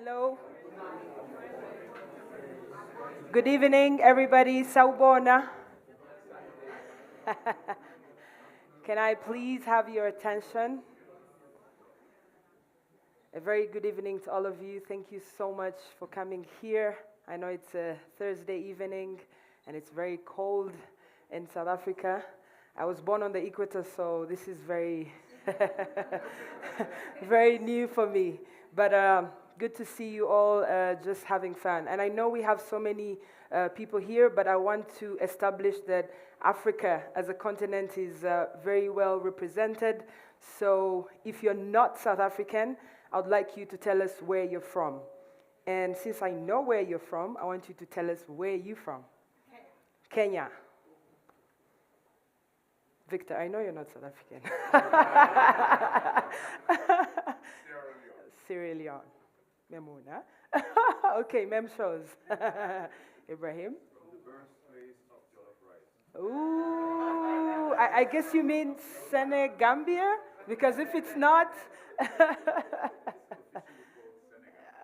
Hello. Good evening, everybody. Sawubona. Can I please have your attention? A very good evening to all of you. Thank you so much for coming here. I know it's a Thursday evening and it's very cold in South Africa. I was born on the equator, so this is very, very new for me. But good to see you all just having fun. And I know we have so many people here, but I want to establish that Africa as a continent is very well represented. So if you're not South African, I would like you to tell us where you're from. And since I know where you're from, I want you to tell us where you're from. Kenya. Victor, I know you're not South African. Sierra Leone. Memuna. Okay, Mem shows. Ibrahim. From the birthplace of jollof rice. Ooh, I guess you mean Senegambia? Because if it's not...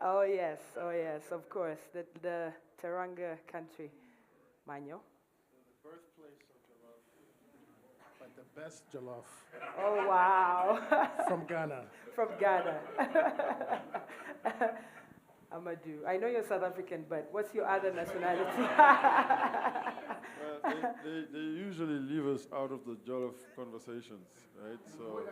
Oh yes, of course. The Teranga country. Manyo. The birthplace of jollof, but the best jollof. Oh wow. From Ghana. From Ghana. Amadou. I know you're South African, but what's your other nationality? Well, they usually leave us out of the jollof conversations, right? So,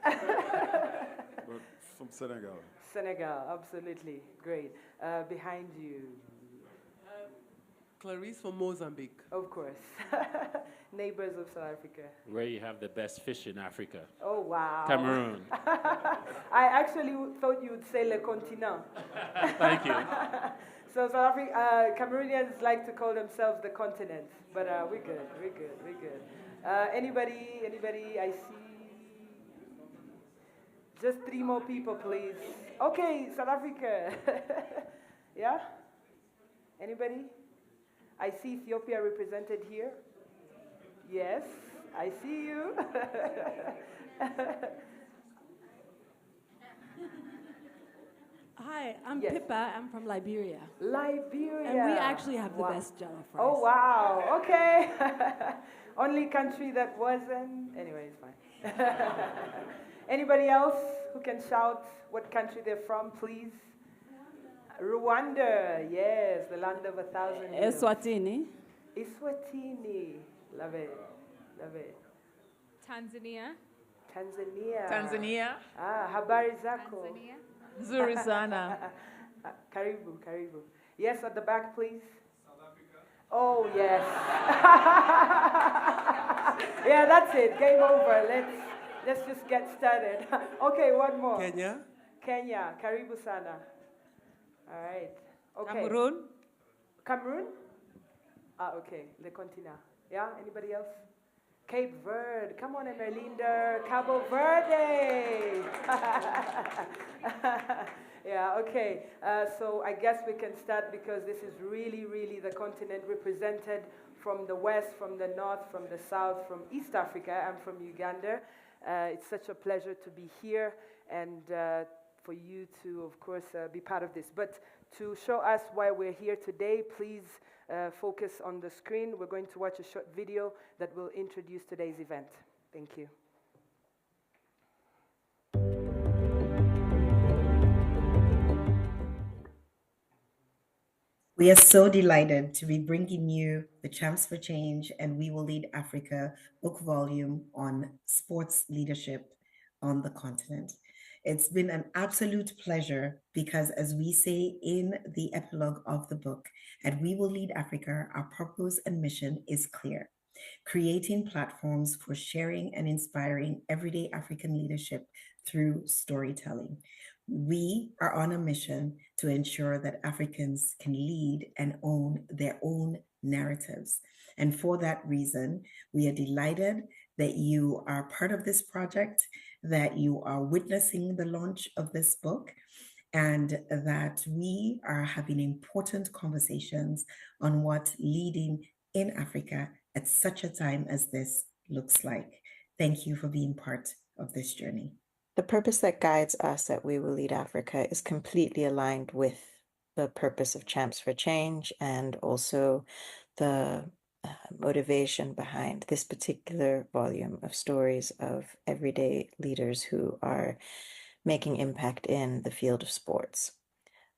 but from Senegal. Senegal, absolutely. Great. Behind you. Clarice from Mozambique. Of course. Neighbors of South Africa. Where you have the best fish in Africa. Oh, wow. Cameroon. I actually thought you would say Le Continent. Thank you. So South Africa, Cameroonians like to call themselves the continent, but we're good. Anybody, I see. Just 3 more people, please. Okay, South Africa. Yeah? Anybody? I see Ethiopia represented here. Yes, I see you. Hi, I'm Yes. Pippa. I'm from Liberia. Liberia. And we actually have the Wow. best jollof rice. Oh, wow. Okay. Only country that wasn't. Anyway, it's fine. Anybody else who can shout what country they're from, please? Rwanda. Yes, the land of 1,000 hills. Eswatini. Eswatini. Love it. Tanzania. Tanzania. Ah, habari zako. Tanzania. Nzuri sana. Karibu. Yes, at the back, please. South Africa. Oh, yes. Yeah, that's it. Game over. Let's just get started. Okay, one more. Kenya. Karibu sana. All right. Okay. Cameroon? Ah, okay. Le Continent. Yeah, anybody else? Cape Verde. Come on, Emerlinda. Cabo Verde. Yeah, okay. So I guess we can start because this is really the continent represented from the west, from the north, from the south, from East Africa. I'm from Uganda. It's such a pleasure to be here and for you to, of course, be part of this. But to show us why we're here today, please focus on the screen. We're going to watch a short video that will introduce today's event. Thank you. We are so delighted to be bringing you the Champs for Change and We Will Lead Africa book volume on sports leadership on the continent. It's been an absolute pleasure because, as we say in the epilogue of the book, at We Will Lead Africa, our purpose and mission is clear: creating platforms for sharing and inspiring everyday African leadership through storytelling. We are on a mission to ensure that Africans can lead and own their own narratives. And for that reason, we are delighted that you are part of this project, that you are witnessing the launch of this book, and that we are having important conversations on what leading in Africa at such a time as this looks like. Thank you for being part of this journey. The purpose that guides us at We Will Lead Africa is completely aligned with the purpose of Champs for Change and also the motivation behind this particular volume of stories of everyday leaders who are making impact in the field of sports.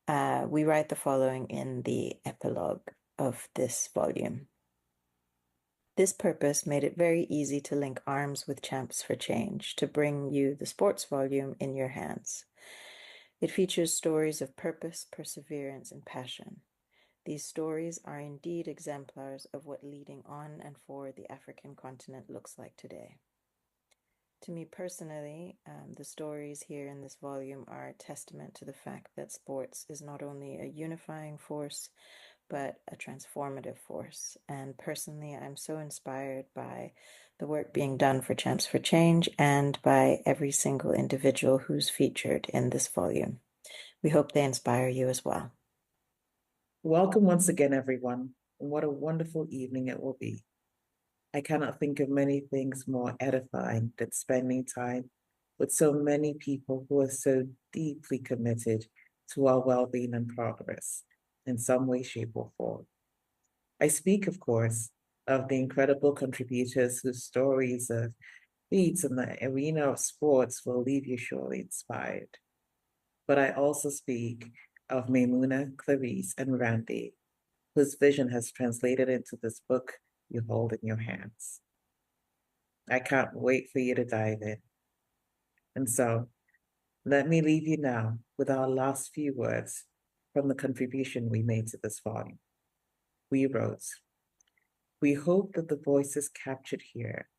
We write the following in the epilogue of this volume. This purpose made it very easy to link arms with Champs for Change to bring you the sports volume in your hands. It features stories of purpose, perseverance, and passion. These stories are indeed exemplars of what leading on and for the African continent looks like today. To me personally, the stories here in this volume are a testament to the fact that sports is not only a unifying force, but a transformative force. And personally, I'm so inspired by the work being done for Champs for Change and by every single individual who's featured in this volume. We hope they inspire you as well. Welcome once again, everyone, and what a wonderful evening it will be. I cannot think of many things more edifying than spending time with so many people who are so deeply committed to our well-being and progress in some way, shape, or form. I speak, of course, of the incredible contributors whose stories of feats in the arena of sports will leave you surely inspired. But I also speak of Maimuna, Clarice, and Randy, whose vision has translated into this book you hold in your hands. I can't wait for you to dive in. And so, let me leave you now with our last few words from the contribution we made to this volume. We wrote, "We hope that the voices captured here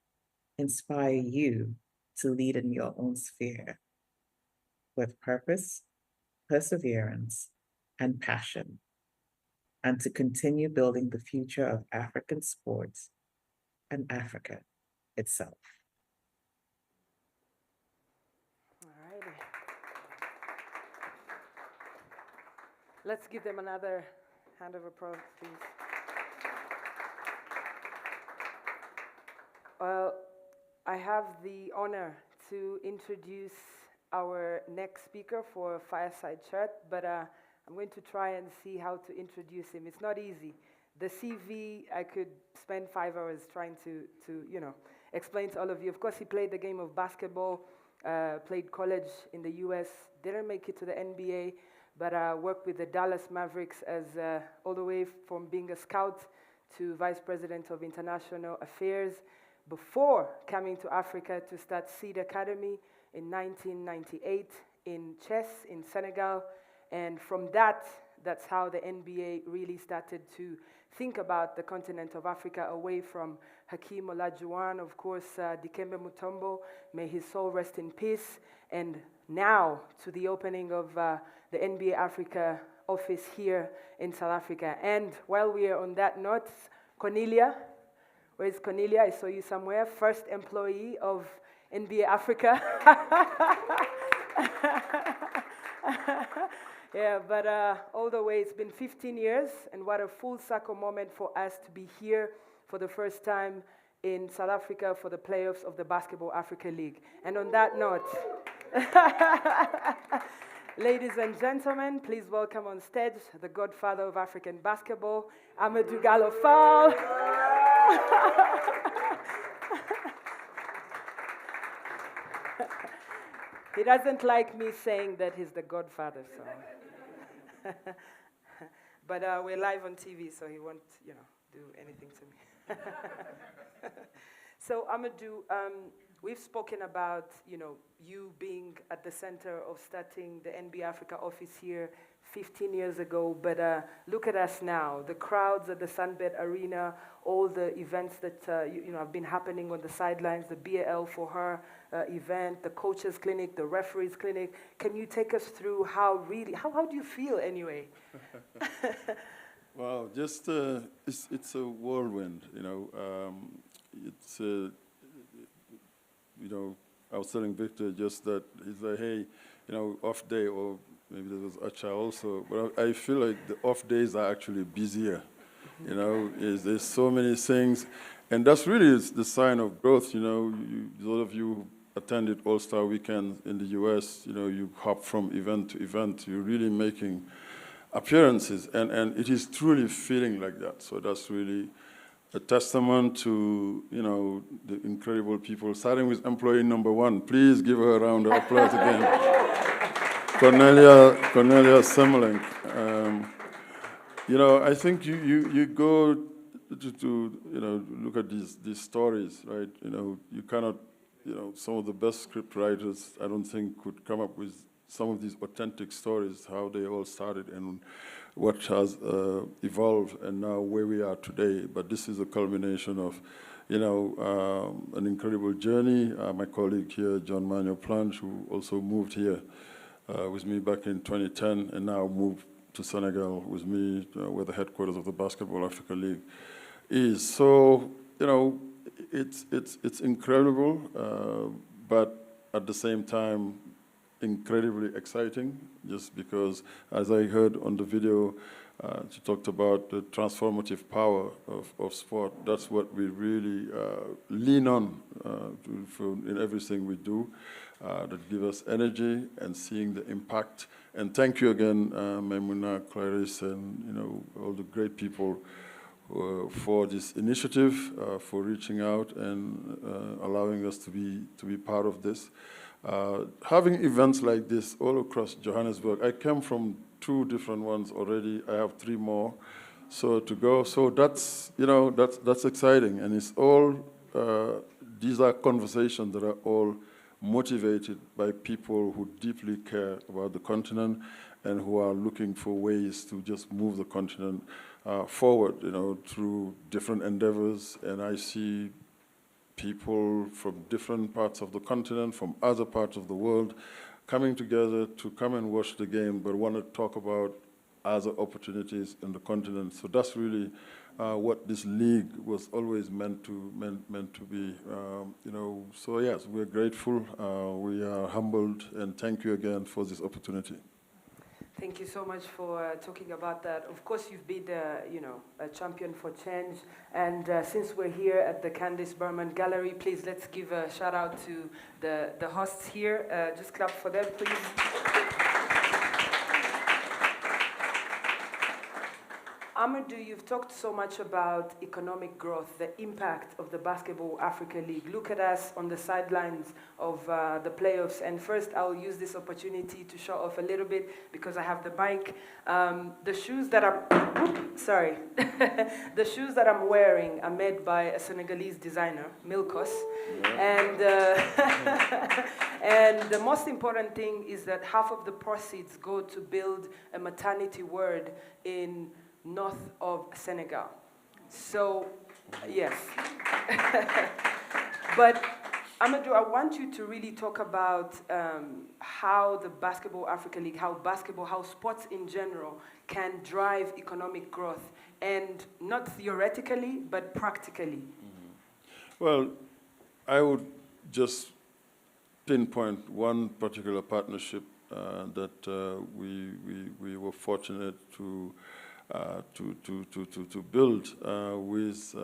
inspire you to lead in your own sphere with purpose, perseverance, and passion, and to continue building the future of African sports and Africa itself." All righty. Let's give them another hand of applause, please. Well, I have the honor to introduce our next speaker for Fireside Chat, but I'm going to try and see how to introduce him. It's not easy. The CV, I could spend 5 hours trying to explain to all of you. Of course, he played the game of basketball, played college in the US, didn't make it to the NBA, but worked with the Dallas Mavericks as all the way from being a scout to vice president of international affairs before coming to Africa to start Seed Academy in 1998 in Chess in Senegal. And from that's how the NBA really started to think about the continent of Africa away from Hakeem Olajuwon, of course, Dikembe Mutombo, may his soul rest in peace, and now to the opening of the NBA Africa office here in South Africa. And while we are on that note, Cornelia, where's Cornelia? I saw you somewhere, first employee of NBA Africa. Yeah, but all the way, it's been 15 years, and what a full circle moment for us to be here for the first time in South Africa for the playoffs of the Basketball Africa League. And on that note, ladies and gentlemen, please welcome on stage the godfather of African basketball, Amadou Gallo Fall. He doesn't like me saying that he's the godfather, so. But we're live on TV, so he won't, do anything to me. So Amadou, we've spoken about, you being at the center of starting the NBA Africa office here 15 years ago, but look at us now. The crowds at the Sunbet Arena, all the events that have been happening on the sidelines, the BAL for her event, the coaches clinic, the referees clinic. Can you take us through how do you feel anyway? Well, just it's a whirlwind, I was telling Victor just that he's like, hey, off day, or maybe there was Acha also, but I feel like the off days are actually busier. There's so many things, and that's really the sign of growth. Those of you attended All-Star Weekend in the US, you know, you hop from event to event, you're really making appearances, and it is truly feeling like that. So that's really a testament to, you know, the incredible people, starting with employee number one. Please give her a round of applause again. Cornelia Semmelink. You know, I think you go to you know, look at these stories, right? You know, you cannot, you know, some of the best script writers, I don't think, could come up with some of these authentic stories, how they all started and what has evolved and now where we are today. But this is a culmination of, you know, an incredible journey. My colleague here, John Manuel Planche, who also moved here with me back in 2010 and now moved to Senegal with me, where the headquarters of the Basketball Africa League is. So, you know, it's incredible, but at the same time, incredibly exciting, just because, as I heard on the video, she talked about the transformative power of sport. That's what we really lean on in everything we do, that give us energy and seeing the impact. And thank you again, Maimuna, Clarice, and, you know, all the great people for this initiative, for reaching out and allowing us to be part of this. Having events like this all across Johannesburg, I came from 2 different ones already. I have 3 more, so to go. So that's, you know, that's exciting, and it's all. These are conversations that are all motivated by people who deeply care about the continent and who are looking for ways to just move the continent forward, you know, through different endeavors. And I see people from different parts of the continent, from other parts of the world, coming together to come and watch the game, but want to talk about other opportunities in the continent. So that's really what this league was always meant to be. You know, so yes, we're grateful, we are humbled, and thank you again for this opportunity. Thank you so much for talking about that. Of course, you've been, you know, a champion for change. And since we're here at the Candice Berman Gallery, please let's give a shout out to the hosts here. Just clap for them, please. Amadou, you've talked so much about economic growth, the impact of the Basketball Africa League. Look at us on the sidelines of the playoffs. And first, I'll use this opportunity to show off a little bit because I have the mic. The shoes that the shoes that I'm wearing are made by a Senegalese designer, Milkos. Yeah. And the most important thing is that half of the proceeds go to build a maternity ward in north of Senegal. So, yes. But Amadou, I want you to really talk about how the Basketball Africa League, how sports in general can drive economic growth, and not theoretically, but practically. Mm-hmm. Well, I would just pinpoint one particular partnership that we were fortunate to build with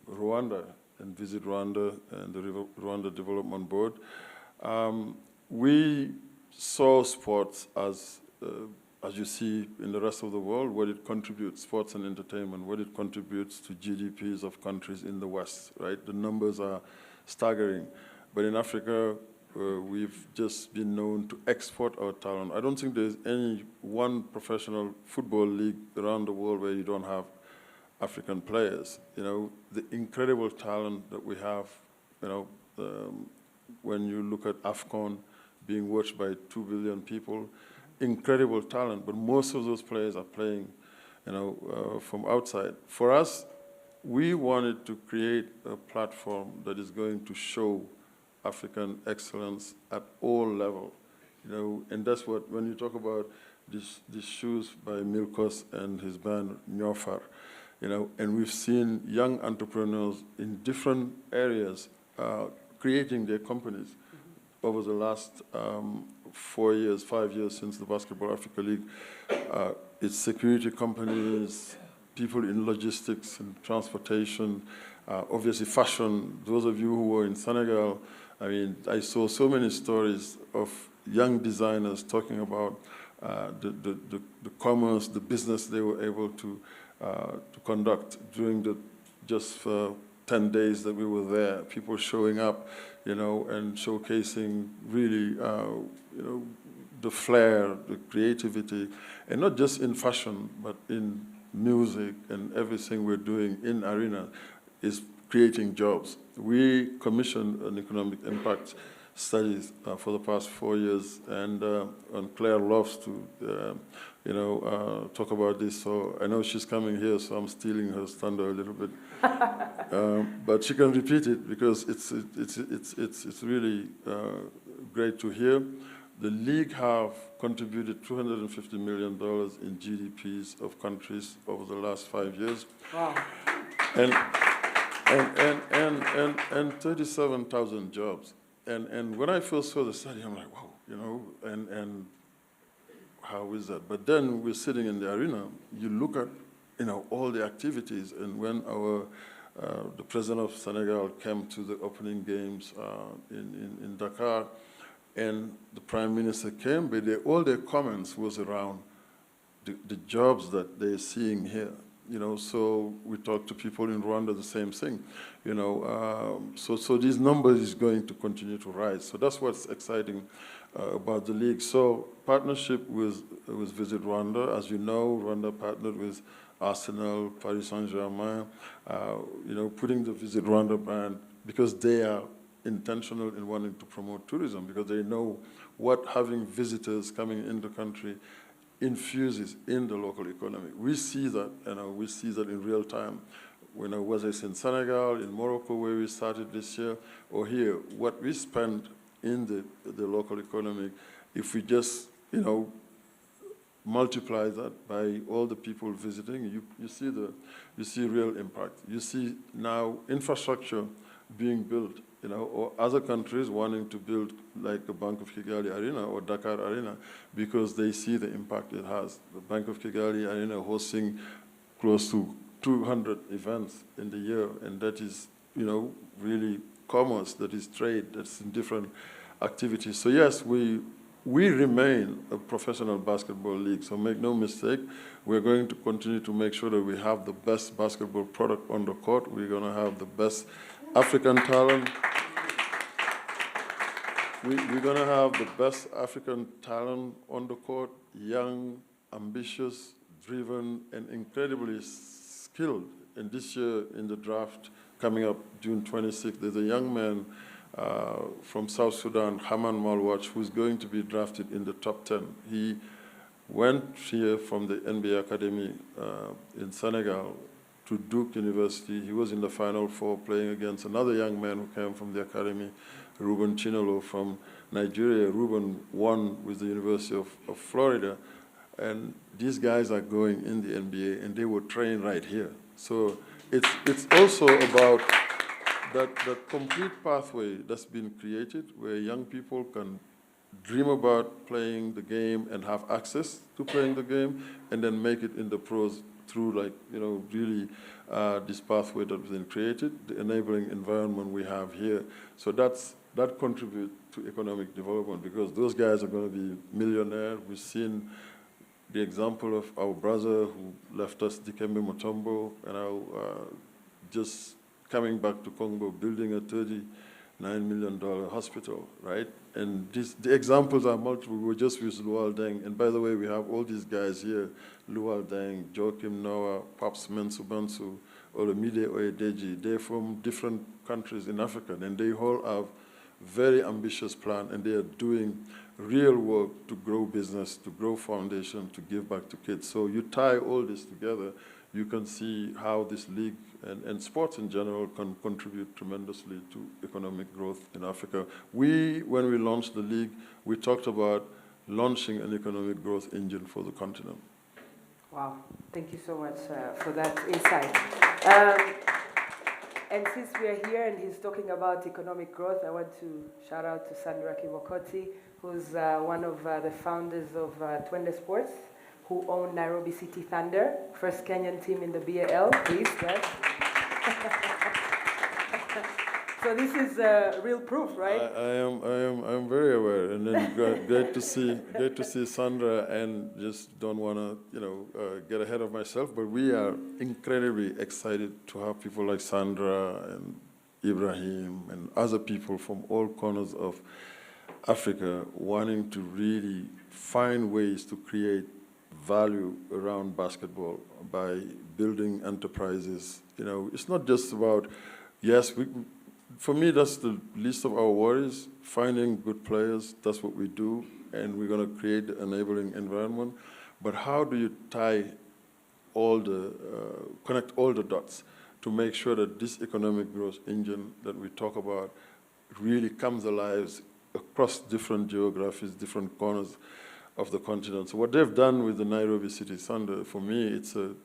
Rwanda and Visit Rwanda and the Rwanda Development Board. We saw sports as you see in the rest of the world, what it contributes, sports and entertainment, what it contributes to GDPs of countries in the West, right? The numbers are staggering. But in Africa, we've just been known to export our talent. I don't think there's any one professional football league around the world where you don't have African players. You know, the incredible talent that we have, you know, when you look at AFCON being watched by 2 billion people, incredible talent, but most of those players are playing, you know, from outside. For us, we wanted to create a platform that is going to show African excellence at all levels, you know, and that's what, when you talk about these shoes by Milkos and his band Nyofar, you know, and we've seen young entrepreneurs in different areas creating their companies over the last 4 years, 5 years since the Basketball Africa League. It's security companies, people in logistics and transportation, obviously fashion. Those of you who were in Senegal, I mean, I saw so many stories of young designers talking about the commerce, the business they were able to conduct during the just 10 days that we were there. People showing up, you know, and showcasing really, you know, the flair, the creativity, and not just in fashion, but in music and everything we're doing in arena is creating jobs. We commissioned an economic impact studies for the past 4 years, and Claire loves to, you know, talk about this. So I know she's coming here, so I'm stealing her thunder a little bit. But she can repeat it because it's really great to hear. The league have contributed $250 million in GDPs of countries over the last 5 years. Wow. And 37,000 jobs. And when I first saw the study, I'm like, wow, you know, and how is that? But then we're sitting in the arena, you look at, you know, all the activities, and when the president of Senegal came to the opening games in Dakar, and the prime minister came, but all their comments was around the jobs that they're seeing here. You know, so we talk to people in Rwanda, the same thing. You know, so these numbers is going to continue to rise. So that's what's exciting about the league. So partnership with Visit Rwanda, as you know, Rwanda partnered with Arsenal, Paris Saint-Germain. You know, putting the Visit Rwanda brand because they are intentional in wanting to promote tourism because they know what having visitors coming in the country infuses in the local economy. We see that, you know, we see that in real time. When I was in Senegal, in Morocco, where we started this year, or here, what we spend in the local economy, if we just, you know, multiply that by all the people visiting, you see real impact. You see now infrastructure being built, you know, or other countries wanting to build like the Bank of Kigali Arena or Dakar Arena because they see the impact it has. The Bank of Kigali Arena hosting close to 200 events in the year, and that is, you know, really commerce, that is trade, that's in different activities. So yes, we remain a professional basketball league, so make no mistake, we're going to continue to make sure that we have the best basketball product on the court. We're going to have the best African talent. We're going to have the best African talent on the court, young, ambitious, driven, and incredibly skilled. And this year in the draft coming up June 26th, there's a young man from South Sudan, Haman Malwach, who's going to be drafted in the top 10. He went here from the NBA Academy in Senegal to Duke University. He was in the Final Four playing against another young man who came from the academy, Ruben Chinolo from Nigeria. Ruben won with the University of Florida. And these guys are going in the NBA, and they were trained right here. So it's also about that complete pathway that's been created where young people can dream about playing the game and have access to playing the game and then make it in the pros through, like, you know, really this pathway that's been created, the enabling environment we have here. So that contributes to economic development because those guys are going to be millionaires. We've seen the example of our brother who left us, Dikembe Mutombo, and now just coming back to Congo, building a $39 million hospital, right? And the examples are multiple. We were just with Lual Deng. And by the way, we have all these guys here, Lual Deng, Joachim Noah, Paps Mensubansu, Olamide Oyedeji. They're from different countries in Africa, and they all have very ambitious plan, and they are doing real work to grow business, to grow foundation, to give back to kids. So you tie all this together, you can see how this league and sports in general can contribute tremendously to economic growth in Africa. When we launched the league, we talked about launching an economic growth engine for the continent. Wow, thank you so much for that insight. And since we are here and he's talking about economic growth, I want to shout out to Sandra Kibokoti, who's one of the founders of Twende Sports, who own Nairobi City Thunder, first Kenyan team in the BAL, please, yes. So this is real proof, right? I'm very aware, and then great to see Sandra, and just don't want to get ahead of myself, but we are incredibly excited to have people like Sandra and Ibrahim and other people from all corners of Africa wanting to really find ways to create value around basketball by building enterprises. It's not just about, yes, for me, that's the least of our worries, finding good players, that's what we do, and we're going to create the enabling environment. But how do you connect all the dots to make sure that this economic growth engine that we talk about really comes alive across different geographies, different corners of the continent? So what they've done with the Nairobi City Thunder, for me, it's a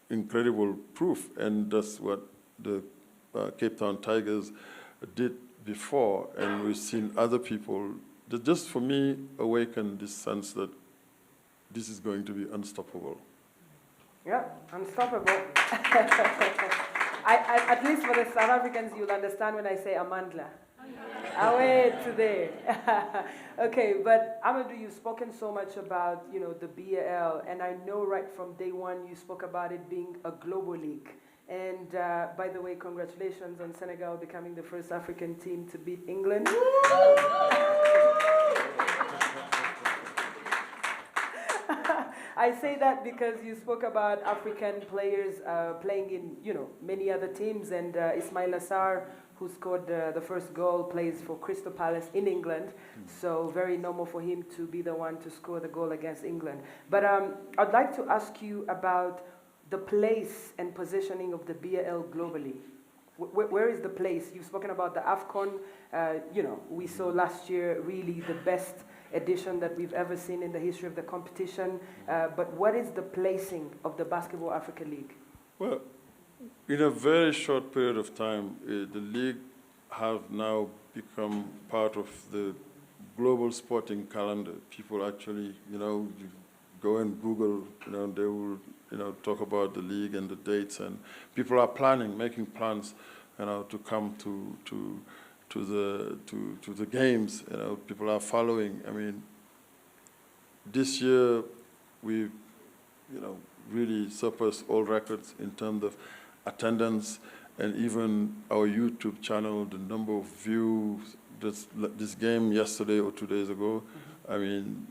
incredible proof, and that's what the Cape Town Tigers did before, and we've seen other people that just, for me, awaken this sense that this is going to be unstoppable. Yeah, unstoppable. At least for the South Africans, you'll understand when I say Amandla. Away today. Okay, but Amadou, you've spoken so much about the BAL, and I know right from day one you spoke about it being a global league. And by the way, congratulations on Senegal becoming the first African team to beat England. I say that because you spoke about African players playing in many other teams, and Ismail Assar, who scored the first goal, plays for Crystal Palace in England. So very normal for him to be the one to score the goal against England. But I'd like to ask you about the place and positioning of the BAL globally. Where is the place? You've spoken about the AFCON. We saw last year really the best edition that we've ever seen in the history of the competition. But what is the placing of the Basketball Africa League? Well, in a very short period of time, the league have now become part of the global sporting calendar. People actually, you go and Google, they will, talk about the league and the dates, and people are making plans, to come to the games. People are following. I mean, this year we, really surpassed all records in terms of attendance, and even our YouTube channel, the number of views. This game yesterday or 2 days ago, I mean,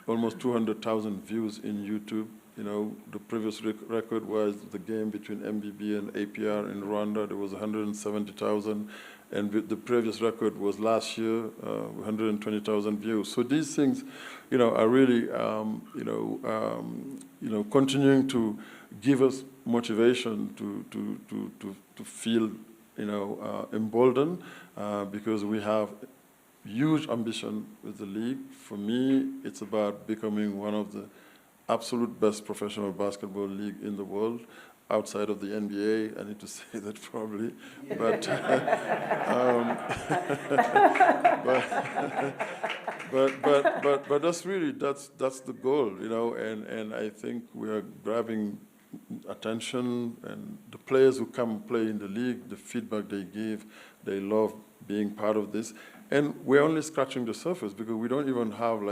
almost 200,000 views in YouTube. The previous record was the game between MBB and APR in Rwanda. There was 170,000, and the previous record was last year, 120,000 views. So these things, are really, continuing to give us motivation to feel, emboldened, because we have huge ambition with the league. For me, it's about becoming one of the absolute best professional basketball league in the world, outside of the NBA. I need to say that probably, but but that's really that's the goal, and I think we are grabbing attention, and the players who come play in the league, the feedback they give, they love being part of this. And we're only scratching the surface, because we don't even have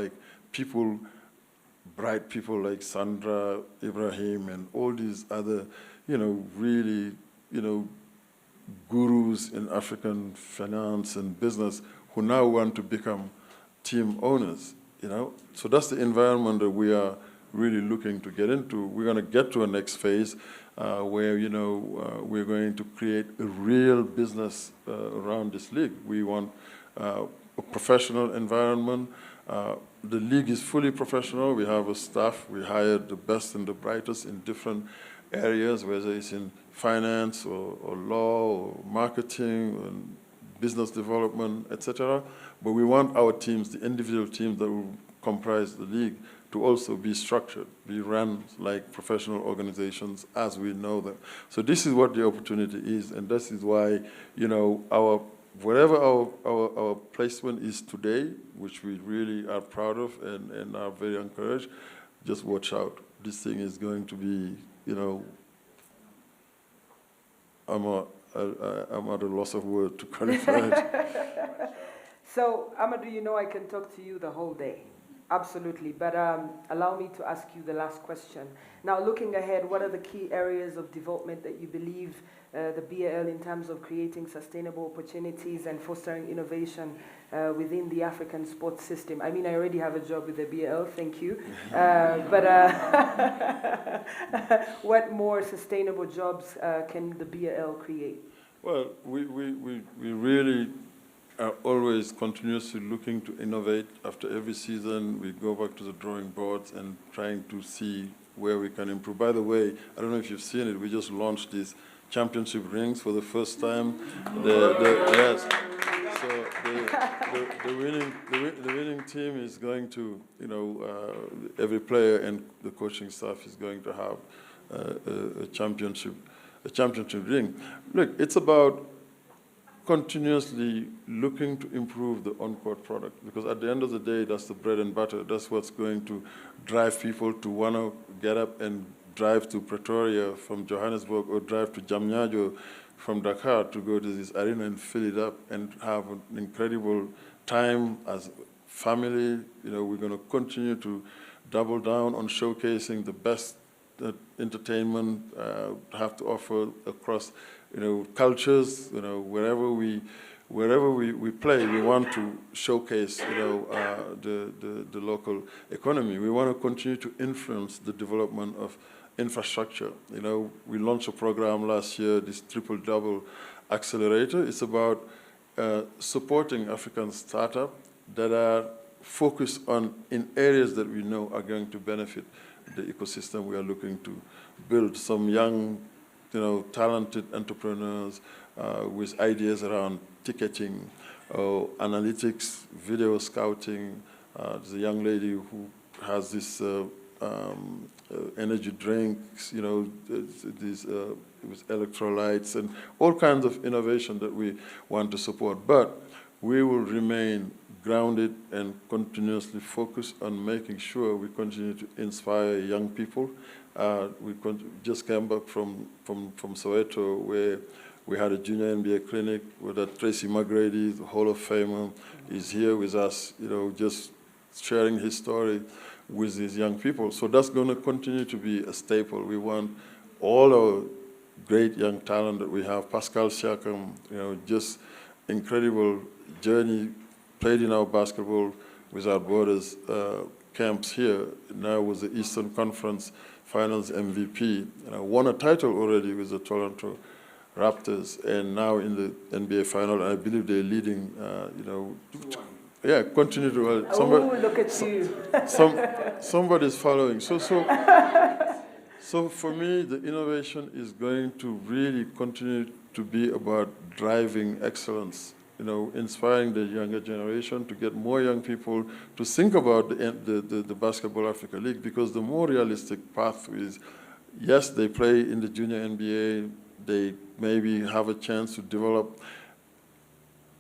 bright people like Sandra, Ibrahim, and all these other, really, gurus in African finance and business who now want to become team owners, So that's the environment that we are really looking to get into. We're going to get to a next phase where, we're going to create a real business around this league. We want a professional environment. The league is fully professional. We have a staff. We hired the best and the brightest in different areas, whether it's in finance or law or marketing and business development, etc. But we want our teams, the individual teams that will comprise the league, to also be structured, be run like professional organizations as we know them. So this is what the opportunity is, and this is why, whatever our placement is today, which we really are proud of and are very encouraged, just watch out. This thing is going to be, I'm at a loss of word to qualify it. So, Amadou, you know I can talk to you the whole day. Absolutely. But allow me to ask you the last question. Now, looking ahead, what are the key areas of development that you believe the BAL, in terms of creating sustainable opportunities and fostering innovation within the African sports system? I mean, I already have a job with the BAL, thank you. But what more sustainable jobs can the BAL create? Well, we really are always continuously looking to innovate. After every season, we go back to the drawing boards and trying to see where we can improve. By the way, I don't know if you've seen it, we just launched these championship rings for the first time. Yes. So the winning team is going to, every player and the coaching staff is going to have a championship ring. Look, it's about continuously looking to improve the on-court product, because at the end of the day, that's the bread and butter. That's what's going to drive people to want to get up and drive to Pretoria from Johannesburg or drive to Jamnyadjo from Dakar to go to this arena and fill it up and have an incredible time as family. We're going to continue to double down on showcasing the best entertainment have to offer across cultures. Wherever we play, we want to showcase the local economy. We want to continue to influence the development of infrastructure. We launched a program last year, this triple-double accelerator. It's about supporting African startups that are focused in areas that we know are going to benefit the ecosystem we are looking to build. Some young, talented entrepreneurs with ideas around ticketing, analytics, video scouting. There's a young lady who has this energy drinks, these with electrolytes and all kinds of innovation that we want to support. But we will remain grounded and continuously focused on making sure we continue to inspire young people. We just came back from Soweto, where we had a junior NBA clinic where Tracy McGrady, the Hall of Famer, is here with us, just sharing his story with these young people. So that's going to continue to be a staple. We want all our great young talent that we have. Pascal Siakam, just incredible journey, played in our basketball without borders camps here. Now was the Eastern Conference Finals MVP. Won a title already with the Toronto Raptors, and now in the NBA Final. I believe they're leading. Yeah, continue to. Look at you. Somebody's following. So for me, the innovation is going to really continue to be about driving excellence. Inspiring the younger generation to get more young people to think about the Basketball Africa League, because the more realistic path is, yes, they play in the junior NBA, they maybe have a chance to develop.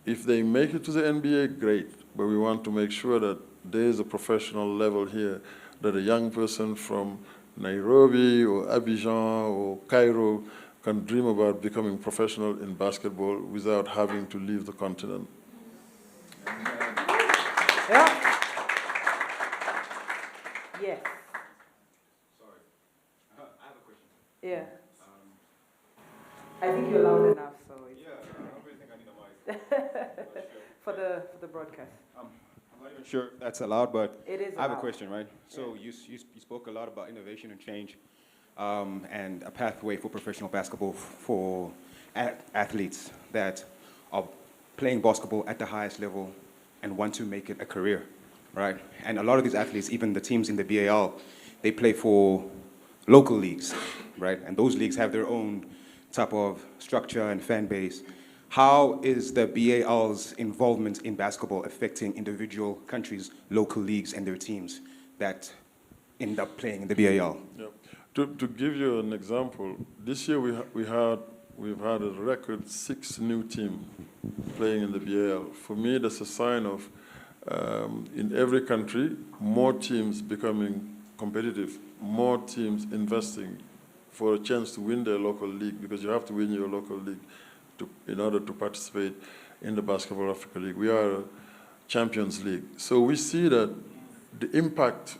If they make it to the NBA, great, but we want to make sure that there is a professional level here, that a young person from Nairobi or Abidjan or Cairo can dream about becoming professional in basketball without having to leave the continent. Yeah. Yes. Sorry. I have a question. Yeah. I think you're loud enough, so it's I don't really think I need a mic. for the broadcast. I'm not even sure that's allowed, but It is I have a allowed. question, right? So you spoke a lot about innovation and change. And a pathway for professional basketball for athletes that are playing basketball at the highest level and want to make it a career, right? And a lot of these athletes, even the teams in the BAL, they play for local leagues, right? And those leagues have their own type of structure and fan base. How is the BAL's involvement in basketball affecting individual countries, local leagues, and their teams that end up playing in the BAL? Yep. To give you an example, this year we've had a record 6 new teams playing in the BAL. For me, that's a sign of in every country, more teams becoming competitive, more teams investing for a chance to win their local league, because you have to win your local league in order to participate in the Basketball Africa League. We are a Champions League. So we see that the impact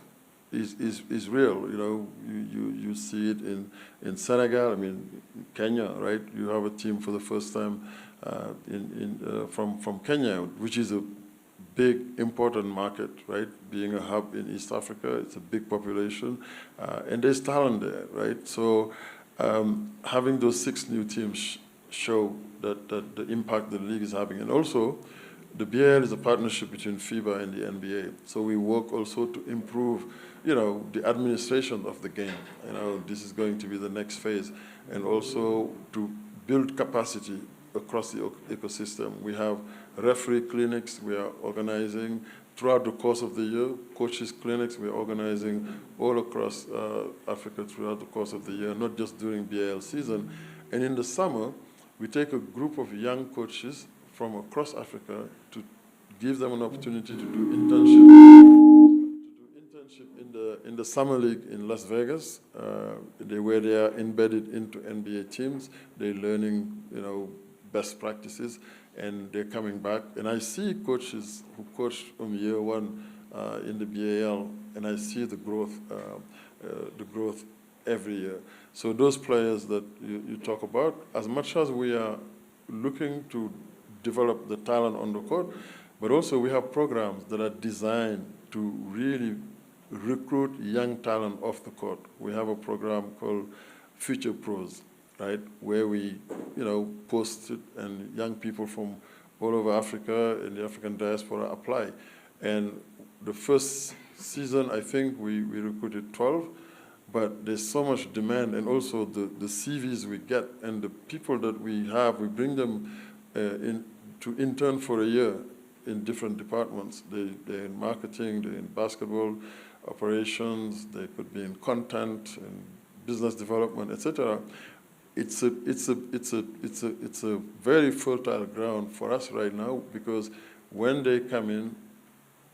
is real. You know, you see it in Senegal. I mean, Kenya, right? You have a team for the first time from Kenya, which is a big, important market, right? Being a hub in East Africa, it's a big population, and there's talent there, right? So having those 6 new teams show that the impact the league is having, and also the BAL is a partnership between FIBA and the NBA. So we work also to improve, you know, the administration of the game. You know, this is going to be the next phase, and also to build capacity across the ecosystem. We have referee clinics we are organizing throughout the course of the year, coaches clinics we are organizing all across Africa throughout the course of the year, not just during BAL season. And in the summer, we take a group of young coaches from across Africa to give them an opportunity to do internship in the summer league in Las Vegas, where they are embedded into NBA teams. They're learning, you know, best practices, and they're coming back. And I see coaches who coached from year 1 in the BAL, and I see the growth every year. So those players that you talk about, as much as we are looking to develop the talent on the court, but also we have programs that are designed to really recruit young talent off the court. We have a program called Future Pros, right, where we, you know, post it, and young people from all over Africa and the African diaspora apply. And the first season, I think we recruited 12, but there's so much demand, and also the CVs we get and the people that we have, we bring them in to intern for a year in different departments. They're in marketing, they're in basketball operations, they could be in content and business development, etc. It's a very fertile ground for us right now, because when they come in,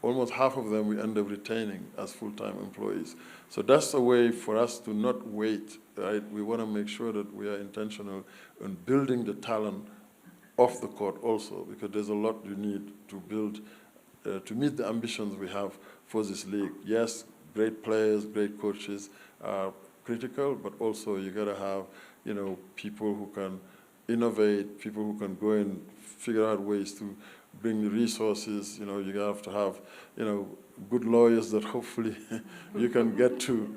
almost half of them we end up retaining as full-time employees. So that's a way for us to not wait, right? We want to make sure that we are intentional in building the talent off the court also, because there's a lot you need to build to meet the ambitions we have for this league. Yes, great players, great coaches are critical, but also you got to have, you know, people who can innovate, people who can go and figure out ways to bring the resources. You know, you have to have, you know, good lawyers that hopefully you can get to.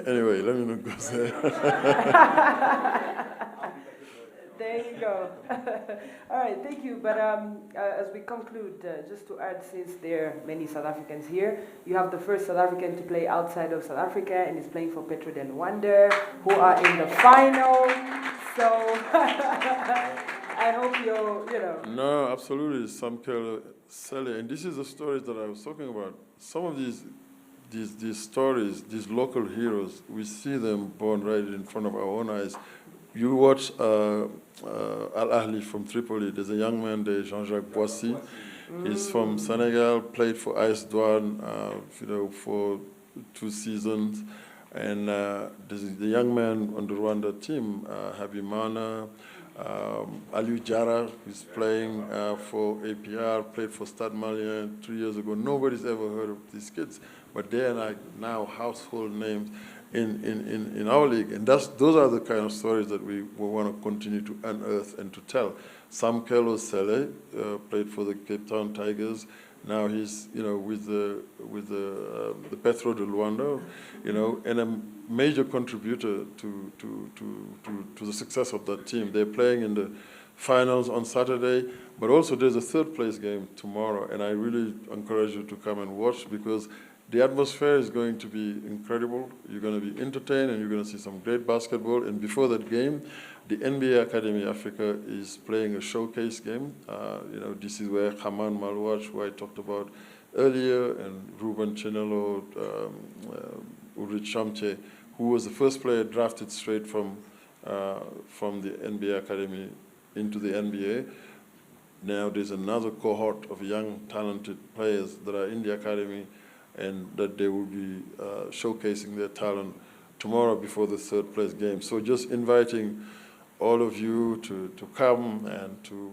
Anyway, let me not go there. There you go. All right, thank you. But as we conclude, just to add, since there are many South Africans here, you have the first South African to play outside of South Africa, and is playing for Petro de Luanda, who are in the final. So I hope you know. No, absolutely, Samkel Sele. And this is the stories that I was talking about. Some of these stories, these local heroes, we see them born right in front of our own eyes. You watch Al Ahly from Tripoli. There's a young man there, Jean-Jacques Boissy. He's from Senegal, played for AS Douane, you know, for 2 seasons. And there's the young man on the Rwanda team, Habimana, Aliou Diarra, who's playing for APR, played for Stade Malien 3 years ago. Nobody's ever heard of these kids, but they are like now household names in our league. And those are the kind of stories that we want to continue to unearth and to tell. Samkelo Sele played for the Cape Town Tigers. Now he's, you know, with the Petro de Luanda, you know, and a major contributor to the success of that team. They're playing in the finals on Saturday, but also there's a 3rd place game tomorrow, and I really encourage you to come and watch, because the atmosphere is going to be incredible. You're going to be entertained, and you're going to see some great basketball. And before that game, the NBA Academy Africa is playing a showcase game. You know, this is where Haman Malouach, who I talked about earlier, and Ruben Chinelo, Ulrich Shamche, who was the first player drafted straight from the NBA Academy into the NBA. Now there's another cohort of young, talented players that are in the academy, and that they will be showcasing their talent tomorrow before the 3rd place game. So just inviting all of you to come and to,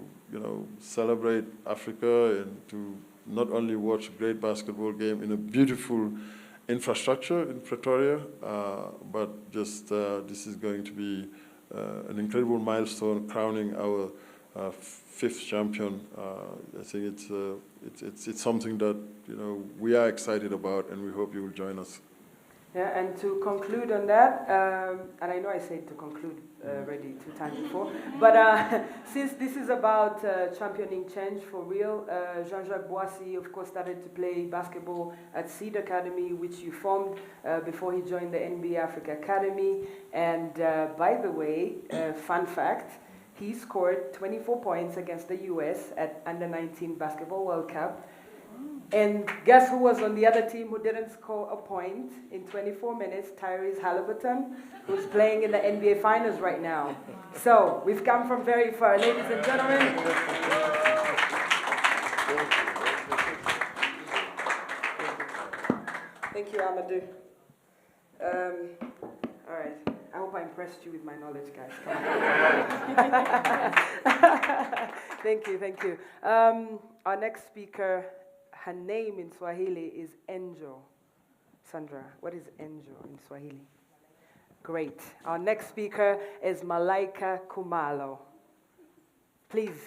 celebrate Africa and to not only watch a great basketball game in a beautiful infrastructure in Pretoria, but just this is going to be an incredible milestone crowning our fifth champion. I think it's something that we are excited about, and we hope you will join us. Yeah, and to conclude on that, and I know I said to conclude already 2 times before, but since this is about championing change for real, Jean-Jacques Boissy, of course, started to play basketball at Seed Academy, which you formed before he joined the NBA Africa Academy. And by the way, fun fact, he scored 24 points against the US at Under-19 Basketball World Cup. And guess who was on the other team who didn't score a point in 24 minutes? Tyrese Halliburton, who's playing in the NBA Finals right now. So we've come from very far, ladies and gentlemen. Thank you, Amadou. All right. I hope I impressed you with my knowledge, guys. Thank you. Our next speaker, her name in Swahili is Angel. Sandra, what is Angel in Swahili? Great. Our next speaker is Malaika Kumalo. Please.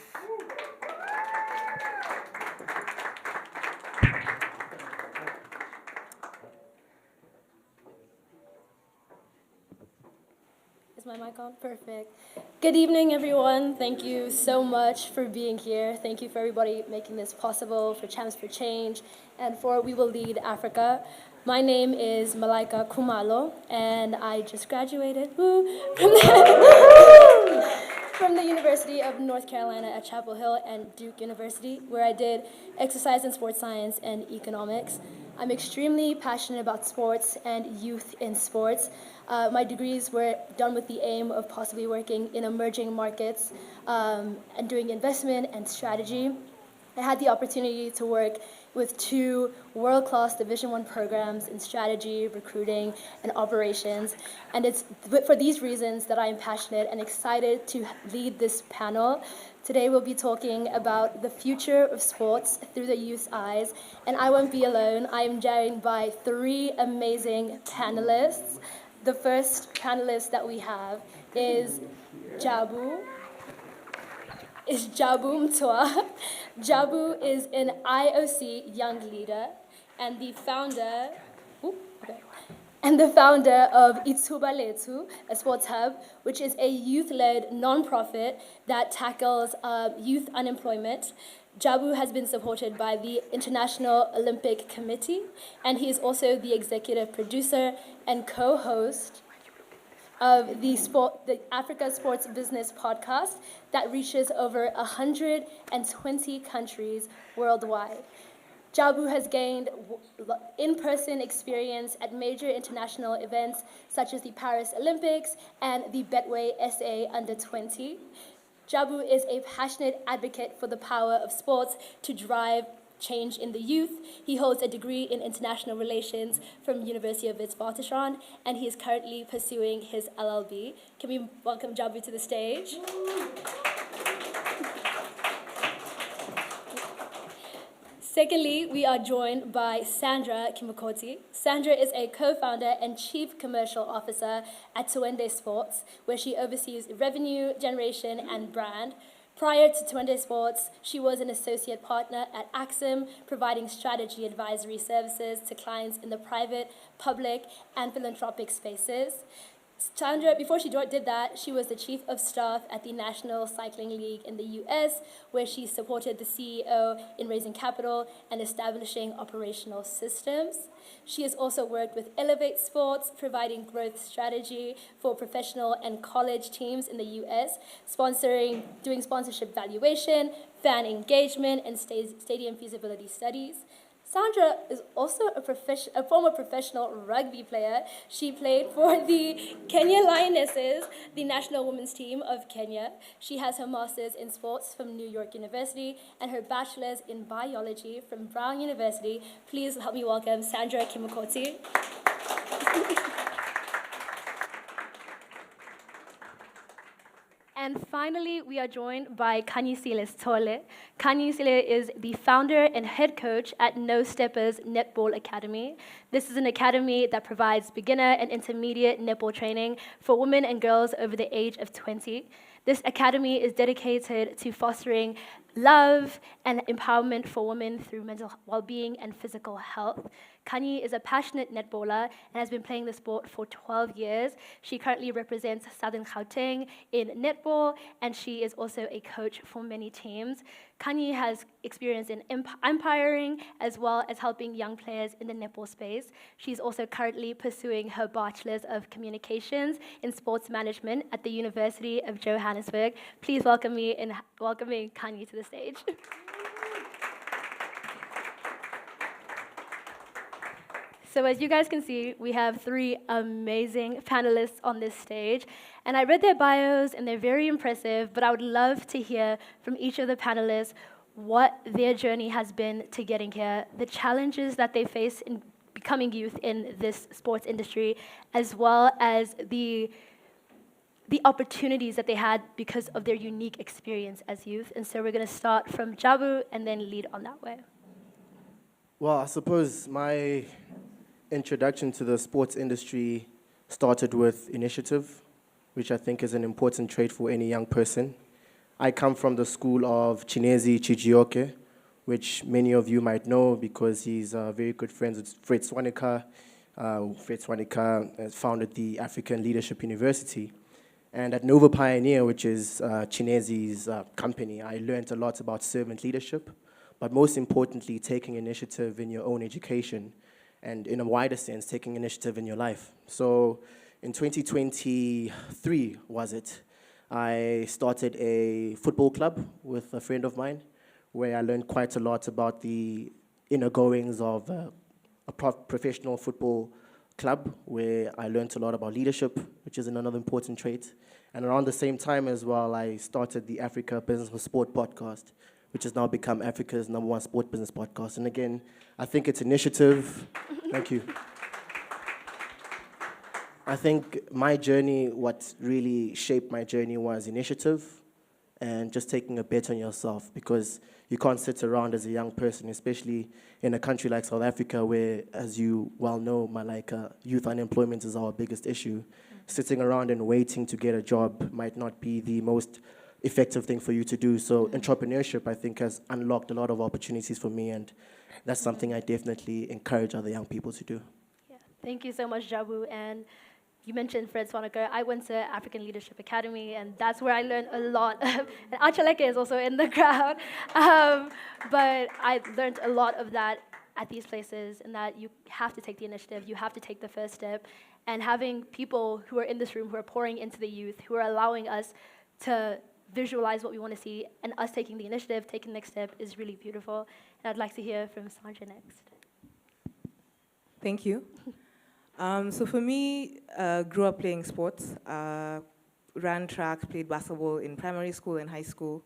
Is my mic on? Perfect. Good evening, everyone. Thank you so much for being here. Thank you for everybody making this possible, for Champs for Change, and for We Will Lead Africa. My name is Malaika Kumalo, and I just graduated from the University of North Carolina at Chapel Hill and Duke University, where I did exercise and sports science and economics. I'm extremely passionate about sports and youth in sports. My degrees were done with the aim of possibly working in emerging markets and doing investment and strategy. I had the opportunity to work with 2 world-class Division I programs in strategy, recruiting, and operations. And it's for these reasons that I am passionate and excited to lead this panel. Today we'll be talking about the future of sports through the youth's eyes. And I won't be alone. I am joined by 3 amazing panelists. The first panelist that we have is Jabu Mtoa. Jabu is an IOC young leader and the founder of Ithuba Lethu, a sports hub, which is a youth-led non-profit that tackles youth unemployment. Jabu has been supported by the International Olympic Committee, and he is also the executive producer and co-host of the Africa Sports Business podcast that reaches over 120 countries worldwide. Jabu has gained in-person experience at major international events such as the Paris Olympics and the Betway SA Under-20. Jabu is a passionate advocate for the power of sports to drive change in the youth. He holds a degree in international relations from University of Witwatersrand, and he is currently pursuing his LLB. Can we welcome Jabu to the stage? Secondly, we are joined by Sandra Kimakoti. Sandra is a co-founder and chief commercial officer at Twende Sports, where she oversees revenue generation and brand. Prior to Twende Sports, she was an associate partner at Axim, providing strategy advisory services to clients in the private, public, and philanthropic spaces. Sandra, before she did that, she was the chief of staff at the National Cycling League in the US, where she supported the CEO in raising capital and establishing operational systems. She has also worked with Elevate Sports, providing growth strategy for professional and college teams in the US, doing sponsorship valuation, fan engagement, and stadium feasibility studies. Sandra is also a former professional rugby player. She played for the Kenya Lionesses, the national women's team of Kenya. She has her master's in sports from New York University and her bachelor's in biology from Brown University. Please help me welcome Sandra Kimakoti. And finally, we are joined by Kanyisiles Tole. Kanyisile is the founder and head coach at No Steppers Netball Academy. This is an academy that provides beginner and intermediate netball training for women and girls over the age of 20. This academy is dedicated to fostering love and empowerment for women through mental well-being and physical health. Kanye is a passionate netballer and has been playing the sport for 12 years. She currently represents Southern Gauteng in netball, and she is also a coach for many teams. Kanye has experience in umpiring as well as helping young players in the netball space. She's also currently pursuing her Bachelor's of Communications in Sports Management at the University of Johannesburg. Please welcome me in welcoming Kanye to the stage. So as you guys can see, we have 3 amazing panelists on this stage. And I read their bios, and they're very impressive, but I would love to hear from each of the panelists what their journey has been to getting here, the challenges that they face in becoming youth in this sports industry, as well as the opportunities that they had because of their unique experience as youth. And so we're going to start from Jabu and then lead on that way. Well, I suppose my introduction to the sports industry started with initiative, which I think is an important trait for any young person. I come from the school of Chinezi Chijioke, which many of you might know because he's very good friends with Fred Swanika. Fred Swanika has founded the African Leadership University. And at Nova Pioneer, which is Chinezi's company, I learned a lot about servant leadership, but most importantly, taking initiative in your own education, and in a wider sense, taking initiative in your life. So in 2023, I started a football club with a friend of mine, where I learned quite a lot about the inner goings of a professional football club, where I learned a lot about leadership, which is another important trait. And around the same time as well, I started the Africa Business for Sport podcast, which has now become Africa's #1 sport business podcast. And again, I think it's initiative. Thank you. I think my journey, what really shaped my journey was initiative and just taking a bet on yourself, because you can't sit around as a young person, especially in a country like South Africa where, as you well know, youth unemployment is our biggest issue. Sitting around and waiting to get a job might not be the most effective thing for you to do. So entrepreneurship, I think, has unlocked a lot of opportunities for me, and that's something I definitely encourage other young people to do. Yeah. Thank you so much, Jabu. And you mentioned Fred Swanika. I went to African Leadership Academy, and that's where I learned a lot. And Achaleke is also in the crowd. But I learned a lot of that at these places, and that you have to take the initiative, you have to take the first step. And having people who are in this room who are pouring into the youth, who are allowing us to visualize what we want to see, and us taking the initiative, taking the next step, is really beautiful. And I'd like to hear from Sandra next. Thank you. So for me, grew up playing sports, ran track, played basketball in primary school and high school.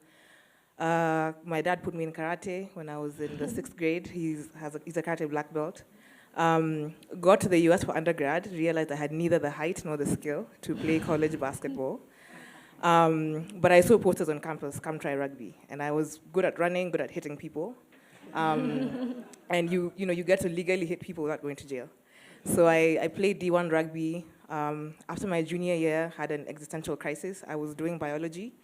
My dad put me in karate when I was in the 6th grade. He's a karate black belt. Got to the US for undergrad, realized I had neither the height nor the skill to play college basketball. But I saw posters on campus, come try rugby. And I was good at running, good at hitting people. And you get to legally hit people without going to jail. So I played D1 rugby. After my junior year, had an existential crisis. I was doing biology,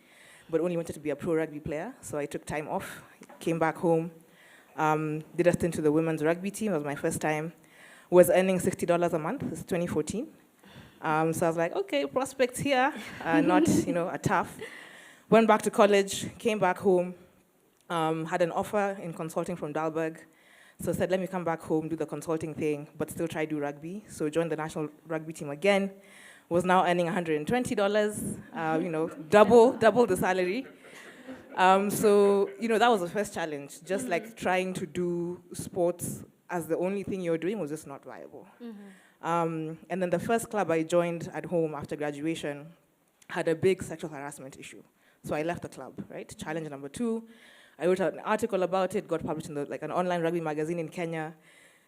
but only wanted to be a pro rugby player. So I took time off, came back home, did a stint to the women's rugby team. It was my first time. Was earning $60 a month. It's 2014. So I was like, okay, prospects here, not a tough. Went back to college, came back home, had an offer in consulting from Dalberg. So said, let me come back home, do the consulting thing, but still try do rugby. So joined the national rugby team again. Was now earning $120, double the salary. So that was the first challenge. Just like trying to do sports as the only thing you're doing was just not viable. And then the first club I joined at home after graduation had a big sexual harassment issue. So I left the club, right? Challenge number 2. I wrote an article about it, got published in an online rugby magazine in Kenya,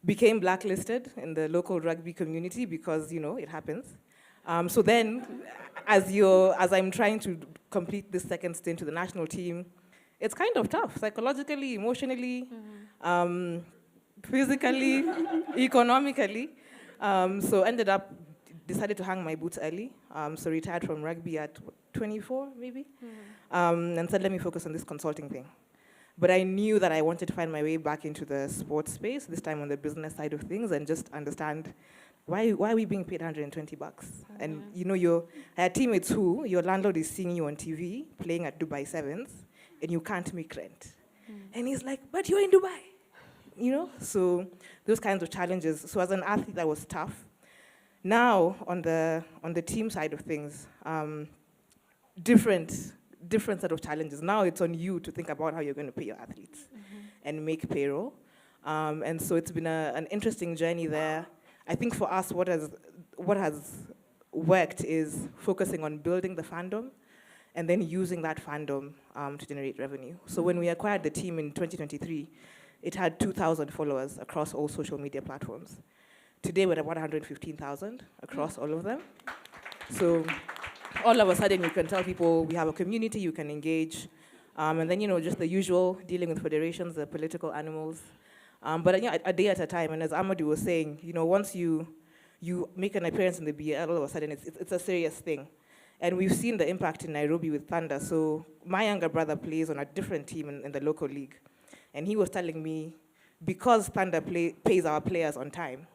became blacklisted in the local rugby community because, it happens. So then, as I'm trying to complete this second stint to the national team, it's kind of tough, psychologically, emotionally, physically, economically. So ended up, decided to hang my boots early. So retired from rugby at 24, maybe. And said, let me focus on this consulting thing. But I knew that I wanted to find my way back into the sports space, this time on the business side of things, and just understand why are we being paid $120? And you know, I had teammates who, your landlord is seeing you on TV, playing at Dubai Sevens, and you can't make rent. And he's like, but you're in Dubai, you know? So those kinds of challenges. So as an athlete, that was tough. Now, on the team side of things, different set of challenges. Now it's on you to think about how you're going to pay your athletes and make payroll. And so it's been an interesting journey there. I think for us, what has worked is focusing on building the fandom and then using that fandom to generate revenue. So when we acquired the team in 2023, it had 2,000 followers across all social media platforms. Today, we're at about 115,000 across all of them. So all of a sudden, you can tell people we have a community, you can engage. And then, you know, just the usual, dealing with federations, the political animals. But you know, a day at a time, and as Amadou was saying, you know, once you make an appearance in the BL, all of a sudden it's a serious thing. And we've seen the impact in Nairobi with Thunder. So my younger brother plays on a different team in the local league. And he was telling me, because Thunder pays our players on time,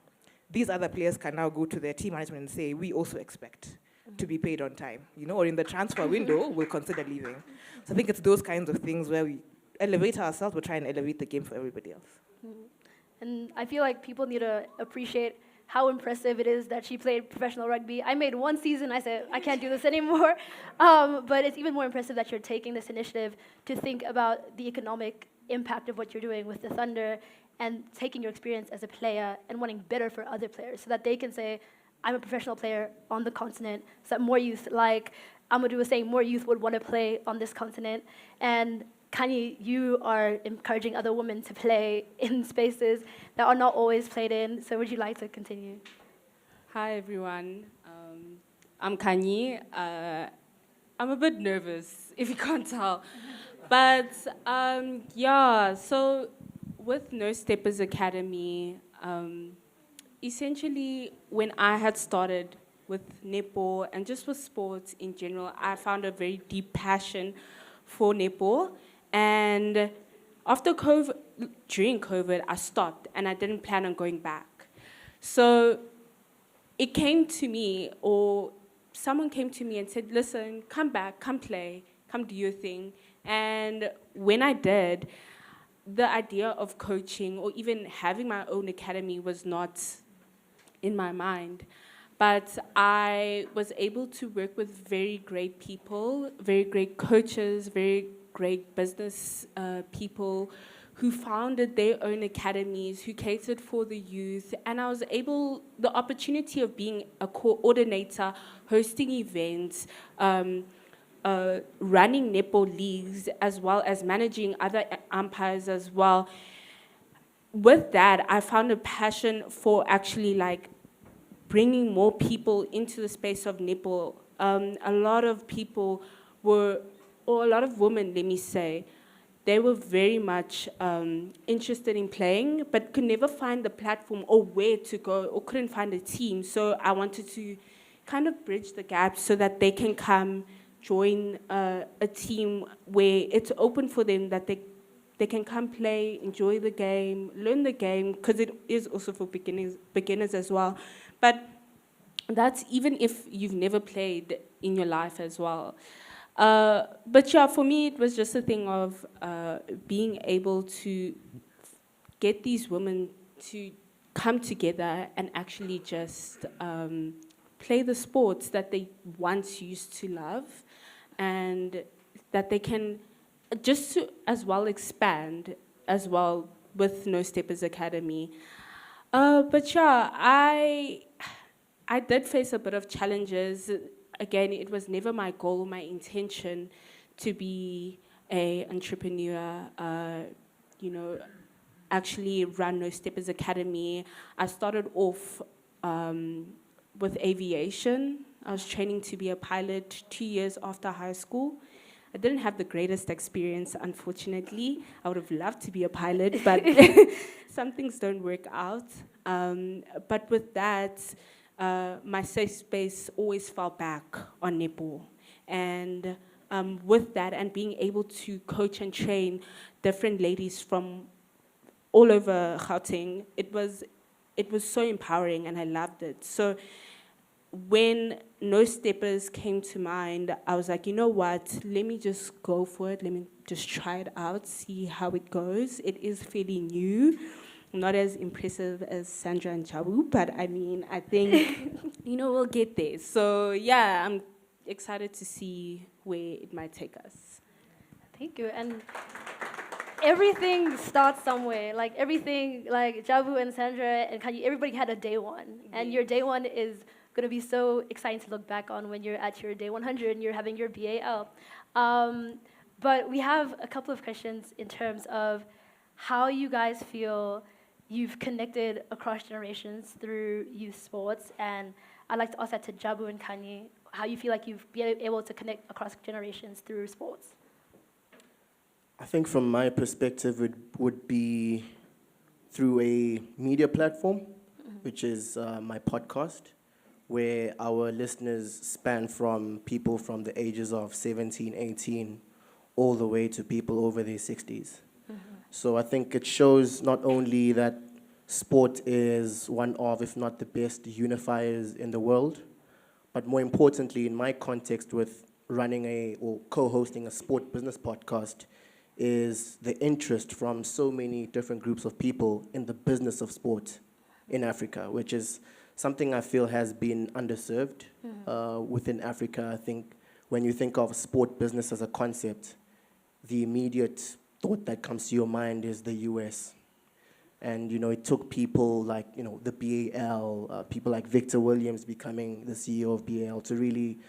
these other players can now go to their team management and say, we also expect to be paid on time, you know, or in the transfer window, we'll consider leaving. So I think it's those kinds of things where we elevate ourselves, but try and elevate the game for everybody else. And I feel like people need to appreciate how impressive it is that she played professional rugby. I made one season, I said, I can't do this anymore. But it's even more impressive that you're taking this initiative to think about the economic impact of what you're doing with the Thunder and taking your experience as a player and wanting better for other players so that they can say, I'm a professional player on the continent, so that more youth, like Amadou was saying, more youth would want to play on this continent. And Kanye, you are encouraging other women to play in spaces that are not always played in. So would you like to continue? Hi, everyone. I'm Kanye. I'm a bit nervous, if you can't tell. But yeah, so with No Steppers Academy, essentially, when I had started with netball and just with sports in general, I found a very deep passion for netball. And after COVID, during COVID, I stopped and I didn't plan on going back. So it came to me, or someone came to me and said, listen, come back, come play, come do your thing. And when I did, the idea of coaching or even having my own academy was not in my mind. But I was able to work with very great people, very great coaches, very great business people who founded their own academies, who catered for the youth. And I was able, the opportunity of being a coordinator, hosting events, running netball leagues, as well as managing other umpires as well. With that, I found a passion for actually like bringing more people into the space of netball. A lot of people were, or a lot of women, let me say, they were very much interested in playing, but could never find the platform or where to go, or couldn't find a team. So I wanted to kind of bridge the gap so that they can come join a team where it's open for them, that they can come play, enjoy the game, learn the game, because it is also for beginners as well. But that's even if you've never played in your life as well. But yeah, for me, it was just a thing of being able to get these women to come together and actually just play the sports that they once used to love, and that they can just to as well expand as well with No Steppers Academy. But yeah, I did face a bit of challenges. Again, it was never my goal, my intention to be an entrepreneur, you know, actually run No Steppers Academy. I started off with aviation. I was training to be a pilot 2 years after high school. I didn't have the greatest experience, unfortunately. I would have loved to be a pilot, but some things don't work out. But with that, my safe space always fell back on netball. And with that, and being able to coach and train different ladies from all over Gauteng, it was so empowering, and I loved it. So when No Steppers came to mind, I was like, you know what, let me just go for it. Let me just try it out, see how it goes. It is fairly new, not as impressive as Sandra and Jabu, but I mean, I think, we'll get there. So yeah, I'm excited to see where it might take us. Thank you. And everything starts somewhere. Like everything, like Jabu and Sandra and Kanye, everybody had a day one. And your day one is going to be so exciting to look back on when you're at your day 100 and you're having your BAL. But we have a couple of questions in terms of how you guys feel you've connected across generations through youth sports. And I'd like to ask that to Jabu and Kanye, how you feel like you've been able to connect across generations through sports. I think from my perspective, it would be through a media platform, which is my podcast, where our listeners span from people from the ages of 17, 18, all the way to people over their 60s. So I think it shows not only that sport is one of, if not the best unifiers in the world, but more importantly, in my context with running or co-hosting a sport business podcast, is the interest from so many different groups of people in the business of sport in Africa, which is something I feel has been underserved within Africa. I think when you think of sport business as a concept, the immediate thought that comes to your mind is the US. And, it took people like, the BAL, people like Victor Williams becoming the CEO of BAL to really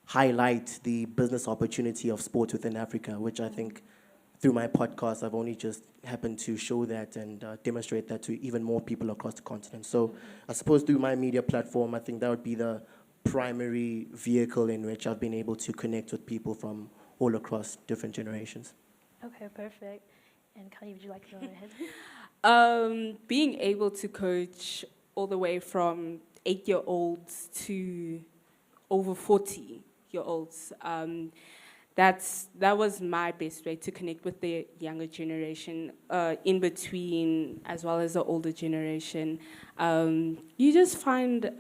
highlight the business opportunity of sport within Africa, which I think through my podcast, I've only just happened to show that and demonstrate that to even more people across the continent. So I suppose through my media platform, I think that would be the primary vehicle in which I've been able to connect with people from all across different generations. Okay, perfect. And Kanye, would you like to go ahead? Being able to coach all the way from 8-year-olds to over 40-year-olds, that was my best way to connect with the younger generation, in between as well as the older generation. You just find,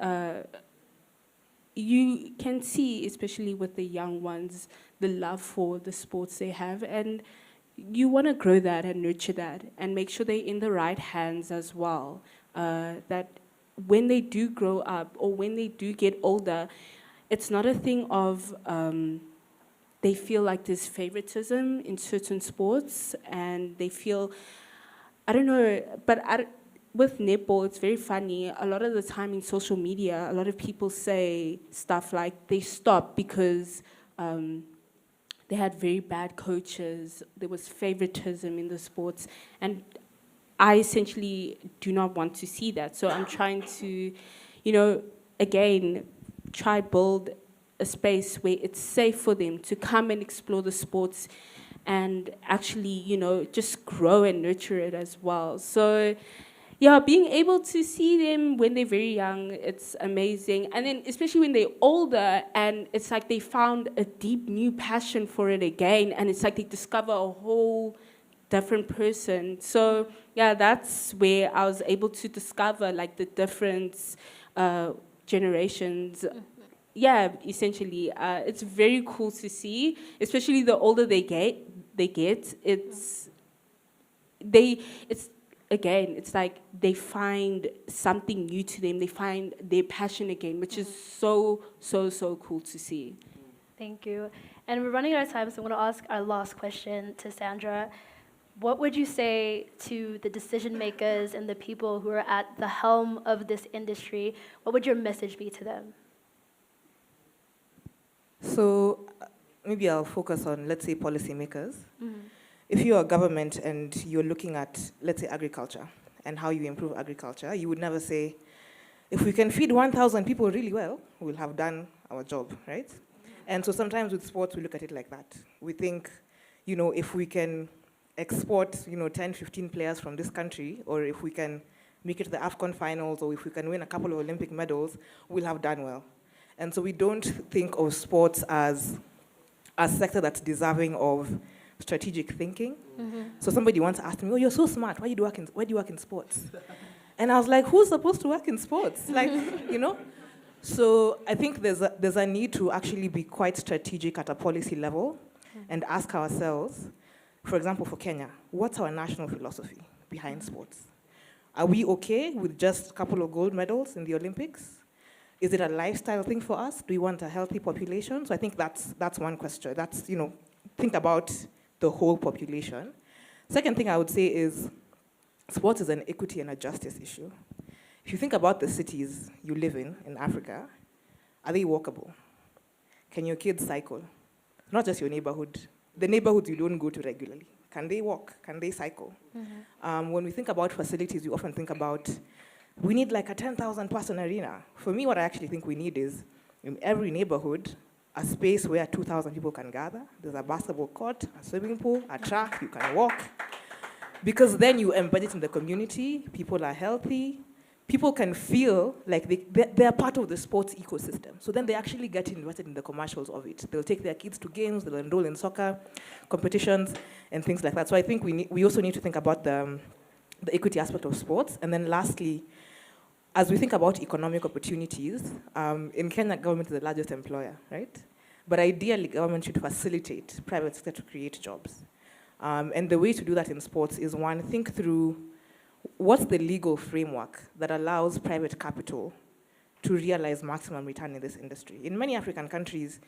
you can see, especially with the young ones, the love for the sports they have, and you want to grow that and nurture that and make sure they're in the right hands as well. That when they do grow up or when they do get older, it's not a thing of they feel like there's favoritism in certain sports and they feel, I don't know, but with netball, it's very funny. A lot of the time in social media, a lot of people say stuff like they stopped because they had very bad coaches. There was favoritism in the sports. And I essentially do not want to see that. So I'm trying to, again, try build a space where it's safe for them to come and explore the sports and actually, just grow and nurture it as well. So, yeah, being able to see them when they're very young, it's amazing. And then especially when they're older and it's like they found a deep new passion for it again and it's like they discover a whole different person. So, yeah, that's where I was able to discover like the different generations. Yeah, essentially, it's very cool to see, especially the older they get. It's like they find something new to them. They find their passion again, which is so cool to see. Thank you. And we're running out of time, so I'm going to ask our last question to Sandra. What would you say to the decision makers and the people who are at the helm of this industry? What would your message be to them? So maybe I'll focus on, let's say, policymakers. If you're a government and you're looking at, let's say, agriculture and how you improve agriculture, you would never say, If we can feed 1,000 people really well, we'll have done our job, right? And so sometimes with sports, we look at it like that. We think, if we can export, 10, 15 players from this country, or if we can make it to the AFCON finals, or if we can win a couple of Olympic medals, we'll have done well. And so we don't think of sports as a sector that's deserving of strategic thinking. So somebody once asked me, "Oh, you're so smart. Why do you work in sports?" And I was like, "Who's supposed to work in sports?" So I think there's a need to actually be quite strategic at a policy level and ask ourselves, for example, for Kenya, what's our national philosophy behind sports? Are we okay with just a couple of gold medals in the Olympics? Is it a lifestyle thing for us? Do we want a healthy population? So I think that's one question. That's, think about the whole population. Second thing I would say is sports is an equity and a justice issue. If you think about the cities you live in Africa, are they walkable? Can your kids cycle? Not just your neighborhood, the neighborhoods you don't go to regularly. Can they walk? Can they cycle? When we think about facilities, we often think about, we need like a 10,000 person arena. For me, what I actually think we need is, in every neighborhood, a space where 2,000 people can gather. There's a basketball court, a swimming pool, a track, you can walk. Because then you embed it in the community, people are healthy, people can feel like they're part of the sports ecosystem. So then they actually get invested in the commercials of it. They'll take their kids to games, they'll enroll in soccer competitions and things like that. So I think we also need to think about the equity aspect of sports. And then lastly, as we think about economic opportunities, in Kenya, government is the largest employer, right? But ideally, government should facilitate private sector to create jobs. And the way to do that in sports is, one, think through what's the legal framework that allows private capital to realize maximum return in this industry. In many African countries,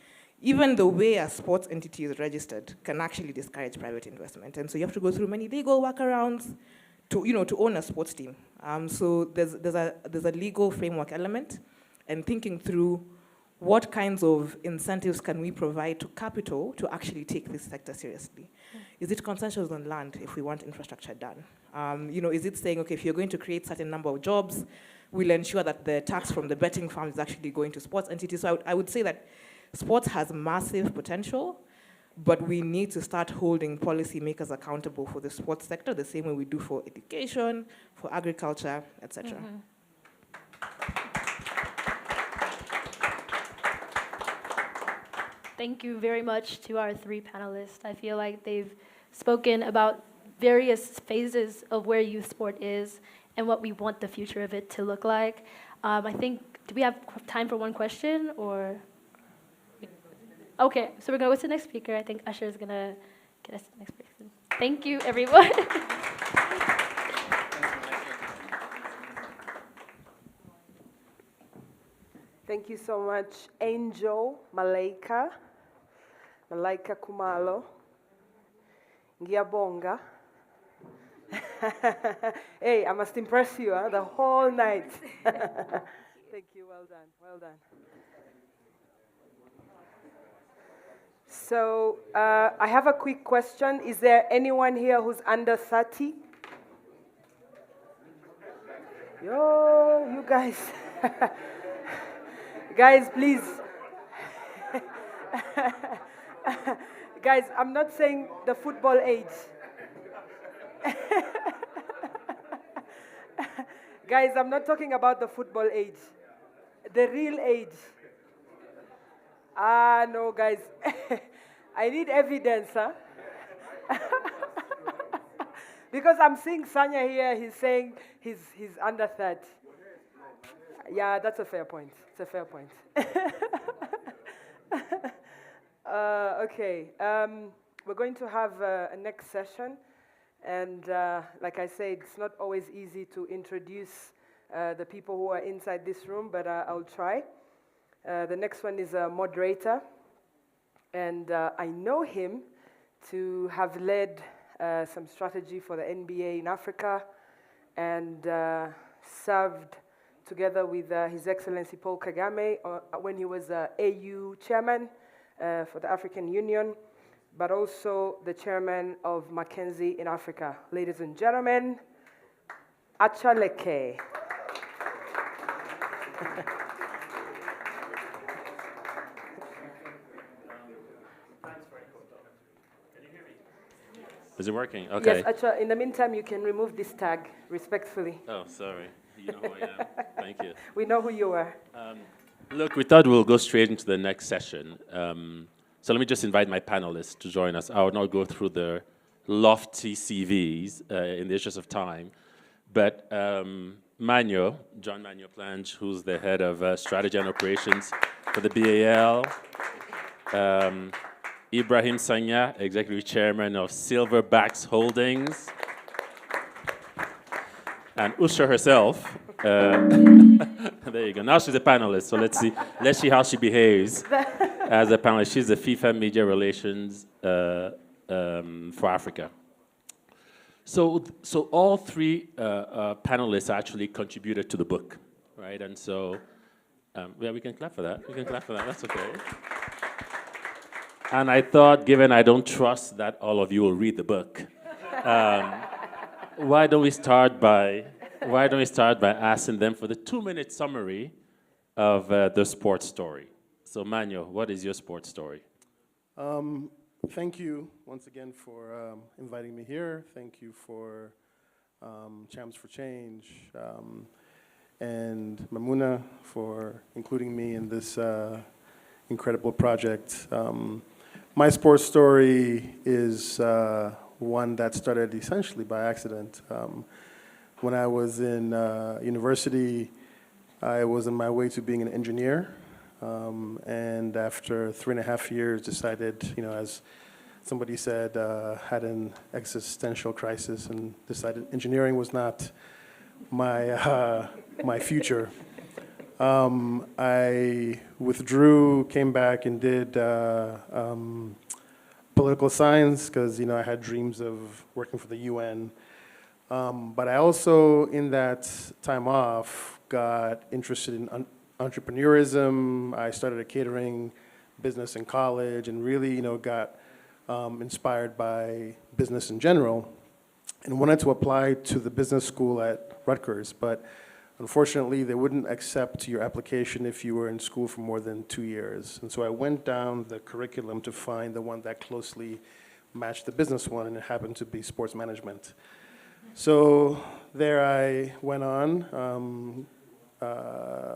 even the way a sports entity is registered can actually discourage private investment. And so you have to go through many legal workarounds to own a sports team. So there's a legal framework element, and thinking through what kinds of incentives can we provide to capital to actually take this sector seriously. Is it consensus on land if we want infrastructure done? Is it saying, okay, if you're going to create certain number of jobs, we'll ensure that the tax from the betting farm is actually going to sports entities? So I would say that sports has massive potential, but we need to start holding policymakers accountable for the sports sector the same way we do for education, for agriculture, etc. Thank you very much to our three panelists. I feel like they've spoken about various phases of where youth sport is and what we want the future of it to look like. I think, do we have time for one question, or? Okay, so we're going to go to the next speaker. I think Usher is going to get us to the next person. Thank you, everyone. Thank you so much, Angel Malaika Kumalo, Ngiyabonga. Hey, I must impress you, the whole night. Thank you, well done, well done. So I have a quick question. Is there anyone here who's under 30? Yo, you guys. Guys, please. Guys, I'm not saying the football age. Guys, I'm not talking about the football age. The real age. No, guys. I need evidence, huh? Because I'm seeing Sanya here, he's saying he's under 30. Yeah, that's a fair point. It's a fair point. Okay, we're going to have a next session. And like I said, it's not always easy to introduce the people who are inside this room, but I'll try. The next one is a moderator. And I know him to have led some strategy for the NBA in Africa and served together with His Excellency Paul Kagame when he was AU chairman for the African Union, but also the chairman of Mackenzie in Africa. Ladies and gentlemen, Achaleke. Is it working? Okay. Yes, actually, in the meantime, you can remove this tag respectfully. Oh, sorry. You know who I am. Thank you. We know who you are. Look, we thought we'll go straight into the next session. So let me just invite my panelists to join us. I will not go through the lofty CVs in the interest of time. But John Manyo Plange, who's the head of strategy and operations for the BAL. Ibrahim Sanya, executive chairman of Silverbacks Holdings. And Usha herself. There you go. Now she's a panelist, so let's see how she behaves as a panelist. She's the FIFA Media Relations for Africa. So all three panelists actually contributed to the book, right? And so, yeah, we can clap for that. We can clap for that. That's okay. And I thought, given I don't trust that all of you will read the book, why don't we start by asking them for the 2-minute summary of the sports story? So, Manyo, what is your sports story? Thank you once again for inviting me here. Thank you for Champs for Change and Mamuna for including me in this incredible project. My sports story is one that started essentially by accident. When I was in university, I was on my way to being an engineer. And after 3.5 years, decided, as somebody said, had an existential crisis and decided engineering was not my my future. I withdrew, came back, and did political science because I had dreams of working for the UN. But I also, in that time off, got interested in entrepreneurism. I started a catering business in college and really, got inspired by business in general and wanted to apply to the business school at Rutgers. But unfortunately, they wouldn't accept your application if you were in school for more than 2 years. And so I went down the curriculum to find the one that closely matched the business one, and it happened to be sports management. So there I went on.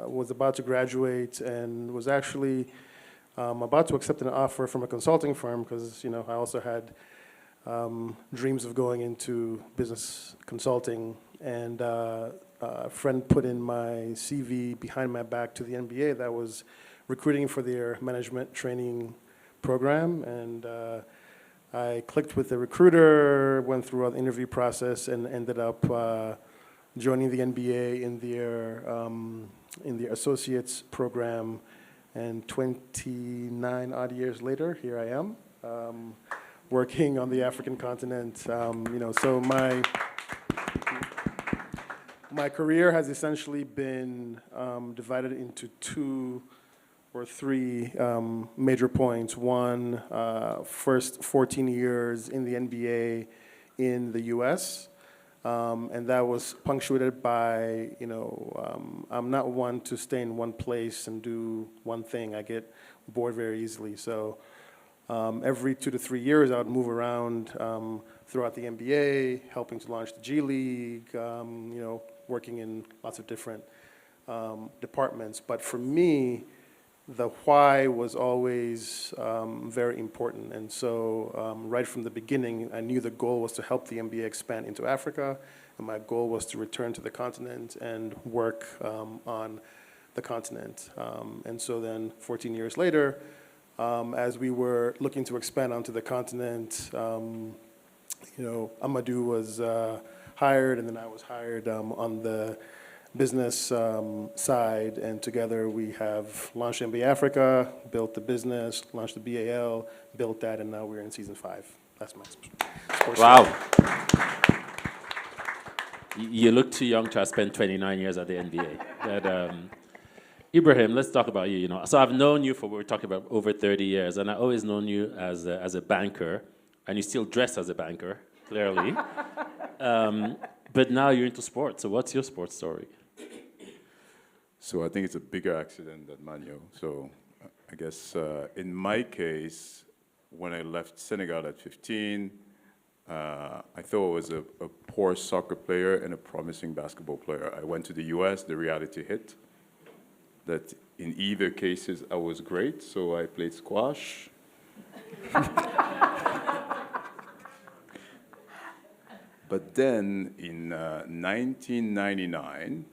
Was about to graduate and was actually about to accept an offer from a consulting firm because, I also had dreams of going into business consulting. And a friend put in my CV behind my back to the NBA that was recruiting for their management training program. And I clicked with the recruiter, went through the interview process, and ended up joining the NBA in their associates program, and 29 odd years later, here I am, working on the African continent. So my career has essentially been divided into 2 or 3 major points. One, first 14 years in the NBA in the US. And that was punctuated by, I'm not one to stay in one place and do one thing. I get bored very easily. So every 2 to 3 years, I would move around throughout the NBA, helping to launch the G League, working in lots of different departments. But for me, the why was always very important. And so right from the beginning, I knew the goal was to help the NBA expand into Africa. And my goal was to return to the continent and work on the continent. And so then 14 years later, as we were looking to expand onto the continent, Amadou was hired, and then I was hired on the business side, and together we have launched NBA Africa, built the business, launched the BAL, built that, and now we're in season 5. That's my sports. Wow. You look too young to have spent 29 years at the NBA. But, Ibrahim, let's talk about you. So I've known you for, we're talking about over 30 years, and I always known you as a banker, and you still dress as a banker, clearly. But now you're into sports. So what's your sports story? So I think it's a bigger accident than Manu. So I guess in my case, when I left Senegal at 15, I thought I was a poor soccer player and a promising basketball player. I went to the US, the reality hit, that in either cases I was great, so I played squash. But then in 1999,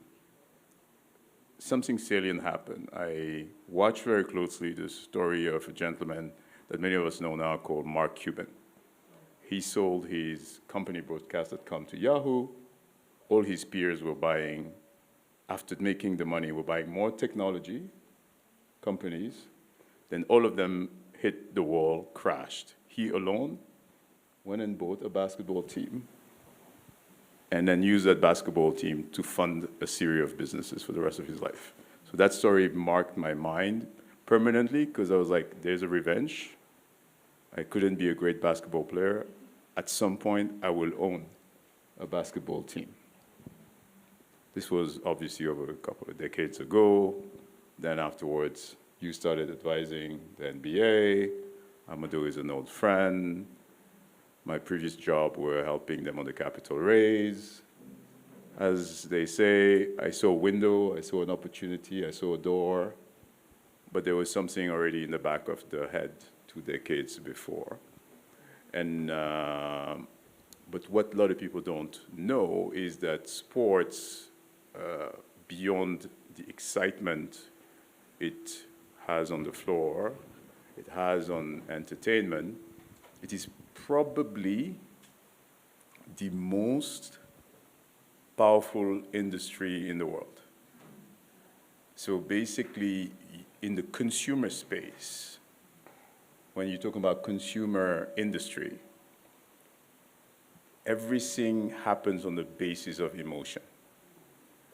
something salient happened. I watched very closely the story of a gentleman that many of us know now called Mark Cuban. He sold his company broadcast.com to Yahoo. All his peers were buying, after making the money, were buying more technology companies. Then all of them hit the wall, crashed. He alone went and bought a basketball team and then used that basketball team to fund a series of businesses for the rest of his life. So that story marked my mind permanently because I was like, there's a revenge. I couldn't be a great basketball player. At some point, I will own a basketball team. This was obviously over a couple of decades ago. Then afterwards, you started advising the NBA. Amadou is an old friend. My previous job were helping them on the capital raise. As they say, I saw a window, I saw an opportunity, I saw a door, but there was something already in the back of the head 2 decades before. And, but what a lot of people don't know is that sports, beyond the excitement it has on the floor, it has on entertainment, it is probably the most powerful industry in the world. So basically, in the consumer space, when you talk about consumer industry, everything happens on the basis of emotion.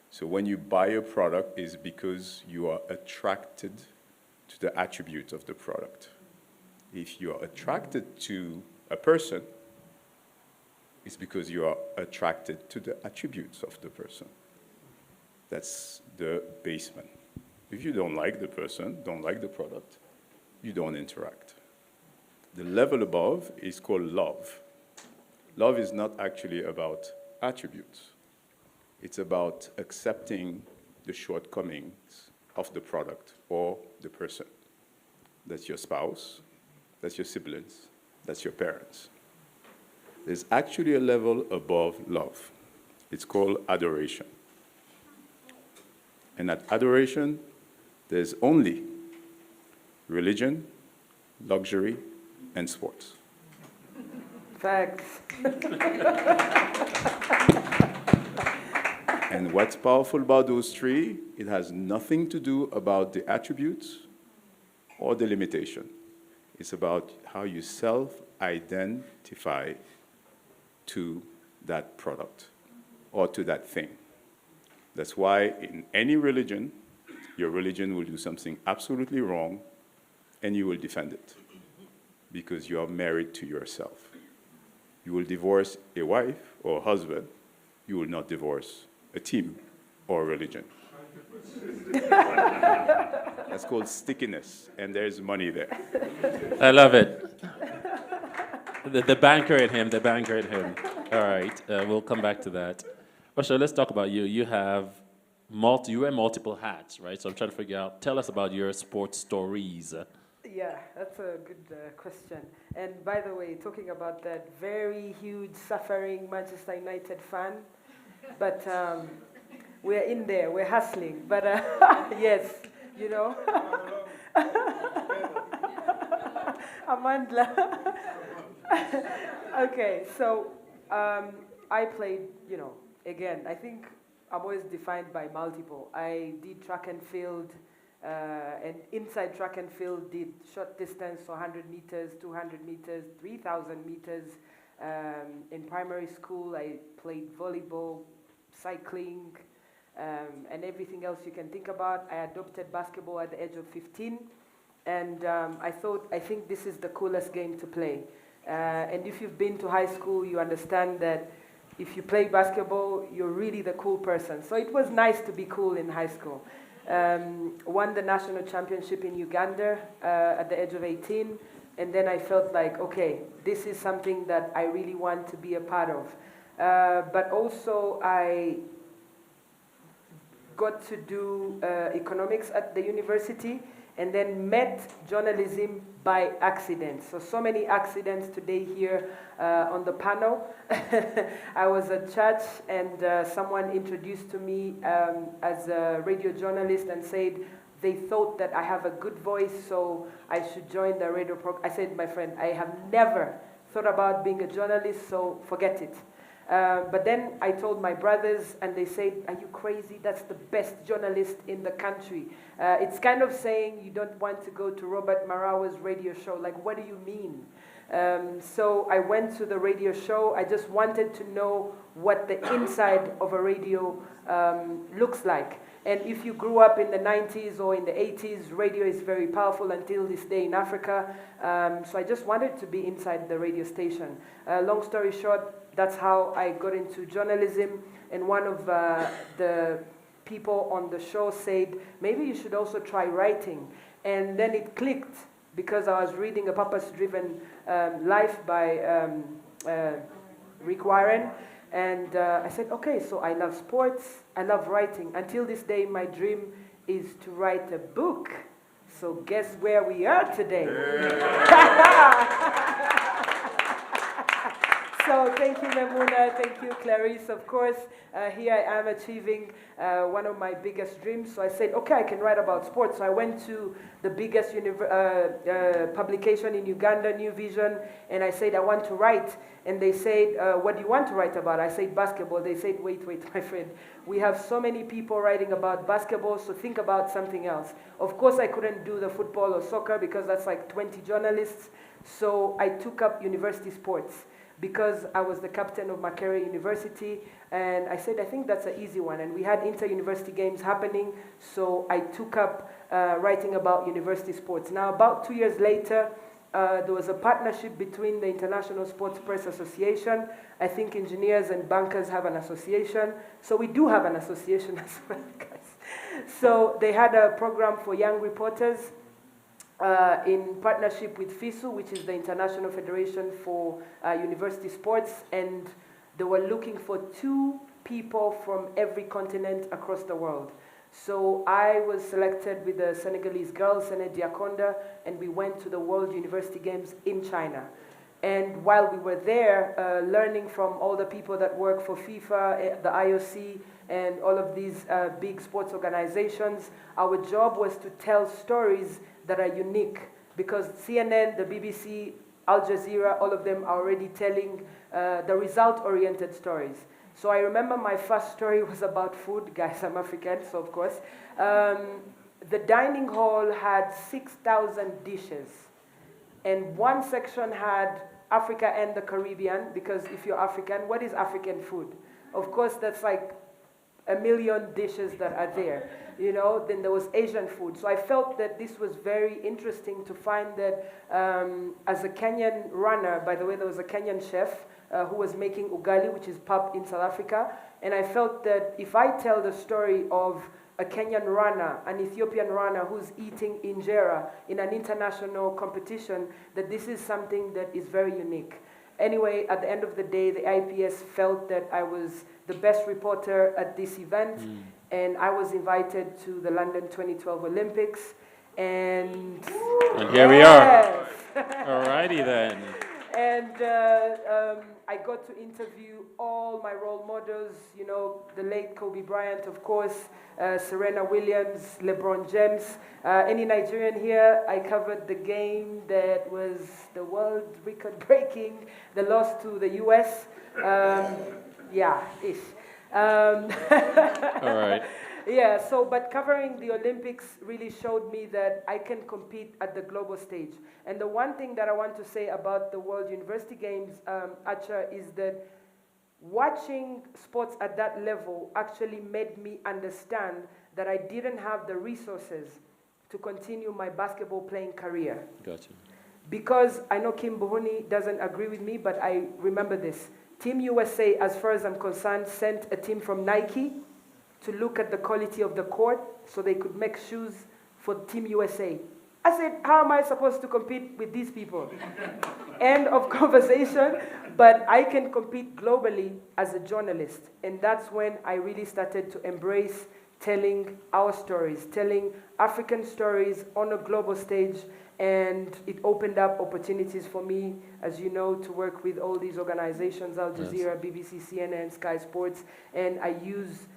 So when you buy a product, it's because you are attracted to the attributes of the product. If you are attracted to a person, it's because you are attracted to the attributes of the person. That's the basement. If you don't like the person, don't like the product, you don't interact. The level above is called love. Love is not actually about attributes. It's about accepting the shortcomings of the product or the person. That's your spouse, that's your siblings, that's your parents. There's actually a level above love. It's called adoration. And at adoration, there's only religion, luxury, and sports. Facts. And what's powerful about those three, it has nothing to do about the attributes or the limitation. It's about how you self-identify to that product or to that thing. That's why in any religion, your religion will do something absolutely wrong and you will defend it because you are married to yourself. You will divorce a wife or a husband, you will not divorce a team or a religion. That's called stickiness, and there's money there. I love it. The banker in him, the banker in him. All right, we'll come back to that. Osho, let's talk about you. You have you wear multiple hats, right? So I'm trying to figure out, tell us about your sports stories. Yeah, that's a good question. And by the way, talking about that very huge, suffering Manchester United fan, but we're in there, we're hustling. But yes, you know. Amandla. Okay, so I played, you know, again, I think I'm always defined by multiple. I did track and field, and inside track and field did short distance, so 100 meters, 200 meters, 3,000 meters. In primary school, I played volleyball, cycling, and everything else you can think about. I adopted basketball at the age of 15, and I think this is the coolest game to play. And if you've been to high school, you understand that if you play basketball, you're really the cool person. So it was nice to be cool in high school. won the national championship in Uganda at the age of 18. And then I felt like, okay, this is something that I really want to be a part of. But also I got to do economics at the university and then met journalism by accident. So many accidents today here on the panel. I was at church and someone introduced to me as a radio journalist and said, they thought that I have a good voice, so I should join the radio program. I said, my friend, I have never thought about being a journalist, so forget it. But then I told my brothers, and they said, are you crazy? That's the best journalist in the country. It's kind of saying you don't want to go to Robert Marawa's radio show. Like, what do you mean? So I went to the radio show. I just wanted to know what the inside of a radio looks like. And if you grew up in the 90s or in the 80s, radio is very powerful until this day in Africa. So I just wanted to be inside the radio station. Long story short, that's how I got into journalism. And one of the people on the show said, maybe you should also try writing. And then it clicked because I was reading A Purpose-Driven Life by Rick Warren. And I said, okay, so I love sports, I love writing. Until this day, my dream is to write a book. So guess where we are today? So thank you, Memuna. Thank you, Clarice. Of course, here I am achieving one of my biggest dreams. So I said, okay, I can write about sports. So I went to the biggest publication in Uganda, New Vision, and I said, I want to write. And they said, what do you want to write about? I said, basketball. They said, wait, my friend. We have so many people writing about basketball, so think about something else. Of course, I couldn't do the football or soccer because that's like 20 journalists. So I took up university sports, because I was the captain of Makerere University, and I said, I think that's an easy one. And we had inter-university games happening, so I took up writing about university sports. Now, about 2 years later, there was a partnership between the International Sports Press Association. I think engineers and bankers have an association, so we do have an association as well, guys. So they had a program for young reporters, in partnership with FISU, which is the International Federation for University Sports, and they were looking for 2 people from every continent across the world. So I was selected with the Senegalese girl, Sene Diakonda, and we went to the World University Games in China. And while we were there, learning from all the people that work for FIFA, the IOC, and all of these big sports organizations, our job was to tell stories that are unique, because CNN, the BBC, Al Jazeera, all of them are already telling the result-oriented stories. So I remember my first story was about food. Guys, I'm African, so of course. The dining hall had 6,000 dishes, and one section had Africa and the Caribbean, because if you're African, what is African food? Of course, that's like 1 million dishes that are there. You know, then there was Asian food. So I felt that this was very interesting to find that as a Kenyan runner, by the way, there was a Kenyan chef who was making ugali, which is pap in South Africa. And I felt that if I tell the story of a Kenyan runner, an Ethiopian runner who's eating injera in an international competition, that this is something that is very unique. Anyway, at the end of the day, the IPS felt that I was the best reporter at this event, and I was invited to the London 2012 Olympics, and here we are. Alrighty then. And I got to interview all my role models, you know, the late Kobe Bryant, of course, Serena Williams, LeBron James. Any Nigerian here? I covered the game that was the world record breaking, the loss to the US. Yeah-ish. All right. Yeah, so, but covering the Olympics really showed me that I can compete at the global stage. And the one thing that I want to say about the World University Games, Acha, is that watching sports at that level actually made me understand that I didn't have the resources to continue my basketball playing career. Gotcha. Because I know Kim Buhuni doesn't agree with me, but I remember this. Team USA, as far as I'm concerned, sent a team from Nike to look at the quality of the court so they could make shoes for Team USA. I said, how am I supposed to compete with these people? End of conversation, but I can compete globally as a journalist. And that's when I really started to embrace telling our stories, telling African stories on a global stage. And it opened up opportunities for me, as you know, to work with all these organizations, Al Jazeera, BBC, CNN, Sky Sports. And I use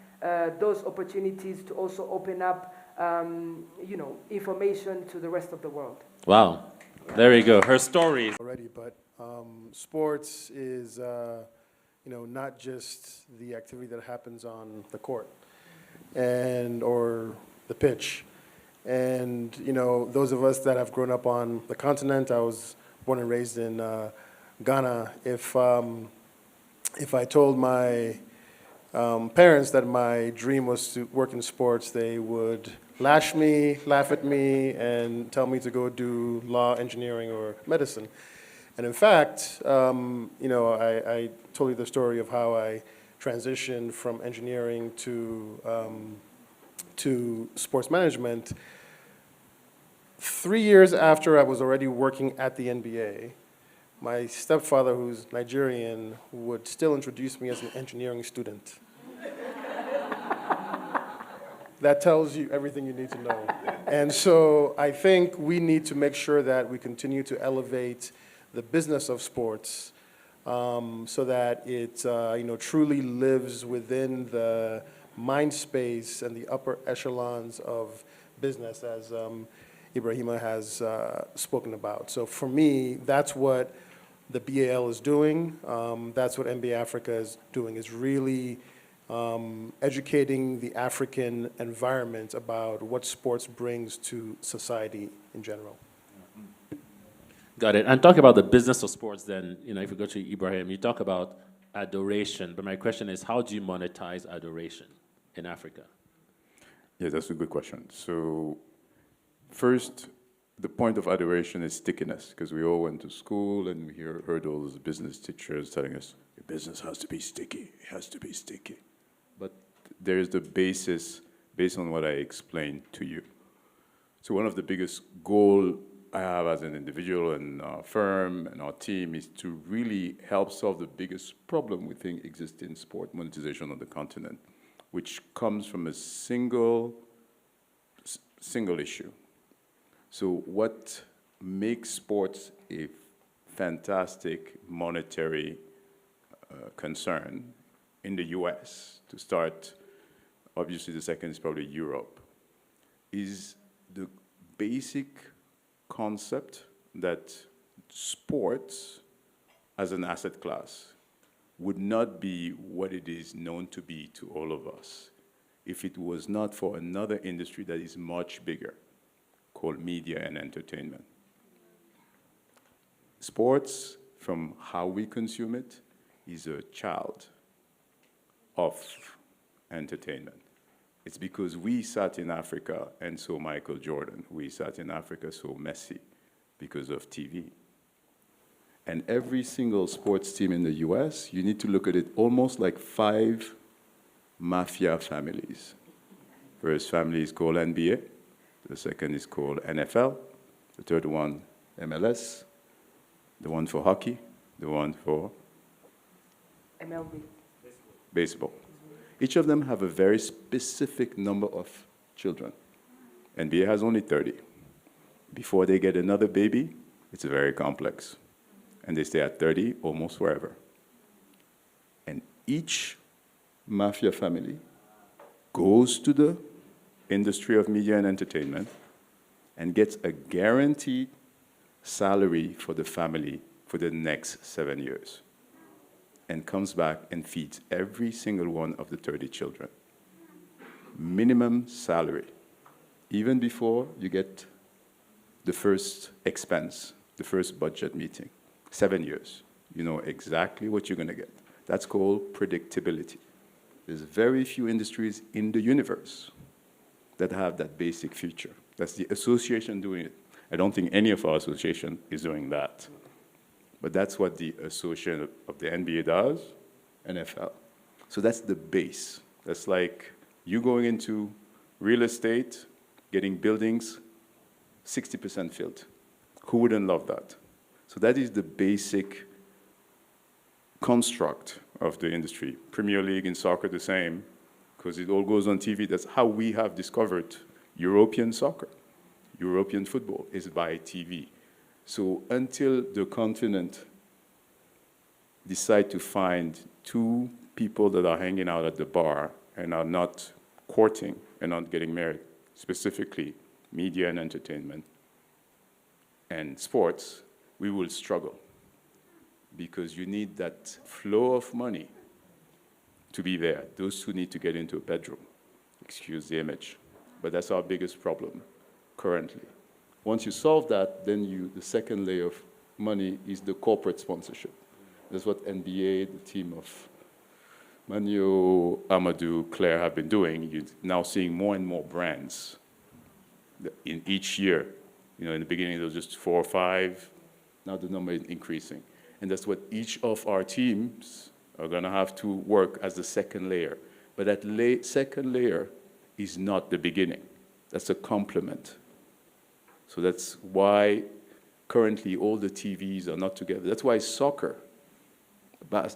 those opportunities to also open up information to the rest of the world. Wow. There you go. Her story. Already, but sports is, not just the activity that happens on the court or the pitch. And, those of us that have grown up on the continent, I was born and raised in Ghana. If I told my parents that my dream was to work in sports, they would lash me, laugh at me, and tell me to go do law, engineering, or medicine. And in fact, I told you the story of how I transitioned from engineering to sports management. 3 years after I was already working at the NBA, my stepfather, who's Nigerian, would still introduce me as an engineering student. That tells you everything you need to know. And so I think we need to make sure that we continue to elevate the business of sports so that it truly lives within the mind space and the upper echelons of business, as Ibrahima has spoken about. So for me, that's what the BAL is doing. That's what NBA Africa is doing, is really educating the African environment about what sports brings to society in general. Got it. And talk about the business of sports then, if you go to Ibrahim, you talk about adoration, but my question is, how do you monetize adoration in Africa? Yeah, that's a good question. So first, the point of adoration is stickiness, because we all went to school and we heard all those business teachers telling us, your business has to be sticky, it has to be sticky. But there is the basis based on what I explained to you. So one of the biggest goals I have as an individual and our firm and our team is to really help solve the biggest problem we think exists in sport monetization on the continent, which comes from a single issue. So what makes sports a fantastic monetary concern in the US, to start, obviously the second is probably Europe, is the basic concept that sports as an asset class would not be what it is known to be to all of us if it was not for another industry that is much bigger, called media and entertainment. Sports, from how we consume it, is a child of entertainment. It's because we sat in Africa and saw Michael Jordan. We sat in Africa, saw Messi, because of TV. And every single sports team in the US, you need to look at it almost like 5 mafia families. First family is called NBA. The second is called NFL. The third one, MLS. The one for hockey. The one for MLB. baseball. Each of them have a very specific number of children. NBA has only 30. Before they get another baby, it's very complex. And they stay at 30 almost forever. And each mafia family goes to the industry of media and entertainment and gets a guaranteed salary for the family for the next 7 years, and comes back and feeds every single one of the 30 children. Minimum salary, even before you get the first expense, the first budget meeting. 7 years, you know exactly what you're gonna get. That's called predictability. There's very few industries in the universe that have that basic feature. That's the association doing it. I don't think any of our association is doing that. But that's what the association of the NBA does, NFL. So that's the base. That's like You going into real estate, getting buildings, 60% filled. Who wouldn't love that? So that is the basic construct of the industry. Premier League in soccer, the same, because it all goes on TV. That's how we have discovered European soccer. European football is by TV. So until the continent decide to find two people that are hanging out at the bar and are not courting and not getting married, specifically media and entertainment and sports, we will struggle because you need that flow of money to be there. Those two need to get into a bedroom, excuse the image. But that's our biggest problem currently. Once you solve that, then the second layer of money is the corporate sponsorship. That's what NBA, the team of Manu, Amadou, Claire have been doing. You're now seeing more and more brands in each year. You know, in the beginning, there was just 4 or 5. Now the number is increasing. And that's what each of our teams are going to have to work as the second layer. But that second layer is not the beginning. That's a complement. So that's why currently all the TVs are not together. That's why soccer,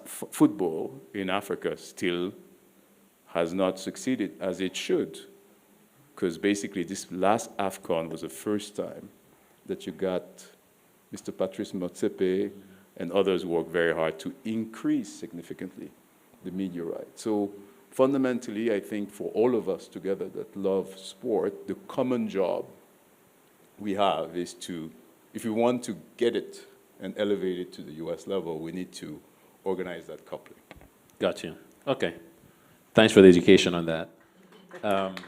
football in Africa still has not succeeded as it should. Because basically this last AFCON was the first time that you got Mr. Patrice Motsepe and others worked very hard to increase significantly the media rights. So fundamentally, I think for all of us together that love sport, the common job we have is to, if we want to get it and elevate it to the US level, we need to organize that coupling. Got you. Okay. Thanks for the education on that. And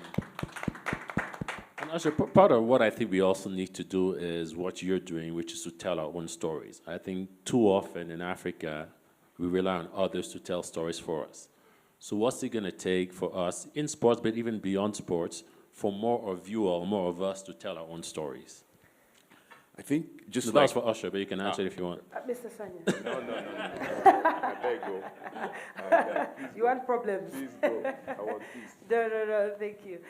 Usher, part of what I think we also need to do is what you're doing, which is to tell our own stories. I think too often in Africa, we rely on others to tell stories for us. So what's it going to take for us in sports, but even beyond sports, for more of you or more of us to tell our own stories? I think just so that's for Usher, but you can answer it if you want. Mr. Sanya. No. I beg go. You want problems? Please go. I want peace. No, thank you.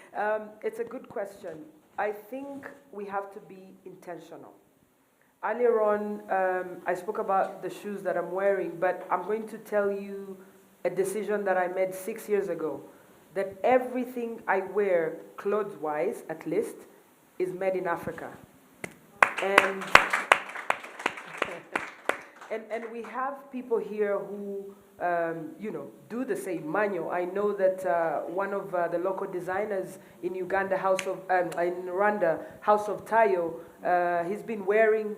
It's a good question. I think we have to be intentional. Earlier on, I spoke about the shoes that I'm wearing, but I'm going to tell you a decision that I made 6 years ago, that everything I wear, clothes-wise at least, is made in Africa. And we have people here who, do the same. Manyo, I know that one of the local designers in Uganda, in Rwanda, House of Tayo, he's been wearing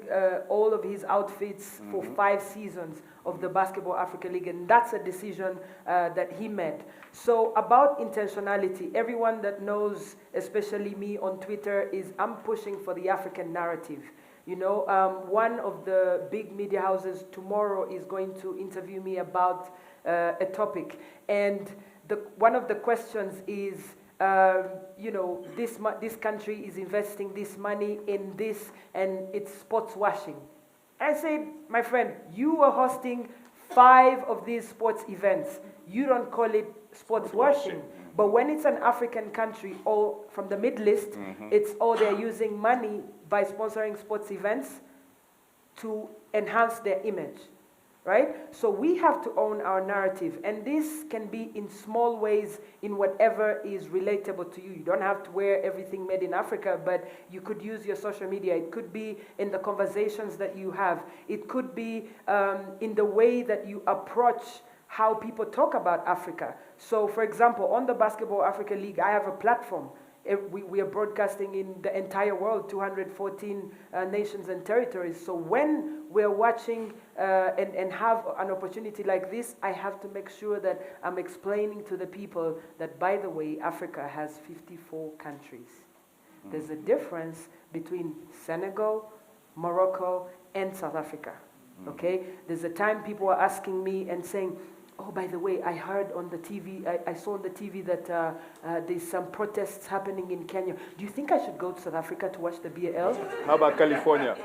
all of his outfits for 5 seasons of the Basketball Africa League, and that's a decision that he made. So about intentionality, everyone that knows, especially me on Twitter, is I'm pushing for the African narrative. You know, one of the big media houses tomorrow is going to interview me about a topic, and one of the questions is, this country is investing this money in this, and it's sports washing. I said, my friend, you are hosting 5 of these sports events. You don't call it sports washing. But when it's an African country or from the Middle East, it's they're using money by sponsoring sports events to enhance their image, right? So we have to own our narrative, and this can be in small ways in whatever is relatable to you. You don't have to wear everything made in Africa, but you could use your social media. It could be in the conversations that you have. It could be in the way that you approach how people talk about Africa. So, for example, on the Basketball Africa League, I have a platform. We are broadcasting in the entire world, 214 nations and territories. So when we're watching and have an opportunity like this, I have to make sure that I'm explaining to the people that, by the way, Africa has 54 countries. There's a difference between Senegal, Morocco, and South Africa, okay? There's a time people are asking me and saying, oh, by the way, I heard on the TV, I saw on the TV that there's some protests happening in Kenya. Do you think I should go to South Africa to watch the BAL? How about California?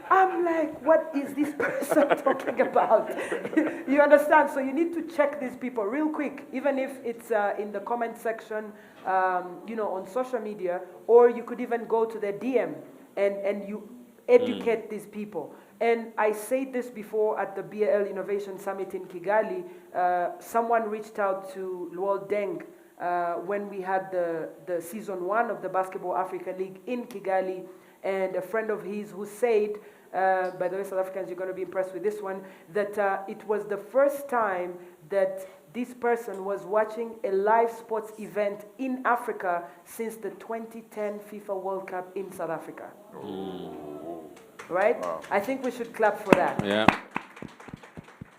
I'm like, what is this person talking about? You understand? So you need to check these people real quick, even if it's in the comment section, on social media, or you could even go to their DM and you educate these people. And I said this before at the BAL Innovation Summit in Kigali. Someone reached out to Luol Deng when we had the season 1 of the Basketball Africa League in Kigali, and a friend of his who said, by the way, South Africans, you're going to be impressed with this one, that it was the first time that this person was watching a live sports event in Africa since the 2010 FIFA World Cup in South Africa. Right? Wow. I think we should clap for that. Yeah.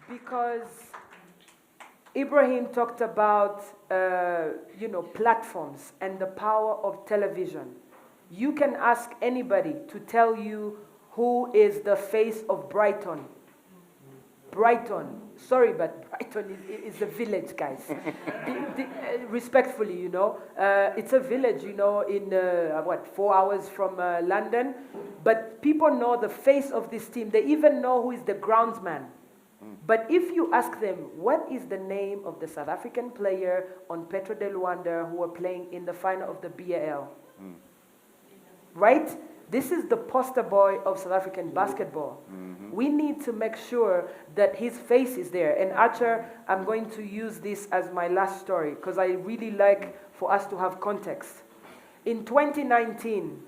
Because Ibrahim talked about, platforms and the power of television. You can ask anybody to tell you who is the face of Brighton. Brighton. Sorry, but Brighton is a village, guys. Respectfully, it's a village, in 4 hours from London. But people know the face of this team. They even know who is the groundsman. But if you ask them, what is the name of the South African player on Petro de Luanda who are playing in the final of the BAL? Right? This is the poster boy of South African basketball. We need to make sure that his face is there. And Archer, I'm going to use this as my last story because I really like for us to have context. In 2019,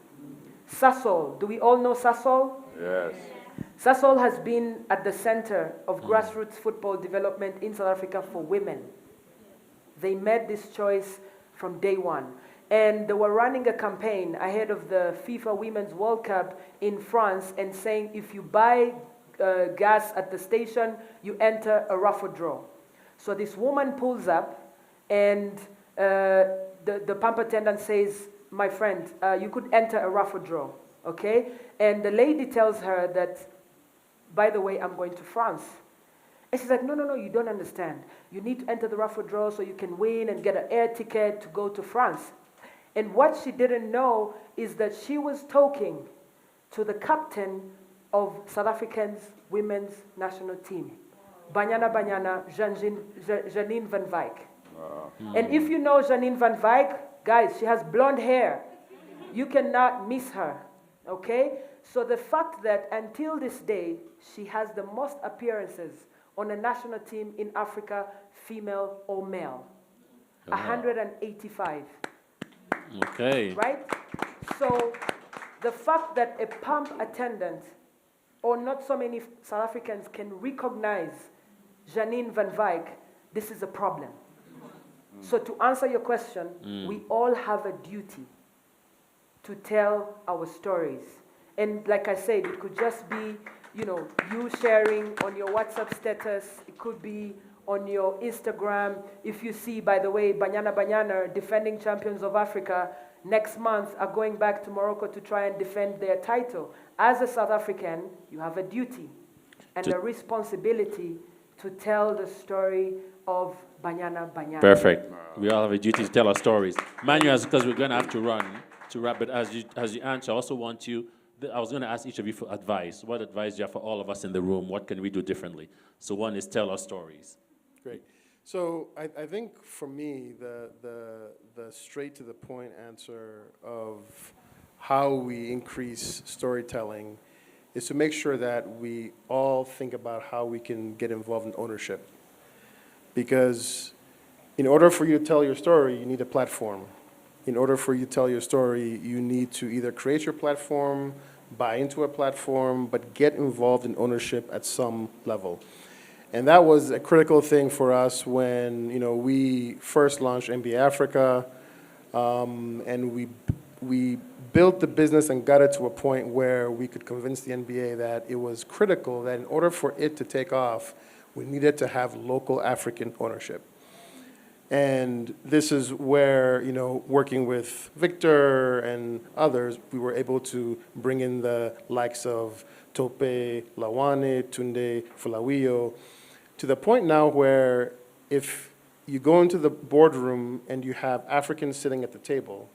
Sasol, do we all know Sasol? Yes. Sasol has been at the center of grassroots football development in South Africa for women. They made this choice from day one. And they were running a campaign ahead of the FIFA Women's World Cup in France and saying if you buy gas at the station, you enter a raffle draw. So this woman pulls up and the pump attendant says, my friend, you could enter a raffle draw, okay? And the lady tells her that, by the way, I'm going to France. And she's like, no, you don't understand. You need to enter the raffle draw so you can win and get an air ticket to go to France. And what she didn't know is that she was talking to the captain of South Africa's women's national team, Banyana Janine van Wyk. And if you know Janine van Wyk, guys, she has blonde hair. You cannot miss her, okay? So the fact that until this day, she has the most appearances on a national team in Africa, female or male, 185. Okay. Right? So the fact that a pump attendant or not so many South Africans can recognize Janine van Wyk, this is a problem. So to answer your question, we all have a duty to tell our stories. And like I said, it could just be, you sharing on your WhatsApp status. It could be on your Instagram. If you see, by the way, Banyana, defending champions of Africa, next month are going back to Morocco to try and defend their title. As a South African, you have a duty and a responsibility to tell the story of Banyana. Perfect. We all have a duty to tell our stories. Manuel, because we're going to have to run to wrap, but as you answer, I also want you, I was going to ask each of you for advice. What advice do you have for all of us in the room? What can we do differently? So one is tell our stories. Great. So I think for me, the straight to the point answer of how we increase storytelling is to make sure that we all think about how we can get involved in ownership. Because in order for you to tell your story, you need a platform. In order for you to tell your story, you need to either create your platform, buy into a platform, but get involved in ownership at some level. And that was a critical thing for us when we first launched NBA Africa, and we built the business and got it to a point where we could convince the NBA that it was critical that in order for it to take off, we needed to have local African ownership. And this is where, working with Victor and others, we were able to bring in the likes of Tope, Lawane, Tunde, Fulawiyo, to the point now where if you go into the boardroom and you have Africans sitting at the table,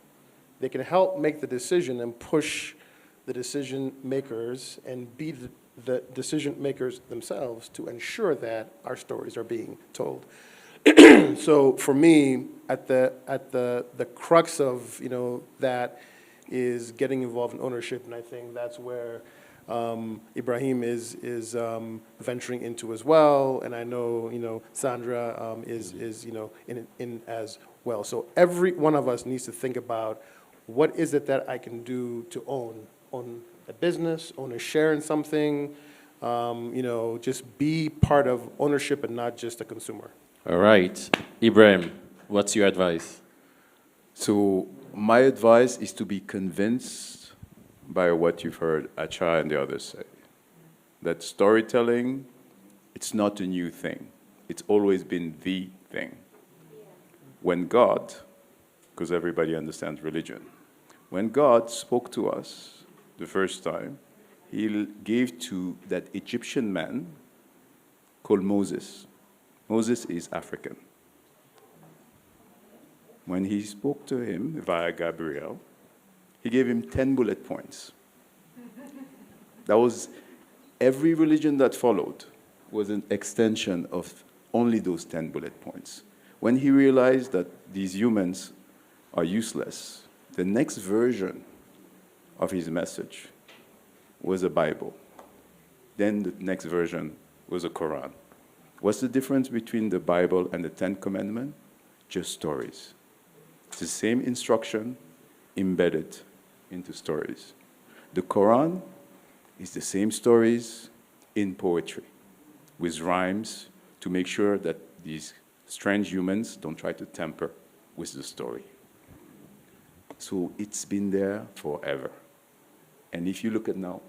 they can help make the decision and push the decision makers and be the decision makers themselves to ensure that our stories are being told. So for me, at the crux of that is getting involved in ownership, and I think that's where Ibrahim is venturing into as well, and I know Sandra is in as well. So every one of us needs to think about what is it that I can do to own a business, own a share in something, just be part of ownership and not just a consumer. All right. Ibrahim, what's your advice? So my advice is to be convinced by what you've heard Acha and the others say. That storytelling, it's not a new thing. It's always been the thing. When God, because everybody understands religion, when God spoke to us the first time, he gave to that Egyptian man called Moses. Moses is African. When he spoke to him via Gabriel, he gave him 10 bullet points. That was, every religion that followed was an extension of only those 10 bullet points. When he realized that these humans are useless, the next version of his message was a Bible. Then the next version was a Quran. What's the difference between the Bible and the Ten Commandments? Just stories. It's the same instruction embedded into stories. The Quran is the same stories in poetry, with rhymes to make sure that these strange humans don't try to tamper with the story. So it's been there forever. And if you look at now,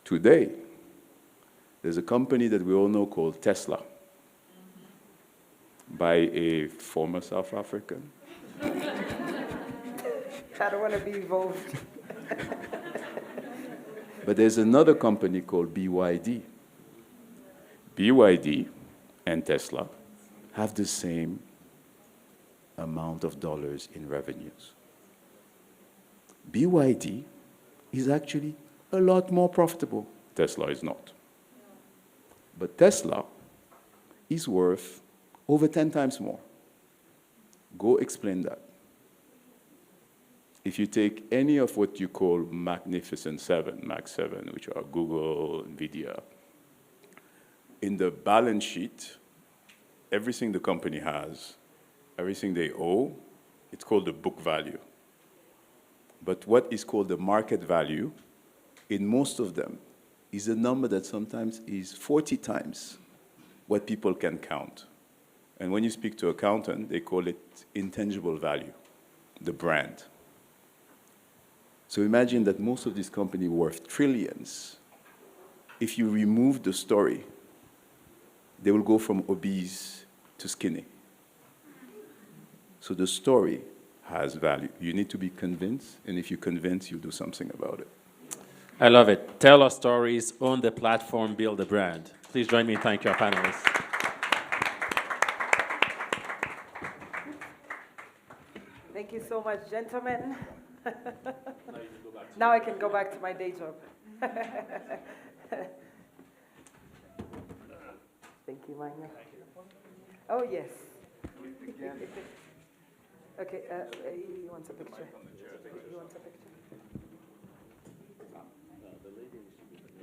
today, there's a company that we all know called Tesla, by a former South African. I don't want to be involved. But there's another company called BYD. BYD and Tesla have the same amount of dollars in revenues. BYD is actually a lot more profitable. Tesla is not. But Tesla is worth over 10 times more. Go explain that. If you take any of what you call Magnificent Seven, Mag 7, which are Google, NVIDIA, in the balance sheet, everything the company has, everything they owe, it's called the book value. But what is called the market value, in most of them, is a number that sometimes is 40 times what people can count. And when you speak to an accountant, they call it intangible value, the brand. So imagine that most of these companies worth trillions. If you remove the story, they will go from obese to skinny. So the story has value. You need to be convinced, and if you're convinced, you'll do something about it. I love it. Tell our stories, own the platform, build the brand. Please join me in thanking our panelists. Thank you so much, gentlemen. Now I can go back to my day job. Thank you, Maya. Oh, yes. Okay, he wants a picture. He wants a picture.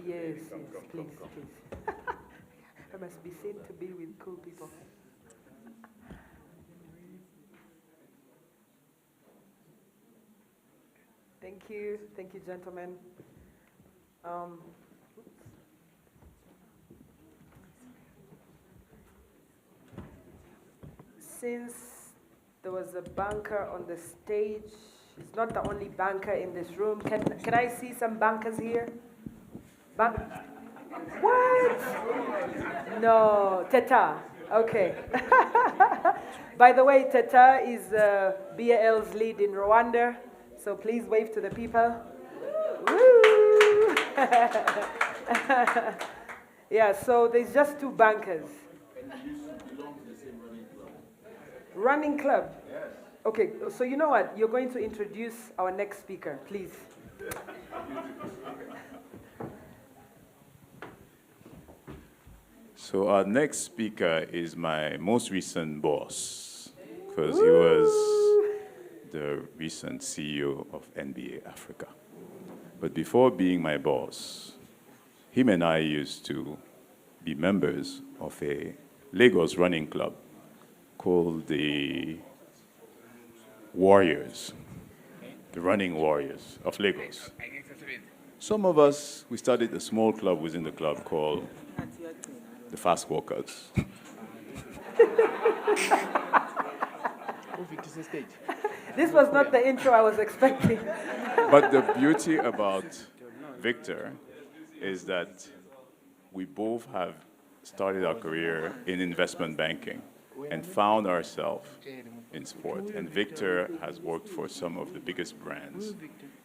Yes, yes, please, please. I must be seen to be with cool people. Thank you, gentlemen. Since there was a banker on the stage, he's not the only banker in this room. Can I see some bankers here? What? No, Teta. Okay. By the way, Teta is BAL's lead in Rwanda, so please wave to the people. Woo! Yeah, so there's just two bankers. Running club? Yes. Okay, so you know what? You're going to introduce our next speaker, please. So our next speaker is my most recent boss, because he was the recent CEO of NBA Africa. But before being my boss, him and I used to be members of a Lagos running club called the Warriors, the Running Warriors of Lagos. Some of us, we started a small club within the club called the Fast Walkers. This was not the intro I was expecting. But the beauty about Victor is that we both have started our career in investment banking and found ourselves in sport. And Victor has worked for some of the biggest brands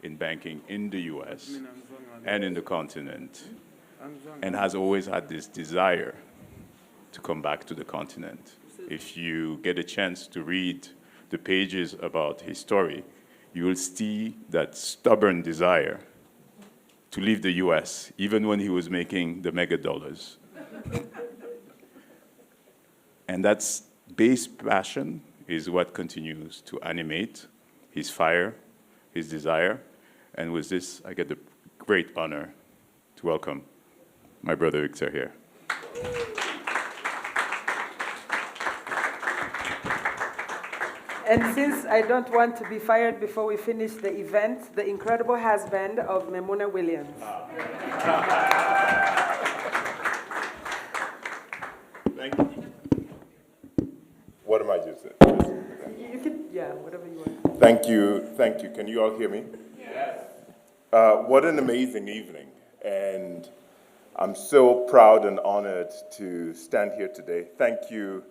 in banking in the US and in the continent, and has always had this desire to come back to the continent. If you get a chance to read the pages about his story, you will see that stubborn desire to leave the US, even when he was making the mega dollars. And that base passion is what continues to animate his fire, his desire. And with this, I get the great honor to welcome my brother Victor here. And since I don't want to be fired before we finish the event, the incredible husband of Memuna Williams. Thank you. What am I using? You can, yeah, whatever you want. Thank you, thank you. Can you all hear me? Yes. What an amazing evening. And I'm so proud and honored to stand here today. Thank you,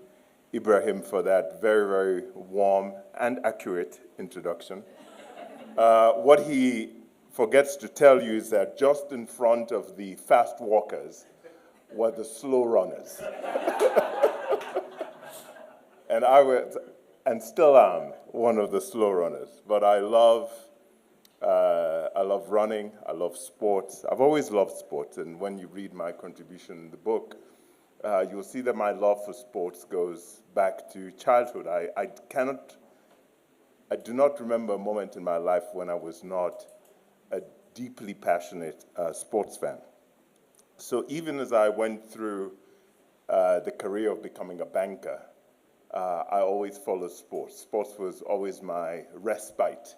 Ibrahim, for that very, very warm and accurate introduction. What he forgets to tell you is that just in front of the fast walkers were the slow runners. And I was, and still am, one of the slow runners. But I love running, I love sports. I've always loved sports, and when you read my contribution in the book, you'll see that my love for sports goes back to childhood. I do not remember a moment in my life when I was not a deeply passionate sports fan. So even as I went through the career of becoming a banker, I always followed sports. Sports was always my respite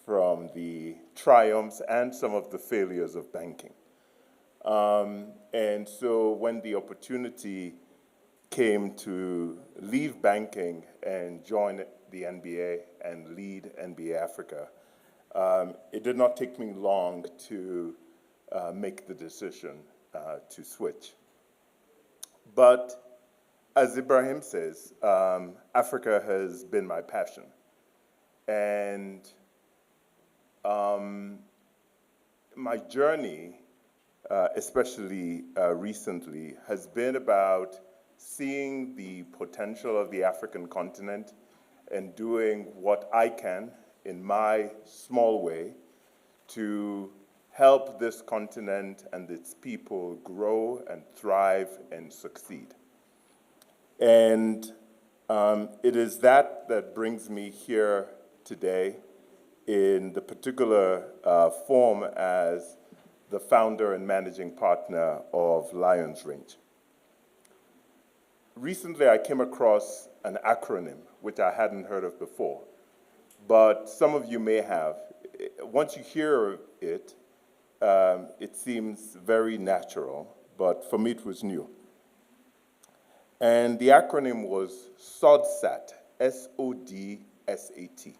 from the triumphs and some of the failures of banking. And so when the opportunity came to leave banking and join the NBA and lead NBA Africa, it did not take me long to make the decision to switch. But as Ibrahim says, Africa has been my passion. And my journey, especially recently, has been about seeing the potential of the African continent and doing what I can in my small way to help this continent and its people grow and thrive and succeed. And it is that that brings me here today in the particular form as the founder and managing partner of Lions Range. Recently, I came across an acronym which I hadn't heard of before, but some of you may have. Once you hear it, it seems very natural, but for me it was new. And the acronym was SODSAT, S-O-D-S-A-T.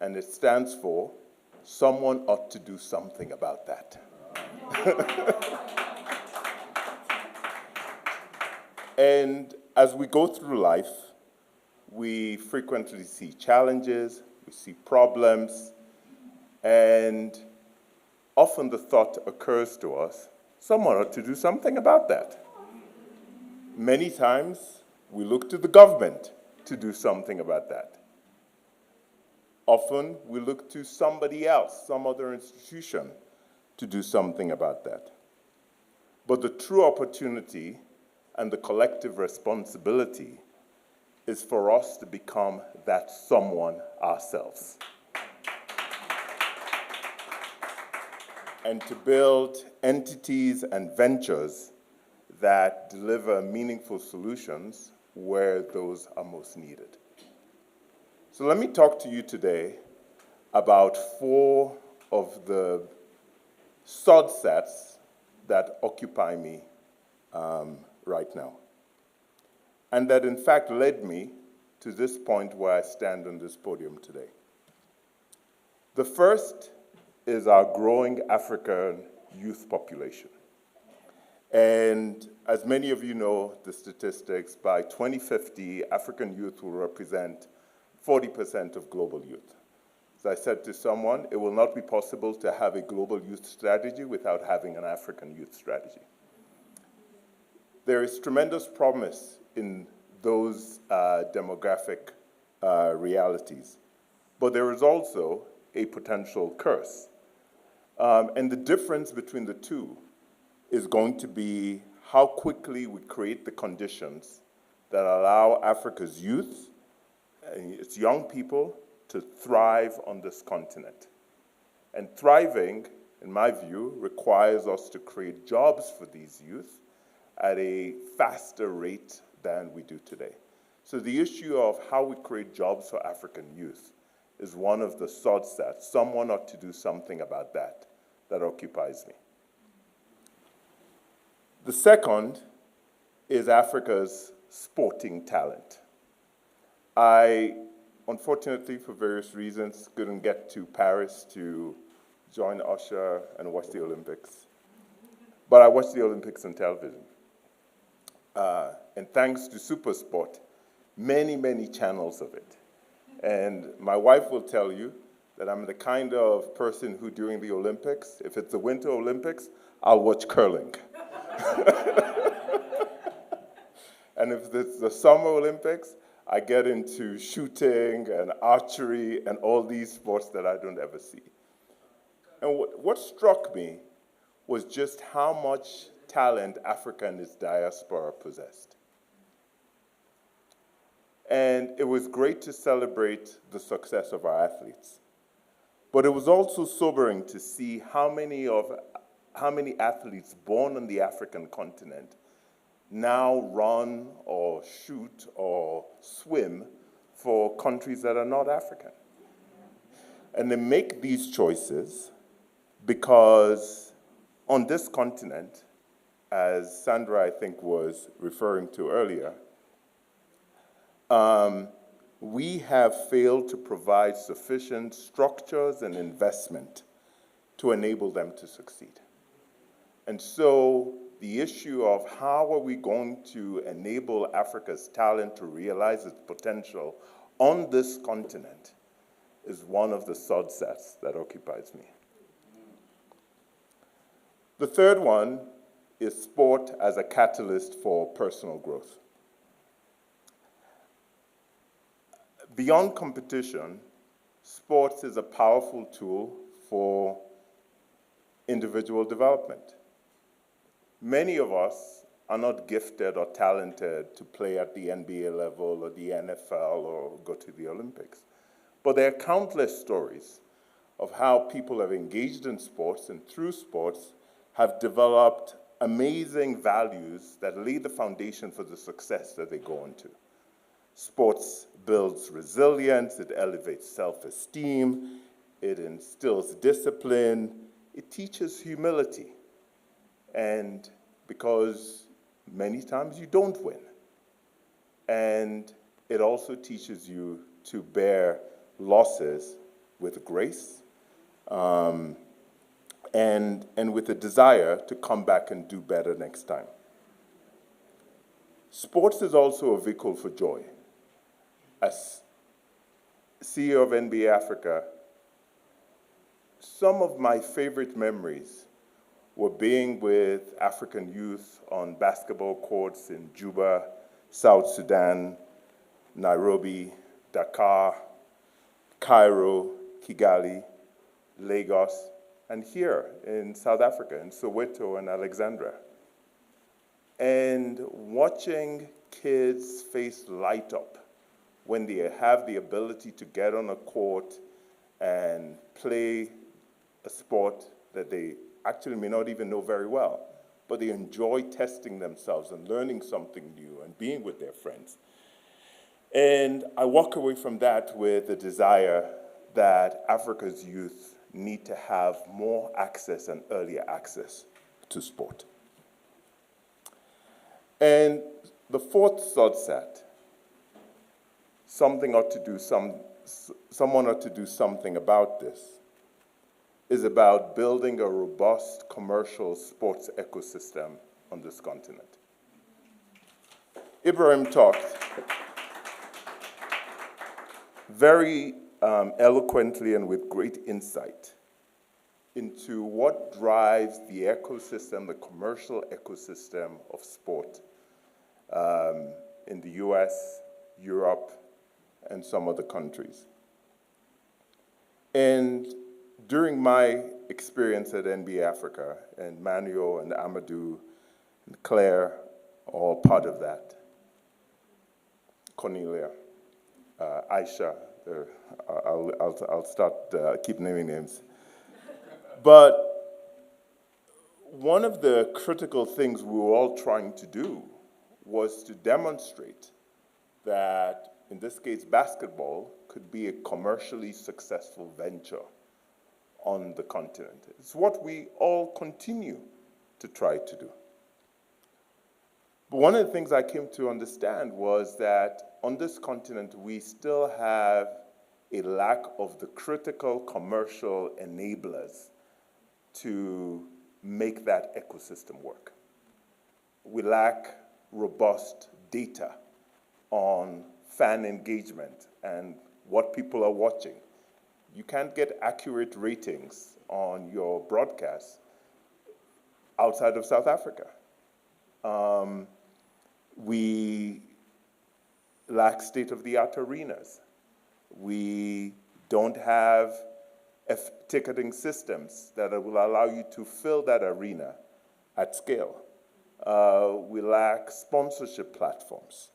And it stands for Someone Ought to Do Something About That. And as we go through life, we frequently see challenges, we see problems, and often the thought occurs to us, someone ought to do something about that. Many times, we look to the government to do something about that. Often we look to somebody else, some other institution, to do something about that. But the true opportunity and the collective responsibility is for us to become that someone ourselves. And to build entities and ventures that deliver meaningful solutions where those are most needed. So let me talk to you today about 4 of the subsets that occupy me right now, and that in fact led me to this point where I stand on this podium today. The first is our growing African youth population. And as many of you know the statistics, by 2050, African youth will represent 40% of global youth. As I said to someone, it will not be possible to have a global youth strategy without having an African youth strategy. There is tremendous promise in those demographic realities, but there is also a potential curse. And the difference between the two is going to be how quickly we create the conditions that allow Africa's youth, its young people, to thrive on this continent. And thriving, in my view, requires us to create jobs for these youth at a faster rate than we do today. So the issue of how we create jobs for African youth is one of the subsets. Someone ought to do something about that occupies me. The second is Africa's sporting talent. I, unfortunately, for various reasons, couldn't get to Paris to join Usher and watch the Olympics. But I watched the Olympics on television. And thanks to SuperSport, many, many channels of it. And my wife will tell you that I'm the kind of person who, during the Olympics, if it's the Winter Olympics, I'll watch curling. And if it's the Summer Olympics, I get into shooting and archery and all these sports that I don't ever see. And what struck me was just how much talent Africa and its diaspora possessed. And it was great to celebrate the success of our athletes. But it was also sobering to see how many athletes born on the African continent now run or shoot or swim for countries that are not African. And they make these choices because on this continent, as Sandra, I think, was referring to earlier, we have failed to provide sufficient structures and investment to enable them to succeed. And so the issue of how are we going to enable Africa's talent to realize its potential on this continent is one of the subsets that occupies me. The third one is sport as a catalyst for personal growth. Beyond competition, sports is a powerful tool for individual development. Many of us are not gifted or talented to play at the NBA level or the NFL or go to the Olympics. But there are countless stories of how people have engaged in sports and through sports have developed amazing values that lay the foundation for the success that they go on to. Sports builds resilience, it elevates self-esteem, it instills discipline, it teaches humility. And because many times you don't win. And it also teaches you to bear losses with grace and with a desire to come back and do better next time. Sports is also a vehicle for joy. As CEO of NBA Africa, some of my favorite memories were being with African youth on basketball courts in Juba, South Sudan, Nairobi, Dakar, Cairo, Kigali, Lagos, and here in South Africa, in Soweto and Alexandria. And watching kids' face light up when they have the ability to get on a court and play a sport that they actually may not even know very well, but they enjoy testing themselves and learning something new and being with their friends. And I walk away from that with the desire that Africa's youth need to have more access and earlier access to sport. And the fourth subset, someone ought to do something about this, is about building a robust commercial sports ecosystem on this continent. Ibrahim talked very eloquently and with great insight into what drives the ecosystem, the commercial ecosystem of sport in the US, Europe, and some other countries. And during my experience at NBA Africa, and Manuel and Amadou and Claire are all part of that, Cornelia, Aisha, I'll start, keep naming names. But one of the critical things we were all trying to do was to demonstrate that, in this case, basketball could be a commercially successful venture on the continent. It's what we all continue to try to do. But one of the things I came to understand was that on this continent, we still have a lack of the critical commercial enablers to make that ecosystem work. We lack robust data on fan engagement and what people are watching. You can't get accurate ratings on your broadcasts outside of South Africa. We lack state-of-the-art arenas. We don't have ticketing systems that will allow you to fill that arena at scale. We lack sponsorship platforms.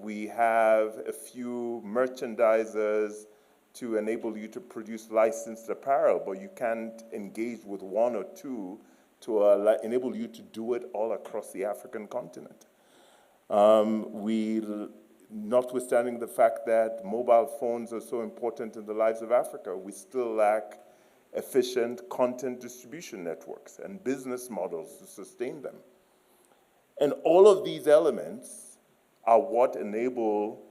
We have a few merchandisers to enable you to produce licensed apparel, but you can't engage with one or two to enable you to do it all across the African continent. Notwithstanding the fact that mobile phones are so important in the lives of Africa, we still lack efficient content distribution networks and business models to sustain them. And all of these elements are what enable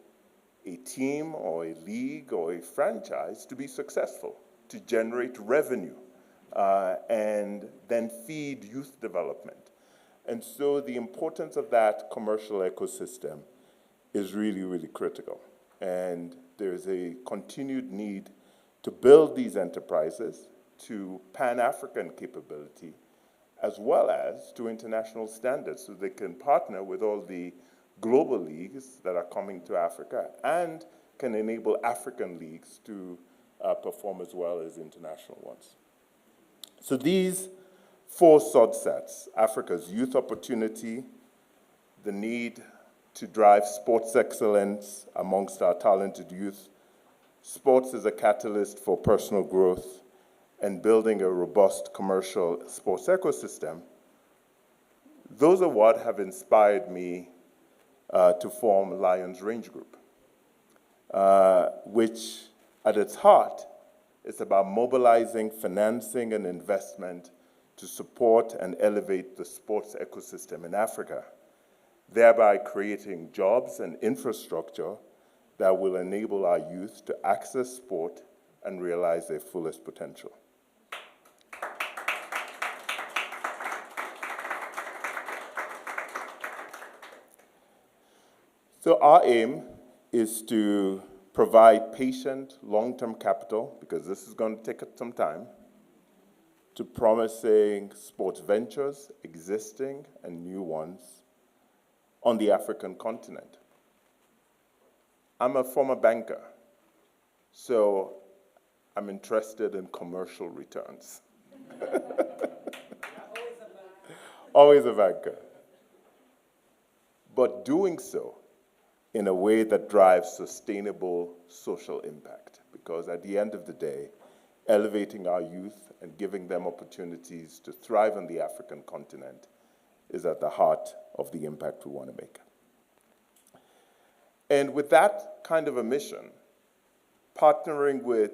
a team or a league or a franchise to be successful, to generate revenue, and then feed youth development. And so the importance of that commercial ecosystem is really, really critical. And there's a continued need to build these enterprises to Pan-African capability, as well as to international standards, so they can partner with all the global leagues that are coming to Africa and can enable African leagues to perform as well as international ones. So these four subsets, Africa's youth opportunity, the need to drive sports excellence amongst our talented youth, sports as a catalyst for personal growth, and building a robust commercial sports ecosystem, those are what have inspired me to form Lions Range Group, which at its heart is about mobilizing financing and investment to support and elevate the sports ecosystem in Africa, thereby creating jobs and infrastructure that will enable our youth to access sport and realize their fullest potential. So our aim is to provide patient, long-term capital, because this is going to take some time, to promising sports ventures, existing and new ones, on the African continent. I'm a former banker, so I'm interested in commercial returns. Always a banker. But doing so in a way that drives sustainable social impact. Because at the end of the day, elevating our youth and giving them opportunities to thrive on the African continent is at the heart of the impact we want to make. And with that kind of a mission, partnering with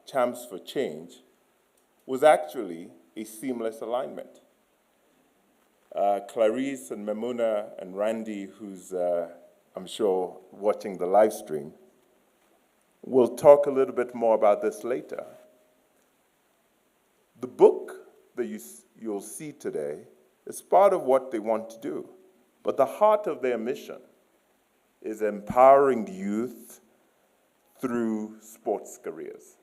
Champs for Change was actually a seamless alignment. Clarice and Memuna and Randy, who's I'm sure watching the live stream, will talk a little bit more about this later. The book that you'll see today is part of what they want to do, but the heart of their mission is empowering youth through sports careers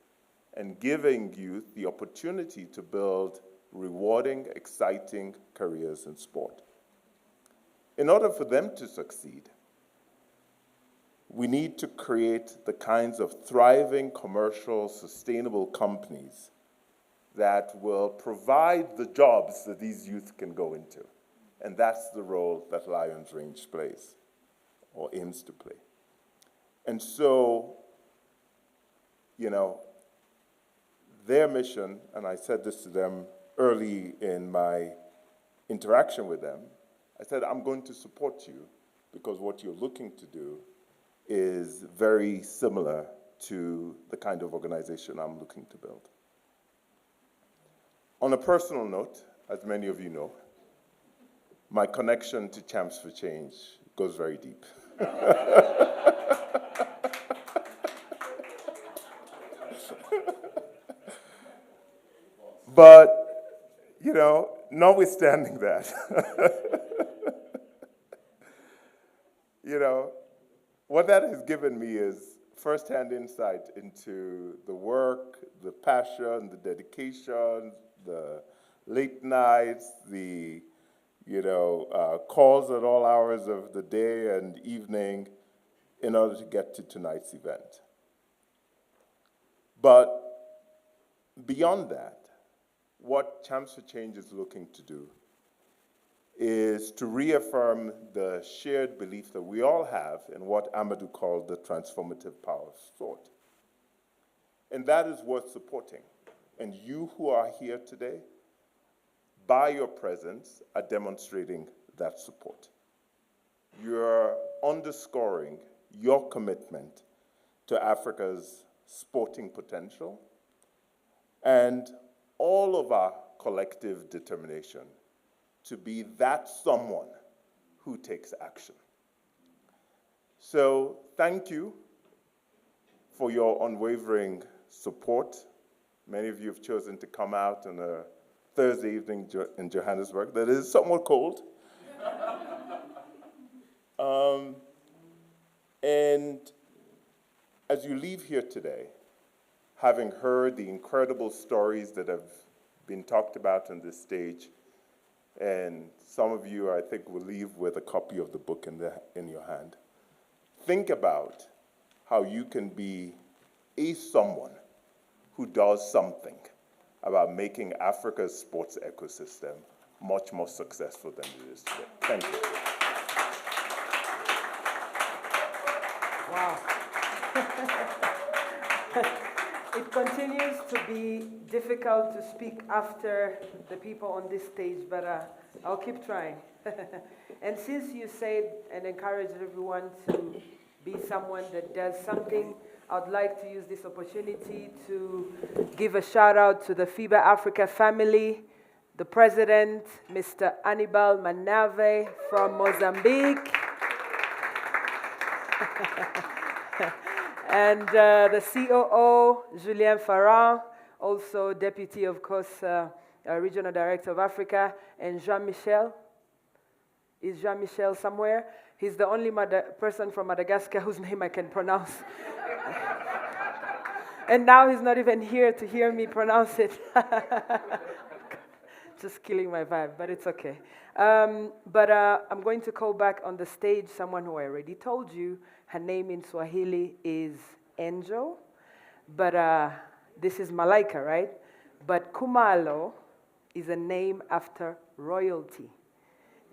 and giving youth the opportunity to build rewarding, exciting careers in sport. In order for them to succeed, we need to create the kinds of thriving, commercial, sustainable companies that will provide the jobs that these youth can go into. And that's the role that Lions Range plays, or aims to play. And so, you know, their mission, and I said this to them early in my interaction with them, I said, I'm going to support you because what you're looking to do is very similar to the kind of organization I'm looking to build. On a personal note, as many of you know, my connection to Champs for Change goes very deep. But, you know, notwithstanding that, you know, what that has given me is firsthand insight into the work, the passion, the dedication, the late nights, the calls at all hours of the day and evening in order to get to tonight's event. But beyond that, what Champs for Change is looking to do is to reaffirm the shared belief that we all have in what Amadou called the transformative power of thought. And that is worth supporting. And you who are here today, by your presence, are demonstrating that support. You're underscoring your commitment to Africa's sporting potential and all of our collective determination to be that someone who takes action. So thank you for your unwavering support. Many of you have chosen to come out on a Thursday evening in Johannesburg that is somewhat cold. And as you leave here today, having heard the incredible stories that have been talked about on this stage, and some of you, I think, will leave with a copy of the book in your hand. Think about how you can be a someone who does something about making Africa's sports ecosystem much more successful than it is today. Thank you. Wow. It continues to be difficult to speak after the people on this stage, but I'll keep trying. And since you said and encouraged everyone to be someone that does something, I'd like to use this opportunity to give a shout out to the FIBA Africa family, the president, Mr. Anibal Manave from Mozambique, and the COO, Julien Farran, also deputy, of course, regional director of Africa, and Jean-Michel. Is Jean-Michel somewhere? He's the only person from Madagascar whose name I can pronounce. And now he's not even here to hear me pronounce it. Just killing my vibe, but it's okay. I'm going to call back on the stage someone who I already told you. Her name in Swahili is Angel, but this is Malaika, right? But Kumalo is a name after royalty.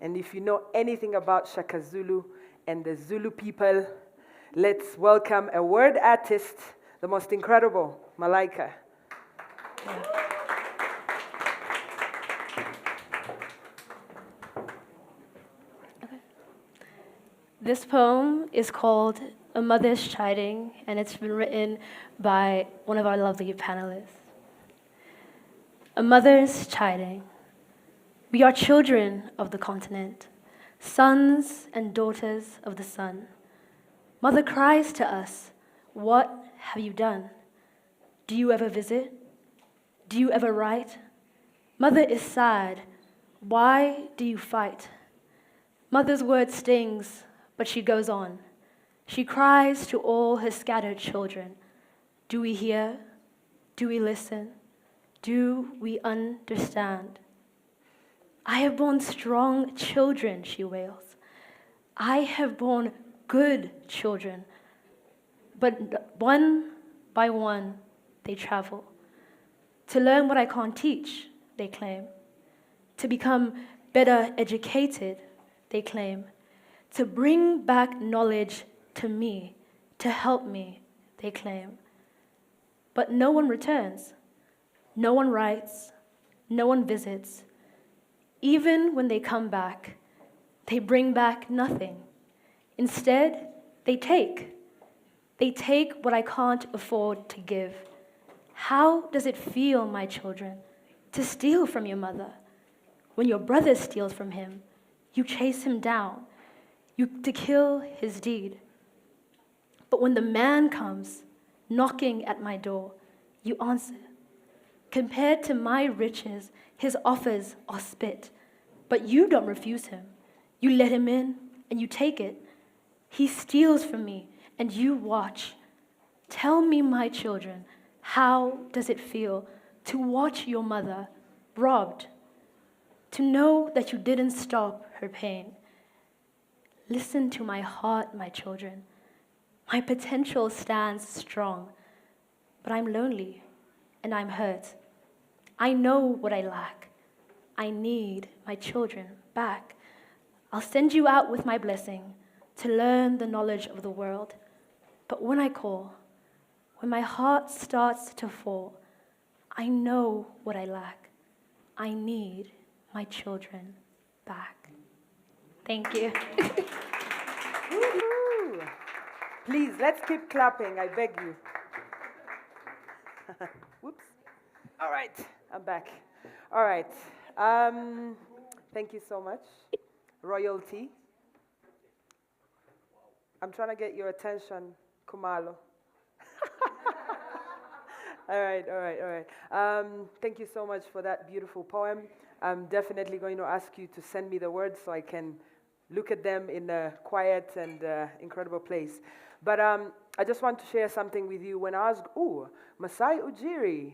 And if you know anything about Shaka Zulu and the Zulu people, let's welcome a word artist, the most incredible, Malaika. Yeah. This poem is called A Mother's Chiding, and it's been written by one of our lovely panelists. A mother's chiding. We are children of the continent, sons and daughters of the sun. Mother cries to us, what have you done? Do you ever visit? Do you ever write? Mother is sad. Why do you fight? Mother's word stings, but she goes on. She cries to all her scattered children. Do we hear? Do we listen? Do we understand? I have borne strong children, she wails. I have borne good children. But one by one, they travel. To learn what I can't teach, they claim. To become better educated, they claim. To bring back knowledge to me, to help me, they claim. But no one returns. No one writes. No one visits. Even when they come back, they bring back nothing. Instead, they take. They take what I can't afford to give. How does it feel, my children, to steal from your mother? When your brother steals from him, you chase him down, to kill his deed. But when the man comes, knocking at my door, you answer. Compared to my riches, his offers are spit. But you don't refuse him. You let him in, and you take it. He steals from me, and you watch. Tell me, my children, how does it feel to watch your mother robbed? To know that you didn't stop her pain. Listen to my heart, my children. My potential stands strong, but I'm lonely and I'm hurt. I know what I lack. I need my children back. I'll send you out with my blessing to learn the knowledge of the world. But when I call, when my heart starts to fall, I know what I lack. I need my children back. Thank you. Woo-hoo. Please, let's keep clapping, I beg you. Whoops. All right, I'm back. All right. Thank you so much. Royalty. I'm trying to get your attention, Kumalo. All right. Thank you so much for that beautiful poem. I'm definitely going to ask you to send me the words so I can look at them in a quiet and incredible place. But I just want to share something with you. When I was, Masai Ujiri,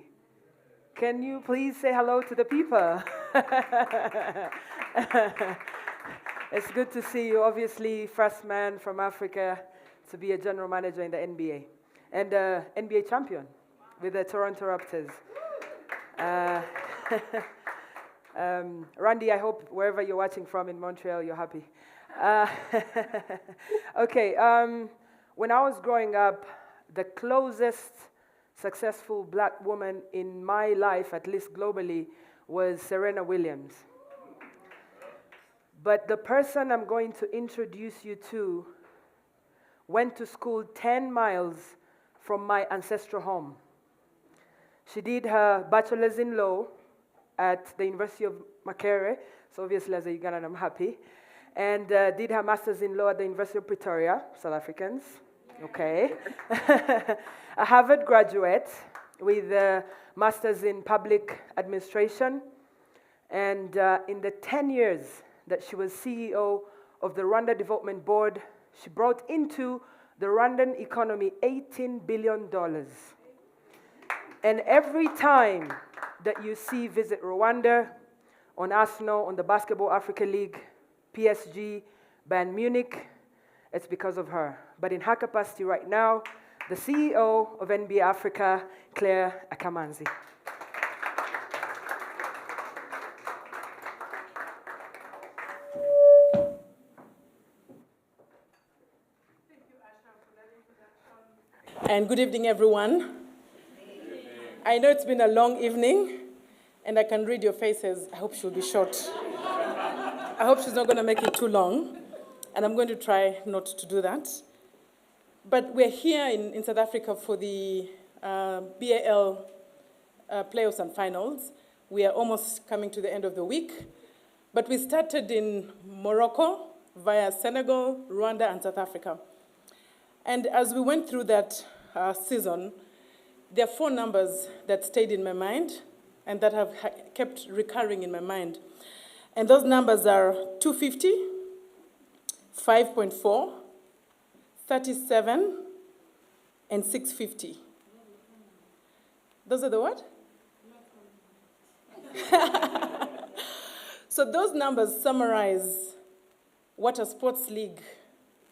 can you please say hello to the people? It's good to see you. Obviously, first man from Africa to be a general manager in the NBA. And NBA champion with the Toronto Raptors. Randy, I hope wherever you're watching from in Montreal, you're happy. Okay, when I was growing up, the closest successful black woman in my life, at least globally, was Serena Williams. But the person I'm going to introduce you to went to school 10 miles from my ancestral home. She did her bachelor's in law at the University of Makerere, so obviously as a Ugandan I'm happy, and did her master's in law at the University of Pretoria, South Africans, okay. A Harvard graduate with a master's in public administration, and in the 10 years that she was CEO of the Rwanda Development Board, she brought into the Rwandan economy $18 billion. And every time that you see Visit Rwanda on Arsenal, on the Basketball Africa League, PSG, Bayern Munich, it's because of her. But in her capacity right now, the CEO of NBA Africa, Claire Akamanzi. And good evening, everyone. I know it's been a long evening, and I can read your faces. I hope she'll be short. I hope she's not going to make it too long, and I'm going to try not to do that. But we're here in South Africa for the BAL playoffs and finals. We are almost coming to the end of the week, but we started in Morocco via Senegal, Rwanda, and South Africa. And as we went through that season, there are 4 numbers that stayed in my mind and that have kept recurring in my mind. And those numbers are 250, 5.4, 37, and 650. Those are the what? So those numbers summarize what a sports league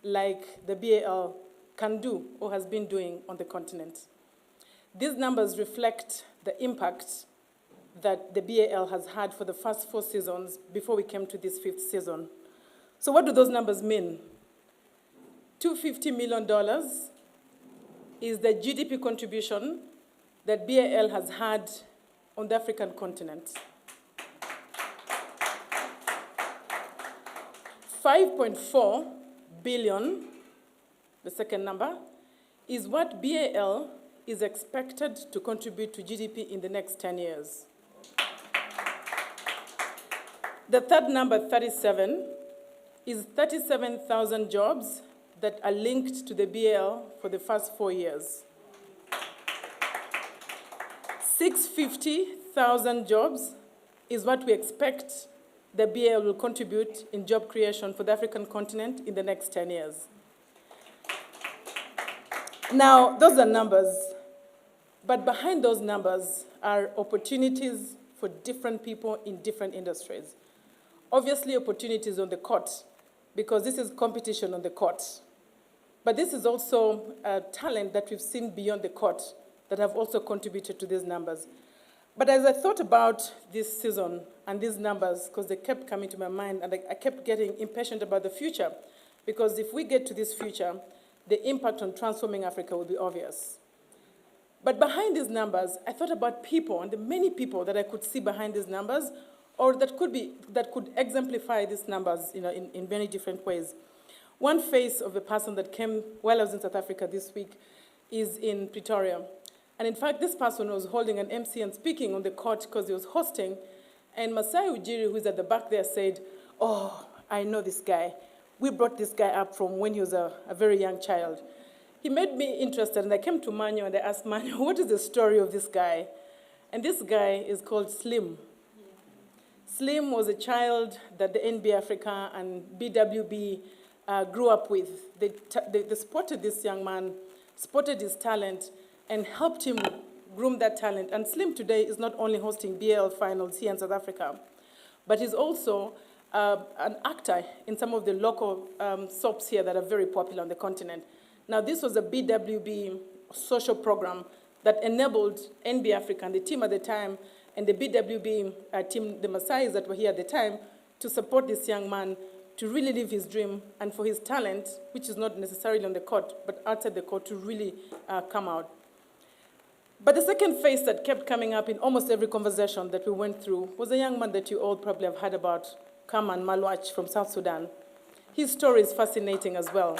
like the BAL can do or has been doing on the continent. These numbers reflect the impact that the BAL has had for the first 4 seasons before we came to this 5th season. So what do those numbers mean? $250 million is the GDP contribution that BAL has had on the African continent. 5.4 billion, the second number, is what BAL is expected to contribute to GDP in the next 10 years. The third number, 37, is 37,000 jobs that are linked to the BAL for the first 4 years. 650,000 jobs is what we expect the BAL will contribute in job creation for the African continent in the next 10 years. Now, those are numbers, but behind those numbers are opportunities for different people in different industries. Obviously, opportunities on the court, because this is competition on the court. But this is also talent that we've seen beyond the court that have also contributed to these numbers. But as I thought about this season and these numbers, because they kept coming to my mind, and I kept getting impatient about the future, because if we get to this future, the impact on transforming Africa will be obvious. But behind these numbers, I thought about people and the many people that I could see behind these numbers, or that could exemplify these numbers, in many different ways. One face of a person that came while I was in South Africa this week is in Pretoria. And in fact, this person was holding an MC and speaking on the court because he was hosting. And Masai Ujiri, who's at the back there, said, "Oh, I know this guy. We brought this guy up from when he was a very young child." He made me interested, and I came to Manyo and I asked Manyo, what is the story of this guy? And this guy is called Slim. Slim was a child that the NBA Africa and BWB grew up with. They spotted this young man, spotted his talent, and helped him groom that talent. And Slim today is not only hosting BAL finals here in South Africa, but he's also an actor in some of the local soaps here that are very popular on the continent. Now, this was a BWB social program that enabled NBA Africa and the team at the time, and the BWB team, the Maasais that were here at the time, to support this young man to really live his dream and for his talent, which is not necessarily on the court, but outside the court, to really come out. But the second face that kept coming up in almost every conversation that we went through was a young man that you all probably have heard about, Kaman Malwach from South Sudan. His story is fascinating as well.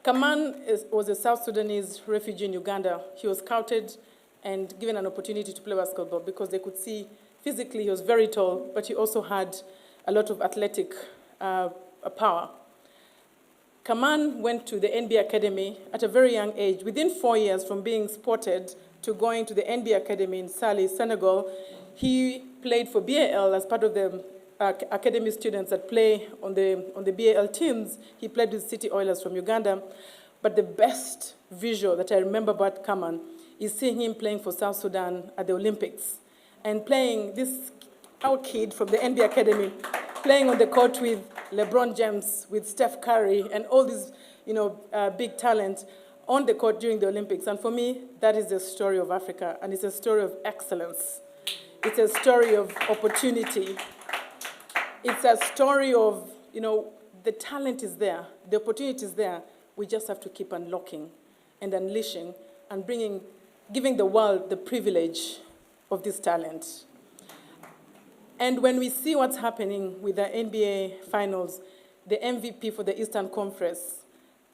Kaman was a South Sudanese refugee in Uganda. He was scouted and given an opportunity to play basketball because they could see physically he was very tall, but he also had a lot of athletic power. Kaman went to the NBA Academy at a very young age. Within 4 years from being spotted to going to the NBA Academy in Saly, Senegal, he played for BAL as part of the academy students that play on the BAL teams. He played with City Oilers from Uganda. But the best visual that I remember about Kaman is seeing him playing for South Sudan at the Olympics and playing this our kid from the NBA Academy playing on the court with LeBron James, with Steph Curry, and all these, big talent on the court during the Olympics. And for me, that is the story of Africa, and it's a story of excellence. It's a story of opportunity. It's a story of, the talent is there, the opportunity is there. We just have to keep unlocking and unleashing and giving the world the privilege of this talent. And when we see what's happening with the NBA Finals, the MVP for the Eastern Conference,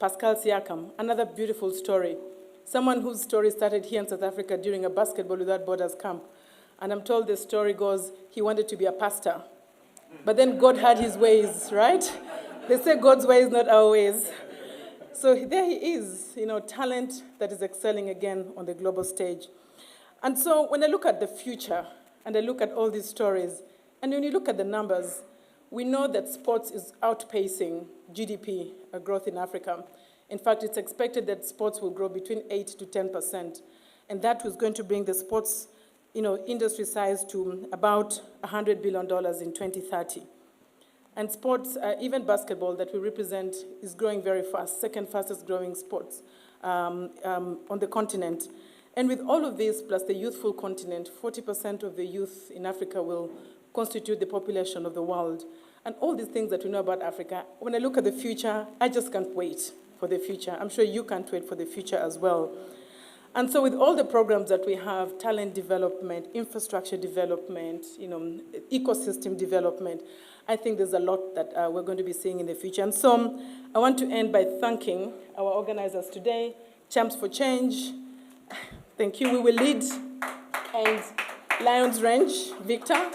Pascal Siakam, another beautiful story. Someone whose story started here in South Africa during a Basketball Without Borders camp. And I'm told the story goes, he wanted to be a pastor. But then God had his ways, right? They say God's way is not our ways. So there he is, talent that is excelling again on the global stage. And so when I look at the future, and I look at all these stories, and when you look at the numbers, we know that sports is outpacing GDP growth in Africa. In fact, it's expected that sports will grow between 8 to 10%. And that was going to bring the sports industry size to about $100 billion in 2030. And sports, even basketball that we represent, is growing very fast, second fastest growing sports on the continent. And with all of this, plus the youthful continent, 40% of the youth in Africa will constitute the population of the world. And all these things that we know about Africa, when I look at the future, I just can't wait for the future. I'm sure you can't wait for the future as well. And so with all the programs that we have, talent development, infrastructure development, ecosystem development, I think there's a lot that we're going to be seeing in the future. And so I want to end by thanking our organizers today, Champs for Change. Thank you, We Will Lead, and Lions Range, Victor.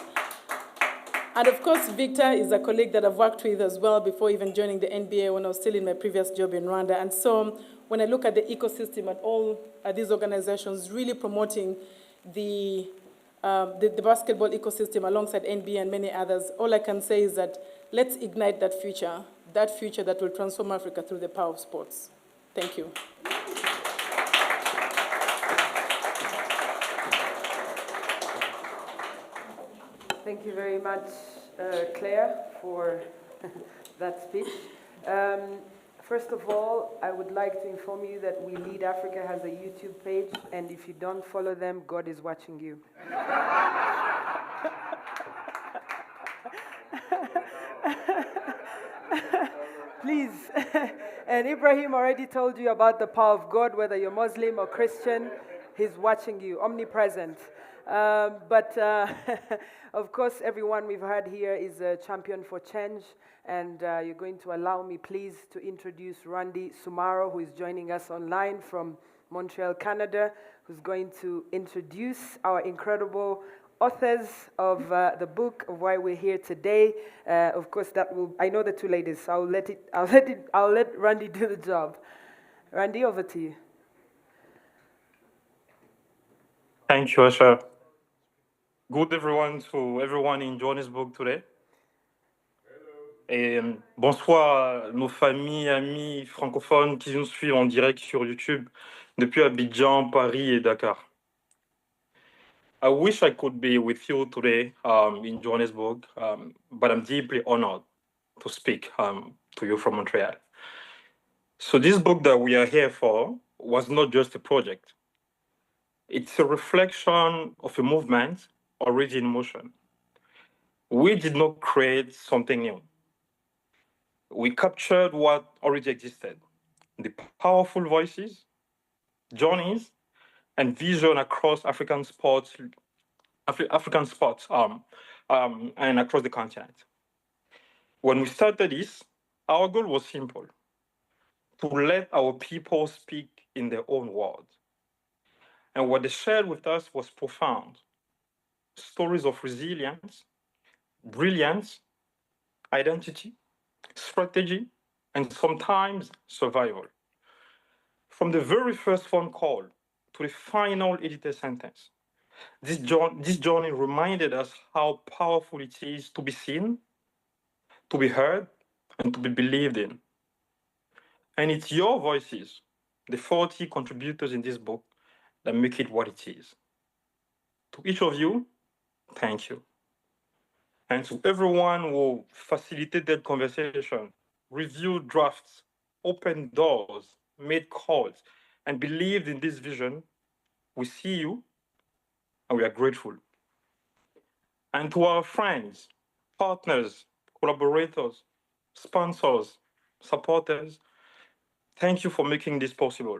And of course, Victor is a colleague that I've worked with as well before even joining the NBA when I was still in my previous job in Rwanda. And so when I look at the ecosystem and all these organizations really promoting the basketball ecosystem alongside NBA and many others, all I can say is that let's ignite that future that will transform Africa through the power of sports. Thank you. Thank you very much, Claire, for that speech. First of all, I would like to inform you that We Lead Africa has a YouTube page, and if you don't follow them, God is watching you. Please. And Ibrahim already told you about the power of God, whether you're Muslim or Christian, he's watching you, omnipresent. But of course, everyone we've had here is a champion for change, and you're going to allow me, please, to introduce Randy Sumaro, who is joining us online from Montreal, Canada, who's going to introduce our incredible authors of the book of why we're here today. Of course, I know the two ladies, so I'll let Randy do the job. Randy, over to you. Thank you, Asha. Good to everyone in Johannesburg today. Et bonsoir à nos familles, amis francophones qui nous suivent en direct sur YouTube depuis Abidjan, Paris et Dakar. I wish I could be with you today in Johannesburg, but I'm deeply honored to speak to you from Montreal. So this book that we are here for was not just a project. It's a reflection of a movement already in motion. We did not create something new. We captured what already existed, the powerful voices, journeys, and vision across African sports, and across the continent. When we started this, our goal was simple: to let our people speak in their own words. And what they shared with us was profound. Stories of resilience, brilliance, identity, strategy, and sometimes survival. From the very first phone call to the final edited sentence, this journey reminded us how powerful it is to be seen, to be heard, and to be believed in. And it's your voices, the 40 contributors in this book, that make it what it is. To each of you, thank you. And to everyone who facilitated conversation, reviewed drafts, opened doors, made calls, and believed in this vision, we see you and we are grateful. And to our friends, partners, collaborators, sponsors, supporters, thank you for making this possible.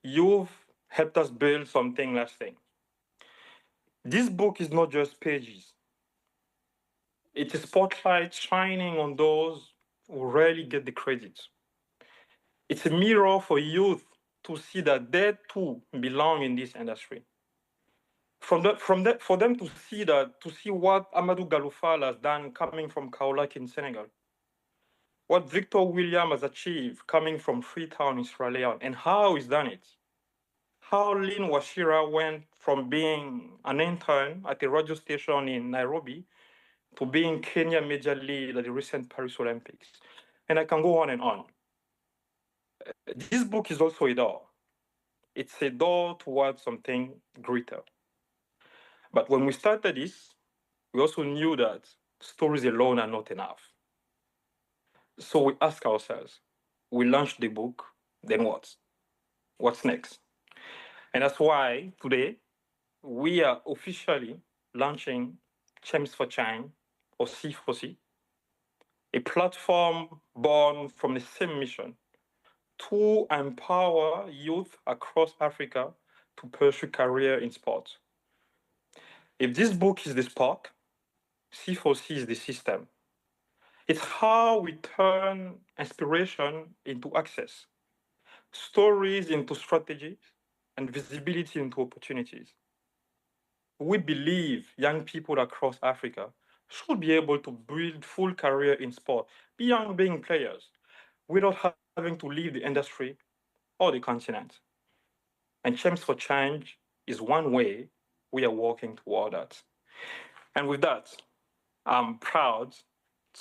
You've helped us build something lasting. This book is not just pages. It's a spotlight shining on those who rarely get the credit. It's a mirror for youth to see that they too belong in this industry. For them to see what Amadou Galoufal has done coming from Kaolack in Senegal, what Victor William has achieved coming from Freetown in Sierra Leone, and how he's done it. How Lynn Washira went from being an intern at a radio station in Nairobi to being Kenya major lead at the recent Paris Olympics. And I can go on and on. This book is also a door. It's a door towards something greater. But when we started this, we also knew that stories alone are not enough. So we asked ourselves, we launched the book, then what? What's next? And that's why today we are officially launching Champs for Change, or C4C, a platform born from the same mission to empower youth across Africa to pursue career in sports. If this book is the spark, C4C is the system. It's how we turn inspiration into access, stories into strategies, and visibility into opportunities. We believe young people across Africa should be able to build full career in sport beyond being players, without having to leave the industry or the continent. And Champs for Change is one way we are working toward that. And with that, I'm proud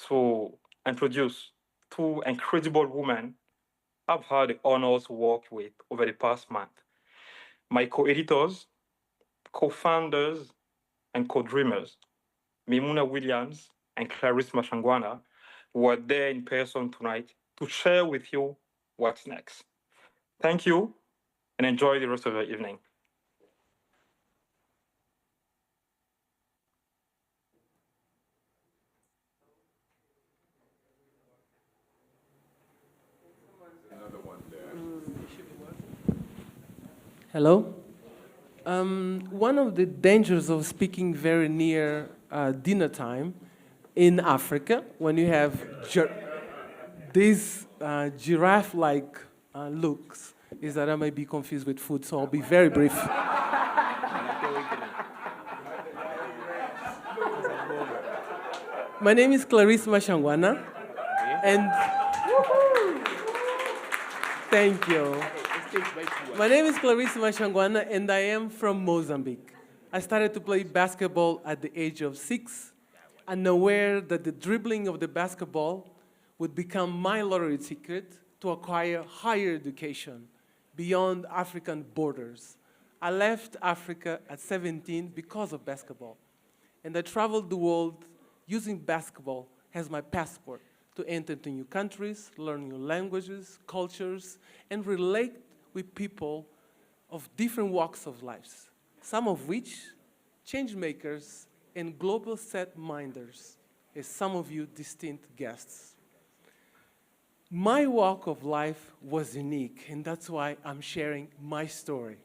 to introduce two incredible women I've had the honors to work with over the past month. My co-editors, co-founders, and co-dreamers, Mimuna Williams and Clarisse Mashangwana, who are there in person tonight to share with you what's next. Thank you, and enjoy the rest of the evening. Hello. One of the dangers of speaking very near dinner time in Africa, when you have these giraffe-like looks, is that I may be confused with food, so I'll be very brief. My name is Clarisse Mashangwana, and thank you. My name is Clarisse Mashangwana, and I am from Mozambique. I started to play basketball at the age of 6, unaware that the dribbling of the basketball would become my lottery ticket to acquire higher education beyond African borders. I left Africa at 17 because of basketball, and I traveled the world using basketball as my passport to enter into new countries, learn new languages, cultures, and relate with people of different walks of life, some of which change makers and global set-minders, as some of you distinct guests. My walk of life was unique, and that's why I'm sharing my story,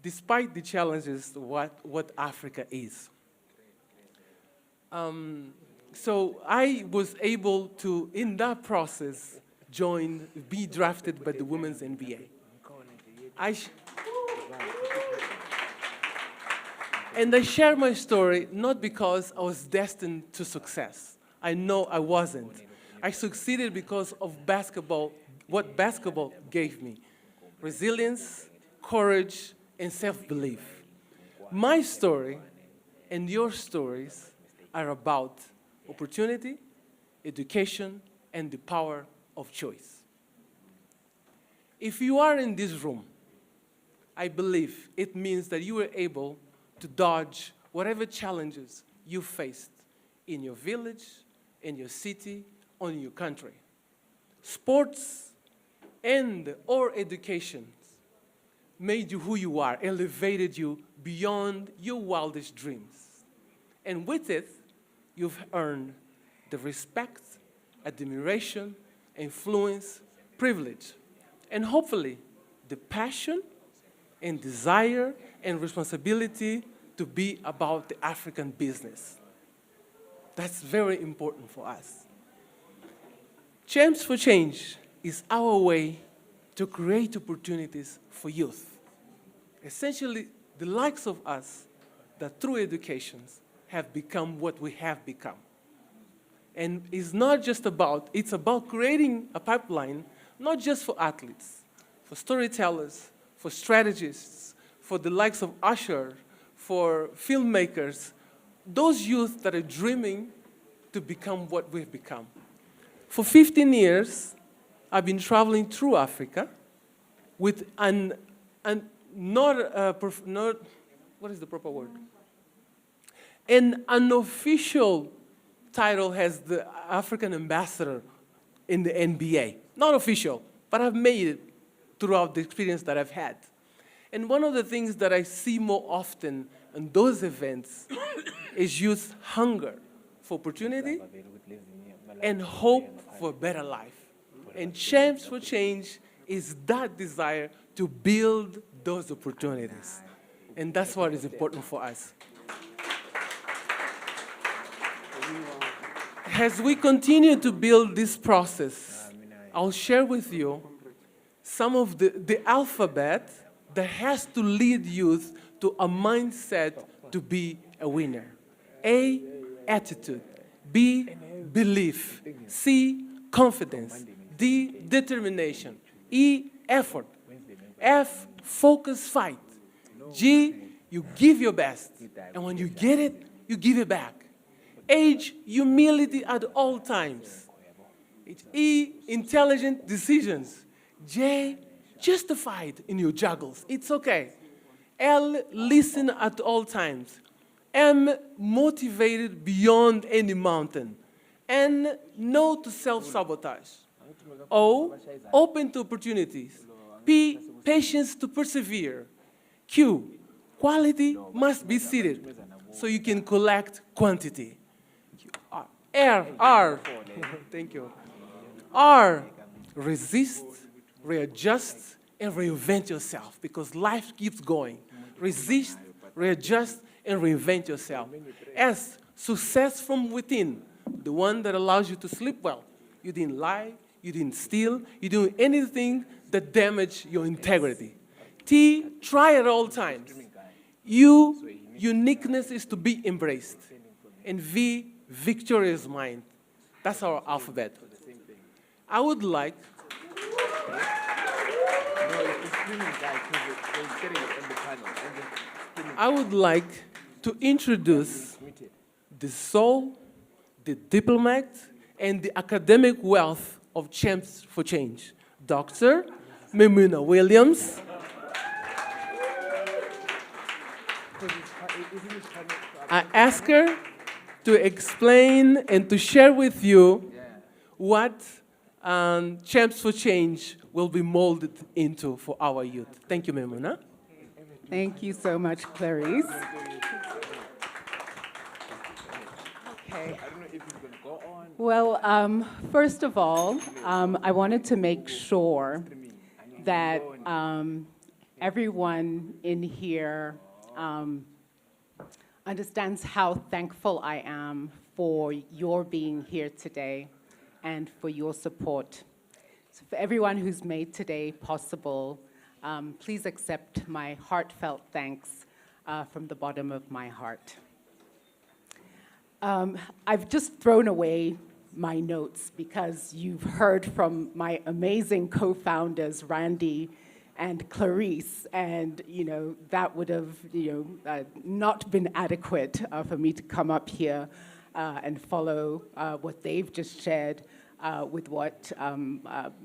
despite the challenges of what Africa is. So I was able to, in that process, be drafted by the Women's NBA. And I share my story not because I was destined to success. I know I wasn't. I succeeded because of basketball, what basketball gave me: resilience, courage, and self-belief. My story and your stories are about opportunity, education, and the power of choice. If you are in this room, I believe it means that you were able to dodge whatever challenges you faced in your village, in your city, or in your country. Sports and or education made you who you are, elevated you beyond your wildest dreams. And with it, you've earned the respect, admiration, influence, privilege, and hopefully the passion and desire and responsibility to be about the African business. That's very important for us. Champs for Change is our way to create opportunities for youth. Essentially, the likes of us that through education have become what we have become. And it's not just about, it's about creating a pipeline, not just for athletes, for storytellers, for strategists, for the likes of Usher, for filmmakers, those youth that are dreaming to become what we've become. For 15 years, I've been traveling through Africa with what is the proper word? An unofficial title as the African ambassador in the NBA. Not official, but I've made it throughout the experience that I've had. And one of the things that I see more often in those events is youth hunger for opportunity and hope for a better life. And Champs for Change is that desire to build those opportunities. And that's what is important for us. As we continue to build this process, I'll share with you some of the alphabet that has to lead youth to a mindset to be a winner. A, attitude. B, belief. C, confidence. D, determination. E, effort. F, focus, fight. G, you give your best. And when you get it, you give it back. H, humility at all times. E, intelligent decisions. J, justified in your juggles. It's okay. L, listen at all times. M, motivated beyond any mountain. N, no to self-sabotage. O, open to opportunities. P, patience to persevere. Q, quality must be seated so you can collect quantity. R, thank you. R, resist, readjust, and reinvent yourself because life keeps going. Resist, readjust, and reinvent yourself. S, success from within, the one that allows you to sleep well. You didn't lie, you didn't steal, you didn't do anything that damaged your integrity. T, try at all times. U, uniqueness is to be embraced. And V, victorious mind. That's our alphabet. I would like to introduce the soul, the diplomat, and the academic wealth of Champs for Change. Dr. Memuna Williams. I ask her to explain and to share with you what Champs for Change will be molded into for our youth. Thank you, Memuna. Thank you so much, Clarice. Okay. Well, first of all, I wanted to make sure that everyone in here understands how thankful I am for your being here today and for your support. So for everyone who's made today possible, please accept my heartfelt thanks from the bottom of my heart. I've just thrown away my notes because you've heard from my amazing co-founders, Randy and Clarice, and that would have not been adequate for me to come up here and follow what they've just shared with what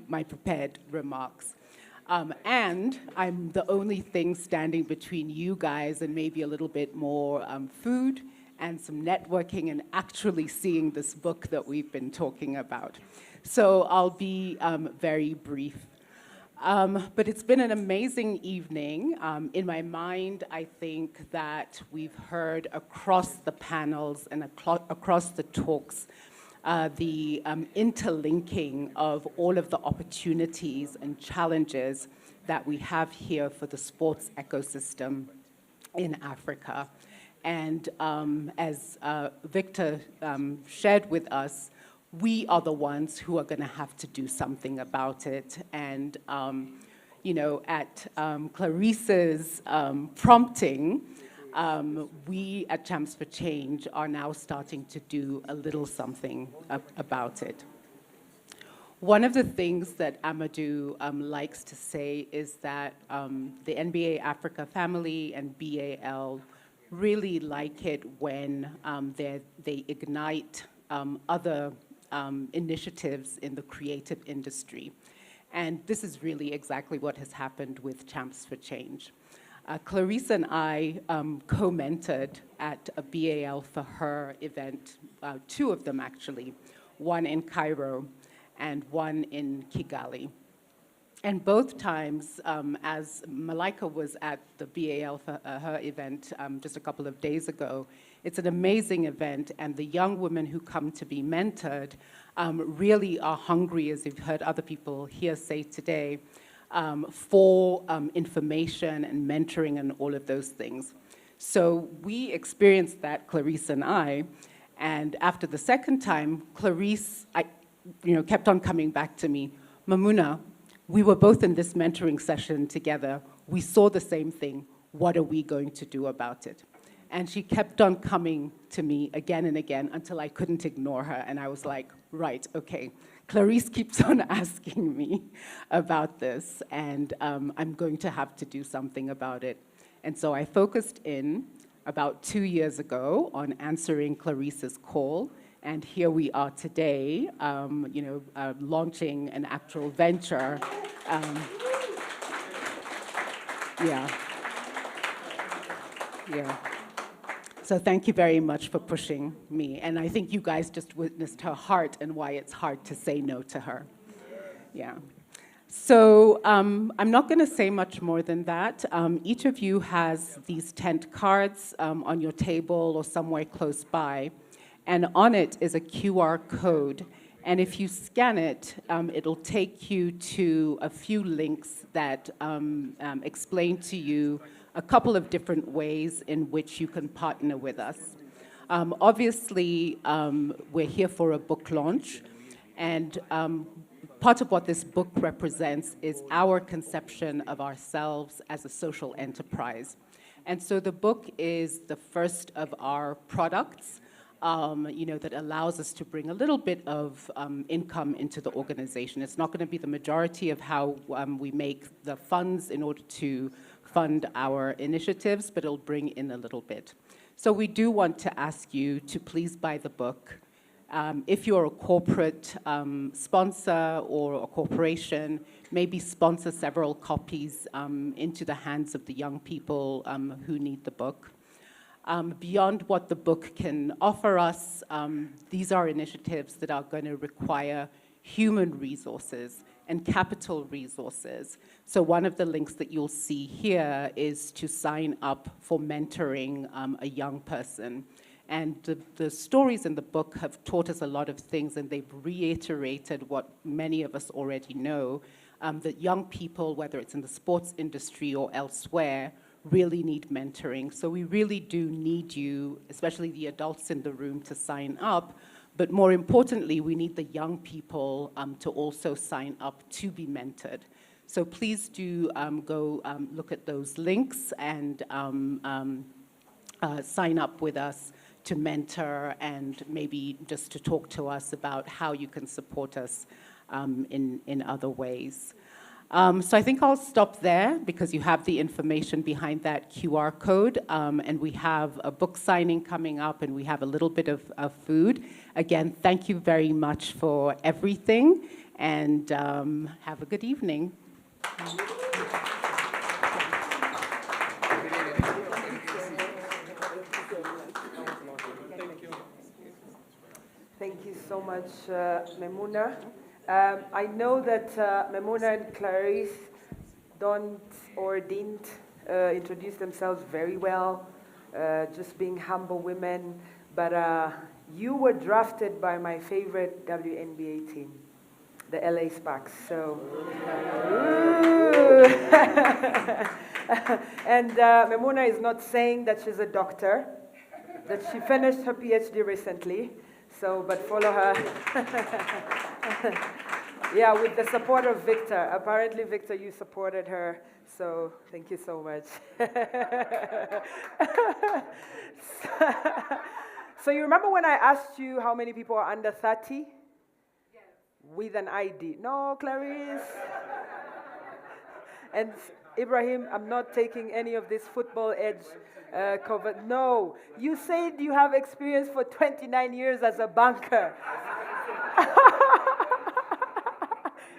my prepared remarks. And I'm the only thing standing between you guys and maybe a little bit more food and some networking and actually seeing this book that we've been talking about. So I'll be very brief. But it's been an amazing evening. In my mind, I think that we've heard across the panels and across the talks the interlinking of all of the opportunities and challenges that we have here for the sports ecosystem in Africa. And as Victor shared with us, we are the ones who are going to have to do something about it. And, you know, at Clarice's prompting, we at Champs for Change are now starting to do a little something about it. One of the things that Amadou likes to say is that the NBA Africa family and BAL really like it when they ignite other initiatives in the creative industry. And this is really exactly what has happened with Champs for Change. Clarice and I co-mentored at a BAL for Her event, two of them actually, one in Cairo and one in Kigali. And both times, as Malika was at the BAL for Her event just a couple of days ago, it's an amazing event, and the young women who come to be mentored really are hungry, as you've heard other people here say today, for information and mentoring and all of those things. So we experienced that, Clarice and I, and after the second time, Clarice kept on coming back to me, Mamuna, we were both in this mentoring session together. We saw the same thing. What are we going to do about it? And she kept on coming to me again and again until I couldn't ignore her. And I was like, right, okay. Clarice keeps on asking me about this, and I'm going to have to do something about it. And so I focused in about 2 years ago on answering Clarice's call. And here we are today, launching an actual venture. Yeah. So thank you very much for pushing me. And I think you guys just witnessed her heart and why it's hard to say no to her. Yeah. So I'm not going to say much more than that. Each of you has these tent cards on your table or somewhere close by. And on it is a QR code. And if you scan it, it'll take you to a few links that explain to you a couple of different ways in which you can partner with us. Obviously, we're here for a book launch. And part of what this book represents is our conception of ourselves as a social enterprise. And so the book is the first of our products that allows us to bring a little bit of income into the organization. It's not going to be the majority of how we make the funds in order to fund our initiatives, but it'll bring in a little bit. So we do want to ask you to please buy the book. If you're a corporate sponsor or a corporation, maybe sponsor several copies into the hands of the young people who need the book. Beyond what the book can offer us, these are initiatives that are going to require human resources and capital resources. So one of the links that you'll see here is to sign up for mentoring a young person. And the stories in the book have taught us a lot of things, and they've reiterated what many of us already know, that young people, whether it's in the sports industry or elsewhere, really need mentoring. So we really do need you, especially the adults in the room, to sign up. But more importantly, we need the young people to also sign up to be mentored. So please do go look at those links and sign up with us to mentor and maybe just to talk to us about how you can support us in other ways. So I think I'll stop there because you have the information behind that QR code, and we have a book signing coming up, and we have a little bit of food. Again, thank you very much for everything, and have a good evening. so much, Memuna. I know that Memuna and Clarice don't or didn't introduce themselves very well, just being humble women, but you were drafted by my favorite WNBA team, the LA Sparks. So, and Memuna is not saying that she's a doctor, that she finished her PhD recently. So, but follow her. Yeah, with the support of Victor. Apparently, Victor, you supported her. So, thank you so much. So, you remember when I asked you how many people are under 30? Yes. With an ID. No, Clarice. And Ibrahim, I'm not taking any of this football edge cover. No, you said you have experience for 29 years as a banker.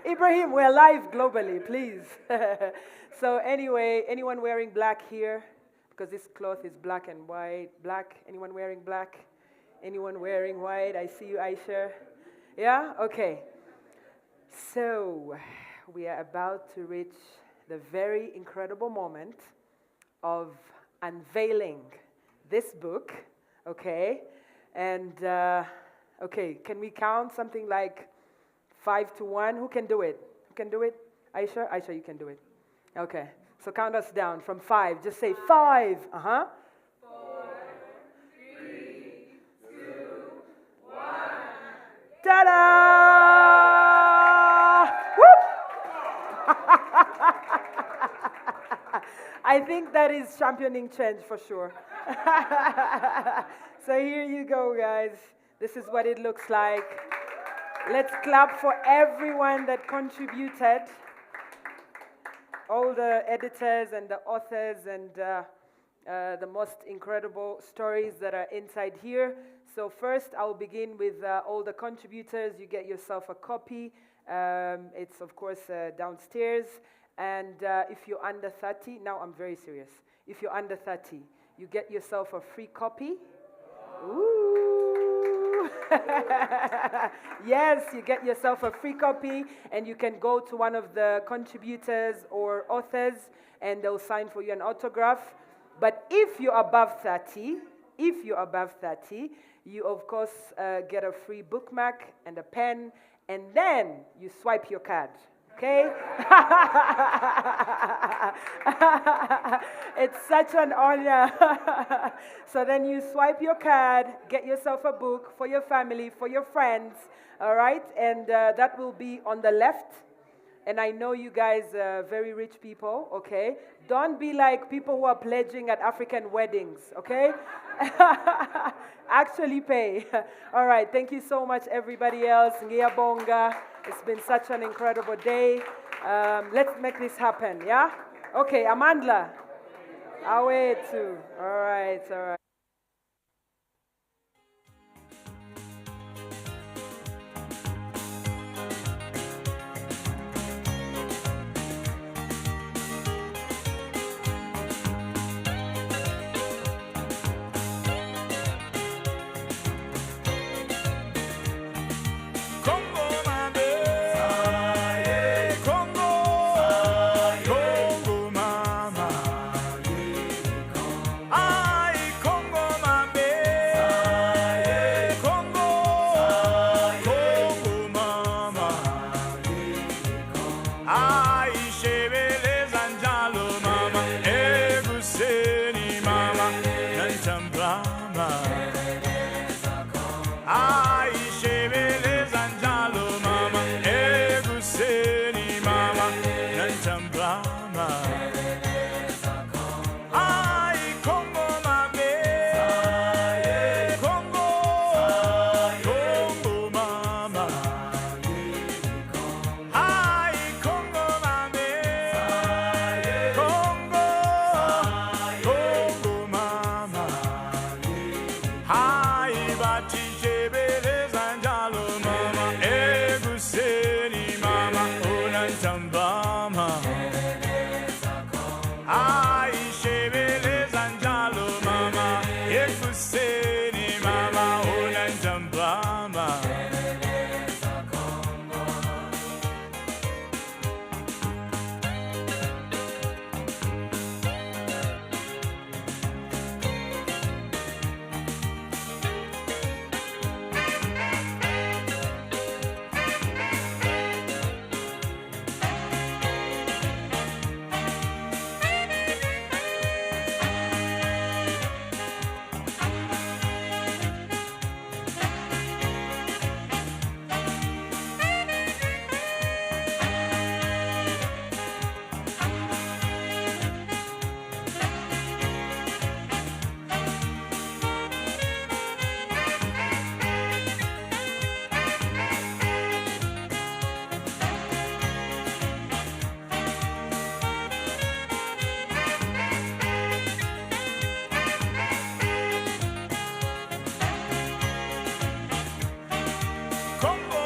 Ibrahim, we're live globally, please. So anyway, anyone wearing black here? Because this cloth is black and white. Black, anyone wearing black? Anyone wearing white? I see you, Aisha. Yeah, okay. So we are about to reach the very incredible moment of unveiling this book, okay? And, okay, can we count something like 5 to 1? Who can do it? Who can do it? Aisha? Aisha, you can do it. Okay, so count us down from 5. Just say 5. 4, 3, 2, 1. Ta-da! I think that is championing change for sure. So here you go, guys. This is what it looks like. Let's clap for everyone that contributed. All the editors and the authors and the most incredible stories that are inside here. So first, I'll begin with all the contributors. You get yourself a copy. It's, of course, downstairs. And if you're under 30, now I'm very serious. If you're under 30, you get yourself a free copy. Ooh. Yes, you get yourself a free copy, and you can go to one of the contributors or authors, and they'll sign for you an autograph. But if you're above 30, you, of course, get a free bookmark and a pen, and then you swipe your card. Okay? It's such an honor. So then you swipe your card, get yourself a book for your family, for your friends, all right? And that will be on the left. And I know you guys are very rich people, okay? Don't be like people who are pledging at African weddings, okay? Actually pay. All right, thank you so much, everybody else. Ngiyabonga. It's been such an incredible day. Let's make this happen, yeah? Okay, Amandla. Awe too. All right, all right.